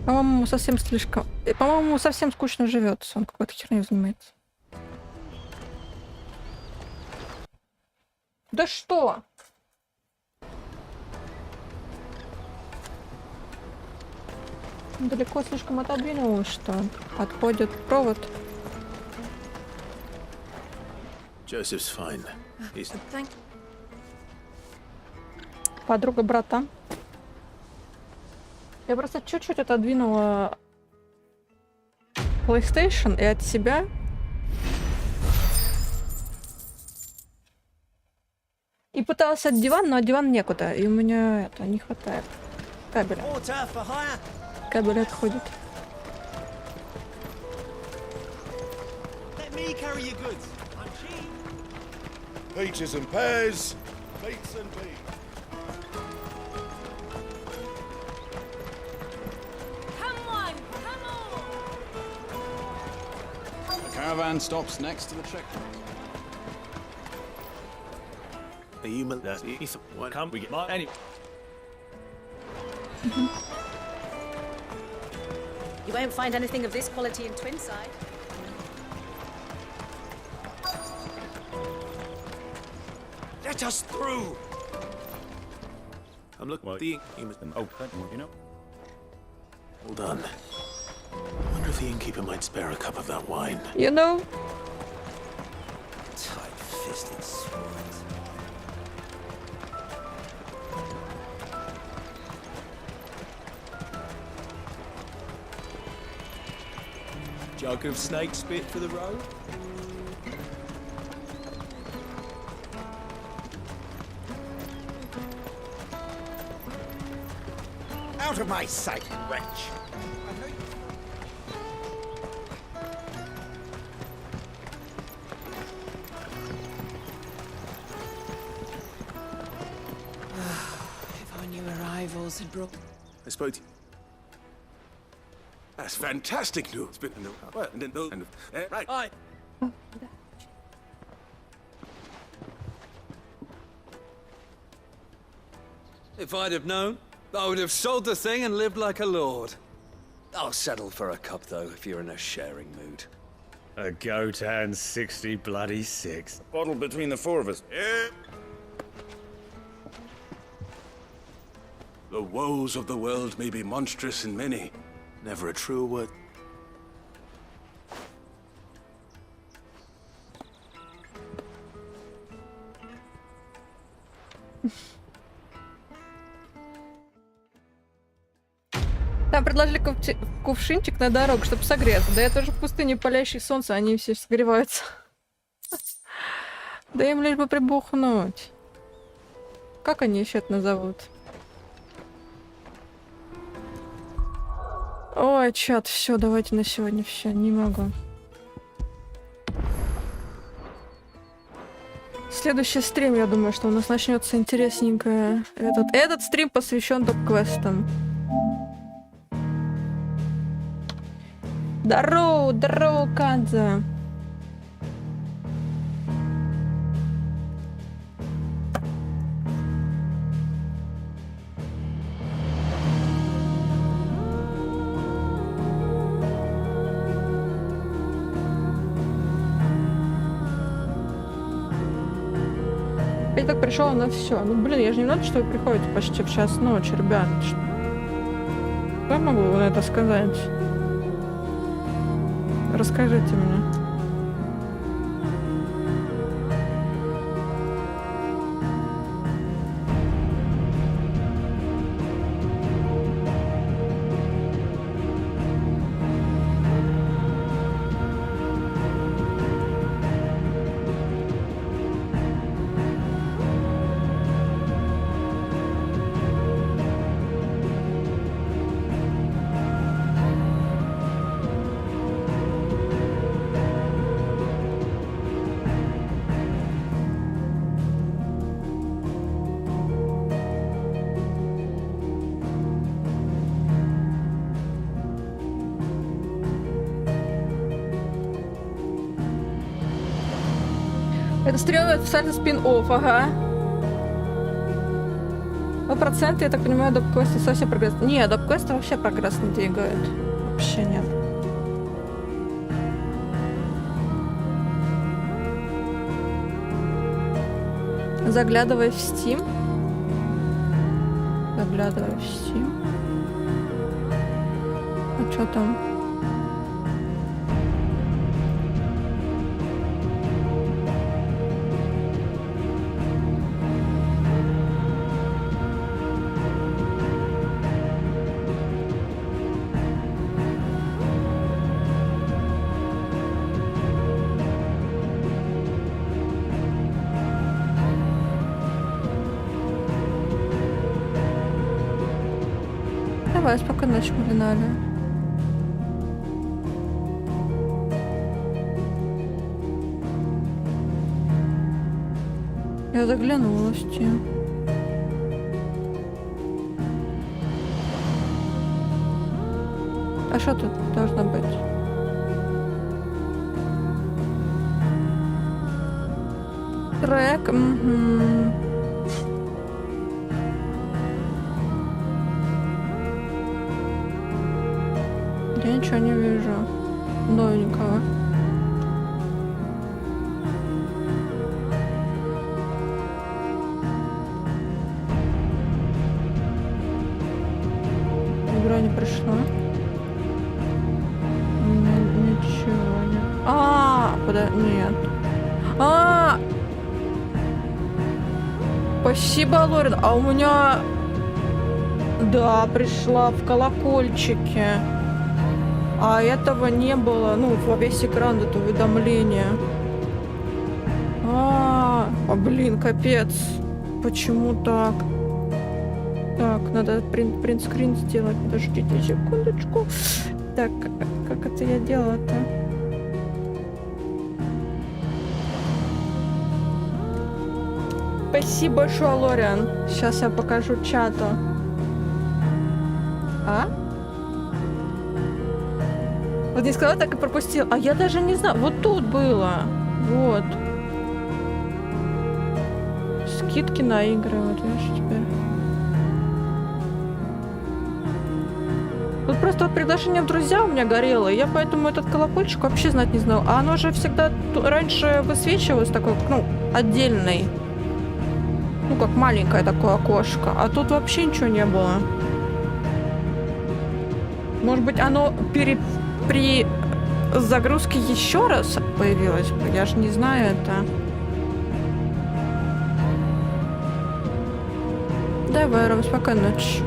По-моему, совсем слишком... По-моему, совсем скучно живется. Он какой-то херней занимается. Да что? Далеко слишком отодвинулось, что отходит провод.
Joseph's fine. He's...
Подруга брата. Я просто чуть-чуть отодвинула PlayStation и от себя. И пыталась от дивана, но от дивана некуда. И у меня это не хватает кабеля. Кабель отходит.
Peaches and pears, beets and beans.
Caravan stops next to the checkpoint.
Are you what?
Come, we get my anyway.
You won't find anything of this quality in Twinside.
Let us through.
I'm looking at the
Oh, you know.
Well done. I wonder if the innkeeper might spare a cup of that wine.
You know.
Tight-fisted swines.
Jug of snake spit for the road.
Out of my sight, wretch.
If our new arrivals had brought...
I spoke to you.
That's fantastic news. Right.
Aye.
If I'd have known, I would have sold the thing and lived like a lord. I'll settle for a cup, though, if you're in a sharing mood.
A goat and 60 bloody 6.
Bottle between the four of us.
Yeah.
The woes of the world may be monstrous in many.
Never a truer word.
Там предложили кувшинчик на дорогу, чтобы согреться. Да я тоже в пустыне палящее солнце, они все согреваются. Да им лишь бы прибухнуть. Как они еще это назовут? Ой, чат, все, давайте на сегодня все, не могу. Следующий стрим, я думаю, что у нас начнется интересненькое. Этот стрим посвящен топ-квестам. Здорово, Кадзе. Я так пришел на все. Ну блин, я же не надо, что вы приходите почти в час ночи, ребят. Что я могу на это сказать? Расскажите мне. Это стрим официальный спин-офф, ага. Ну, проценты, я так понимаю, доп-квесты совсем прогресс. Не, доп-квесты вообще прогресс не двигают. Вообще нет. Заглядывай в Steam. Заглядывай в Steam. А что там? Давай, спокойной ночи, Финали. Я заглянула в Steam. А что тут должно быть? Трек, угу. Я ничего не вижу новенького. Игра не пришла. Ничего нет. Нет. Спасибо, Лорен. А у меня... Да, пришла в колокольчике. А этого не было, ну, во весь экран это уведомление. Блин, капец. Почему так? Так, надо принтскрин сделать. Подождите секундочку. Так, как это я делала-то? Спасибо большое, Лориан. Сейчас я покажу чату. Вот не сказала, так и пропустил. А я даже не знаю. Вот тут было. Вот. Скидки на игры. Вот видишь теперь. Тут просто вот приглашение в друзья у меня горело. И я поэтому этот колокольчик вообще знать не знал. А оно же всегда раньше высвечивалось такой, ну, отдельный. Ну, как маленькое такое окошко. А тут вообще ничего не было. Может быть, оно при загрузке еще раз появилось бы? Я же не знаю это. Давай, Ром, спокойной ночи.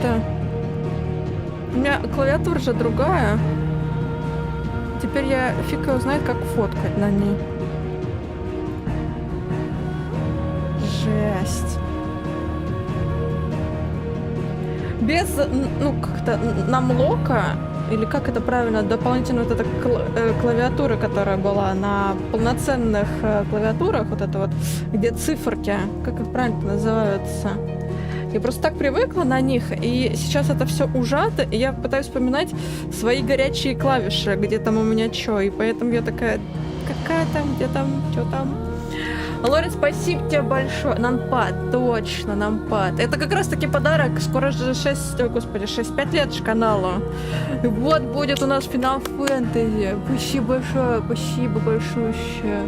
это... У меня клавиатура же другая. Теперь я фиг его знает, как фоткать на ней. Жесть. Без, ну, как-то намлока, или как это правильно, дополнительно вот эта клавиатура, которая была на полноценных клавиатурах, вот это вот, где циферки, как их правильно называются. Я просто так привыкла на них, и сейчас это все ужато, и я пытаюсь вспоминать свои горячие клавиши, где там у меня что, и поэтому я такая, какая там, где там, что там. Лорен, спасибо тебе большое. Нампад, точно, нампад. Это как раз таки подарок. Скоро же 5 лет же каналу. И вот будет у нас финал фэнтези. Спасибо большое, спасибо большущее.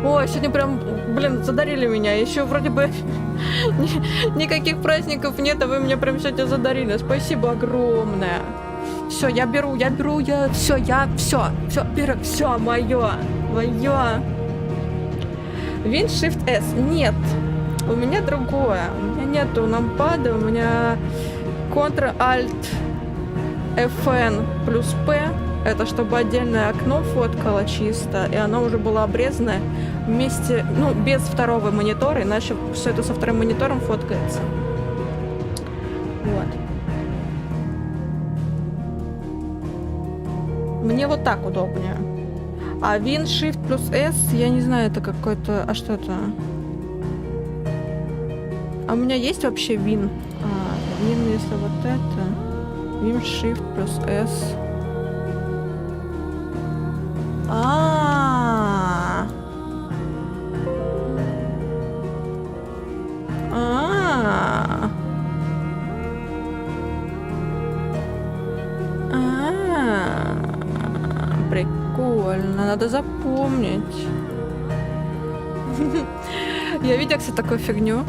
Ой, сегодня прям, блин, задарили меня. Еще вроде бы никаких праздников нет, а вы меня прям сегодня задарили. Спасибо огромное. Все, я беру, все, беру, все, мое. Win Shift S. Нет. У меня другое. У меня нету нампада. У меня Ctrl-Alt FN плюс P. Это чтобы отдельное окно фоткало чисто. И оно уже было обрезанное вместе, ну, без второго монитора. Иначе все это со вторым монитором фоткается. Вот. Мне вот так удобнее. А Win, Shift плюс S, я не знаю, это какой-то... А что это? А у меня есть вообще Win? Win, если вот это... Win, Shift плюс S. Прикольно, надо запомнить. Я видела, кстати, такую фигню.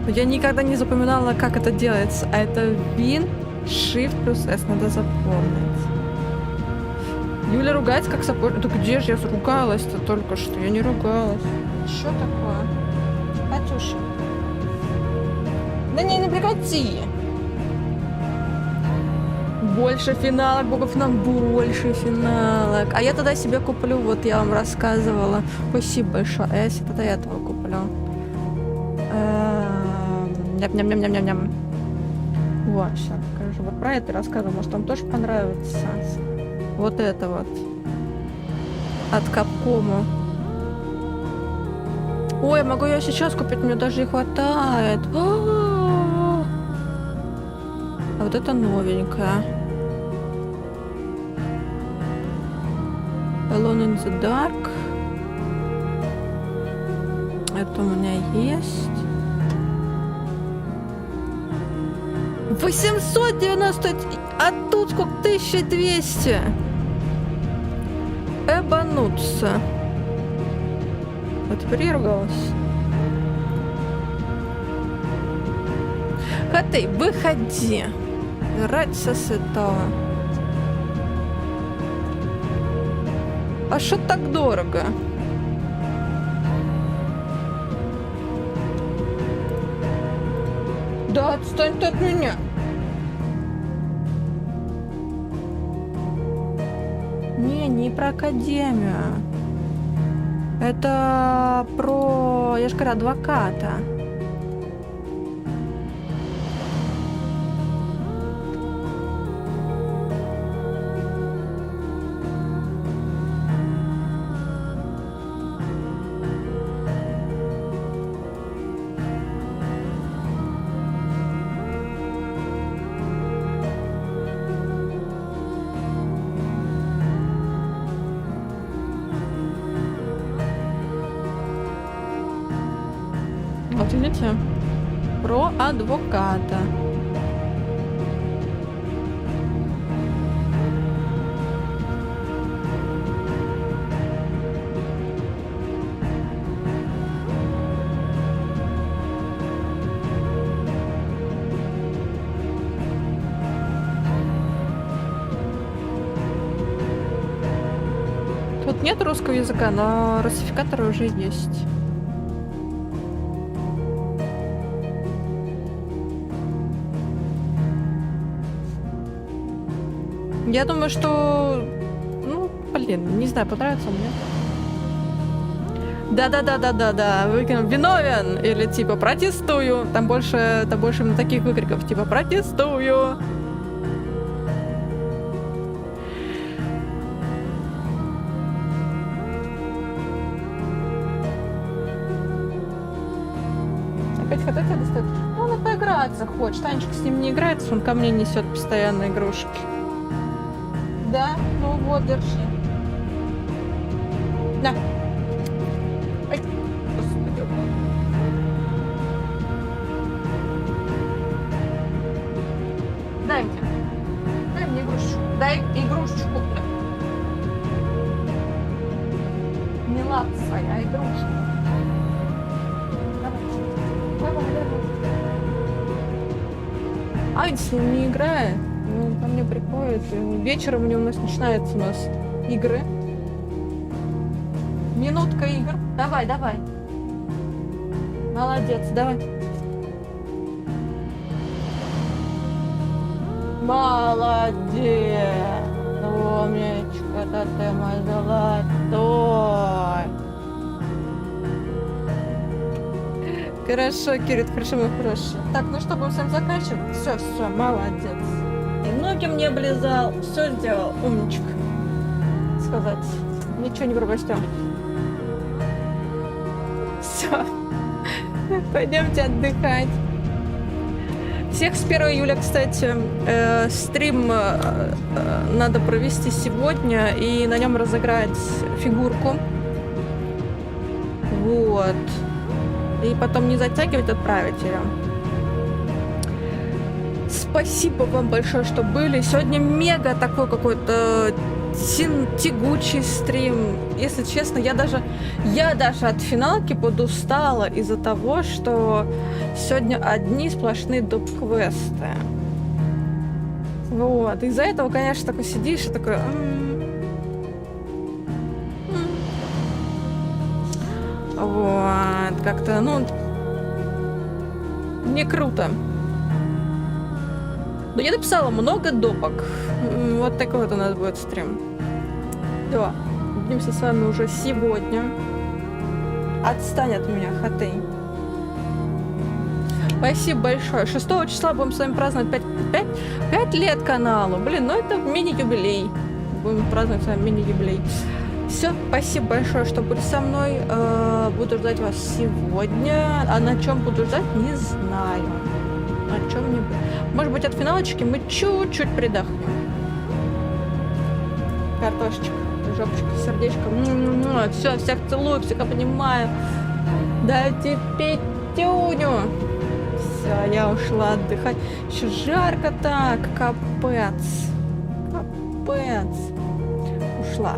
Но я никогда не запоминала, как это делается. А это Win, Shift плюс S надо запомнить. Юля ругается, как сапожник. Да где же я ругалась-то только что? Я не ругалась. Что такое? Мэтюша. Да не прекрати. Больше финалок, богов, нам больше финалок. А я тогда себе куплю, вот я вам рассказывала. Спасибо большое. А я себе тогда этого куплю. Ням-ням-ням-ням-ням. Вот, сейчас покажу. Вот про это рассказываю, может, вам тоже понравится. Вот это вот. От Капкома. Ой, могу я сейчас купить, мне даже не хватает. А вот это новенькое. Alone in the Dark. Это у меня есть. 890, а тут сколько? 1200. Эбануться. А теперь я ругалась. Хатей, выходи. Раться с этого. А что так дорого? Да отстань ты от меня. Не про академию. Это про, я же говорю, адвоката. Вот видите? Про адвоката. Тут нет русского языка, но русификаторы уже есть. Я думаю, что... Ну, блин, не знаю, понравится мне. Да, выкинул виновен или типа протестую. Там больше именно таких выкриков, типа протестую. Опять хотите достать? Ну, он поиграться хочет. Танечка с ним не играет, он ко мне несет постоянно игрушки. Да? Ну вот, держи. Да. Ай, господи. Дай мне игрушечку. Дай игрушечку. Не лапса, а игрушка. Давай. А ведь с ним не играет. Он ко мне приходит. Вечером у нас начинается игры. Минутка игр. Давай. Молодец, давай. Молодец. Умничка, это ты мой золотой. Хорошо, Кирит, хорошо. Так, ну что, будем с вами заканчивать? Все, молодец. И ноги мне облизал, все сделал. Умничка. Сказать. Ничего не пропустим. Все. Пойдемте отдыхать. Всех с 1 июля, кстати, стрим надо провести сегодня и на нем разыграть фигурку. Вот. И потом не затягивать, отправить ее. Спасибо вам большое, что были. Сегодня мега такой какой-то тягучий стрим. Если честно, я даже от финалки подустала из-за того, что сегодня одни сплошные доп-квесты. Вот. Из-за этого, конечно, такой сидишь и такой... Вот. Как-то, не круто. Но я написала много допок. Вот такой вот у нас будет стрим. Да. Увидимся с вами уже сегодня. Отстань от меня, хатей. Спасибо большое. 6 числа будем с вами праздновать 5 лет каналу. Блин, это мини-юбилей. Будем праздновать с вами мини-юбилей. Все, спасибо большое, что были со мной. Буду ждать вас сегодня. А на чем буду ждать, не знаю. На чем-нибудь. Может быть, от финалочки мы чуть-чуть придохнем. Картошечка, жопочка, сердечко. Все, всех целую, всех обнимаю. Дайте пятюню. Все, я ушла отдыхать. Еще жарко так, капец. Ушла.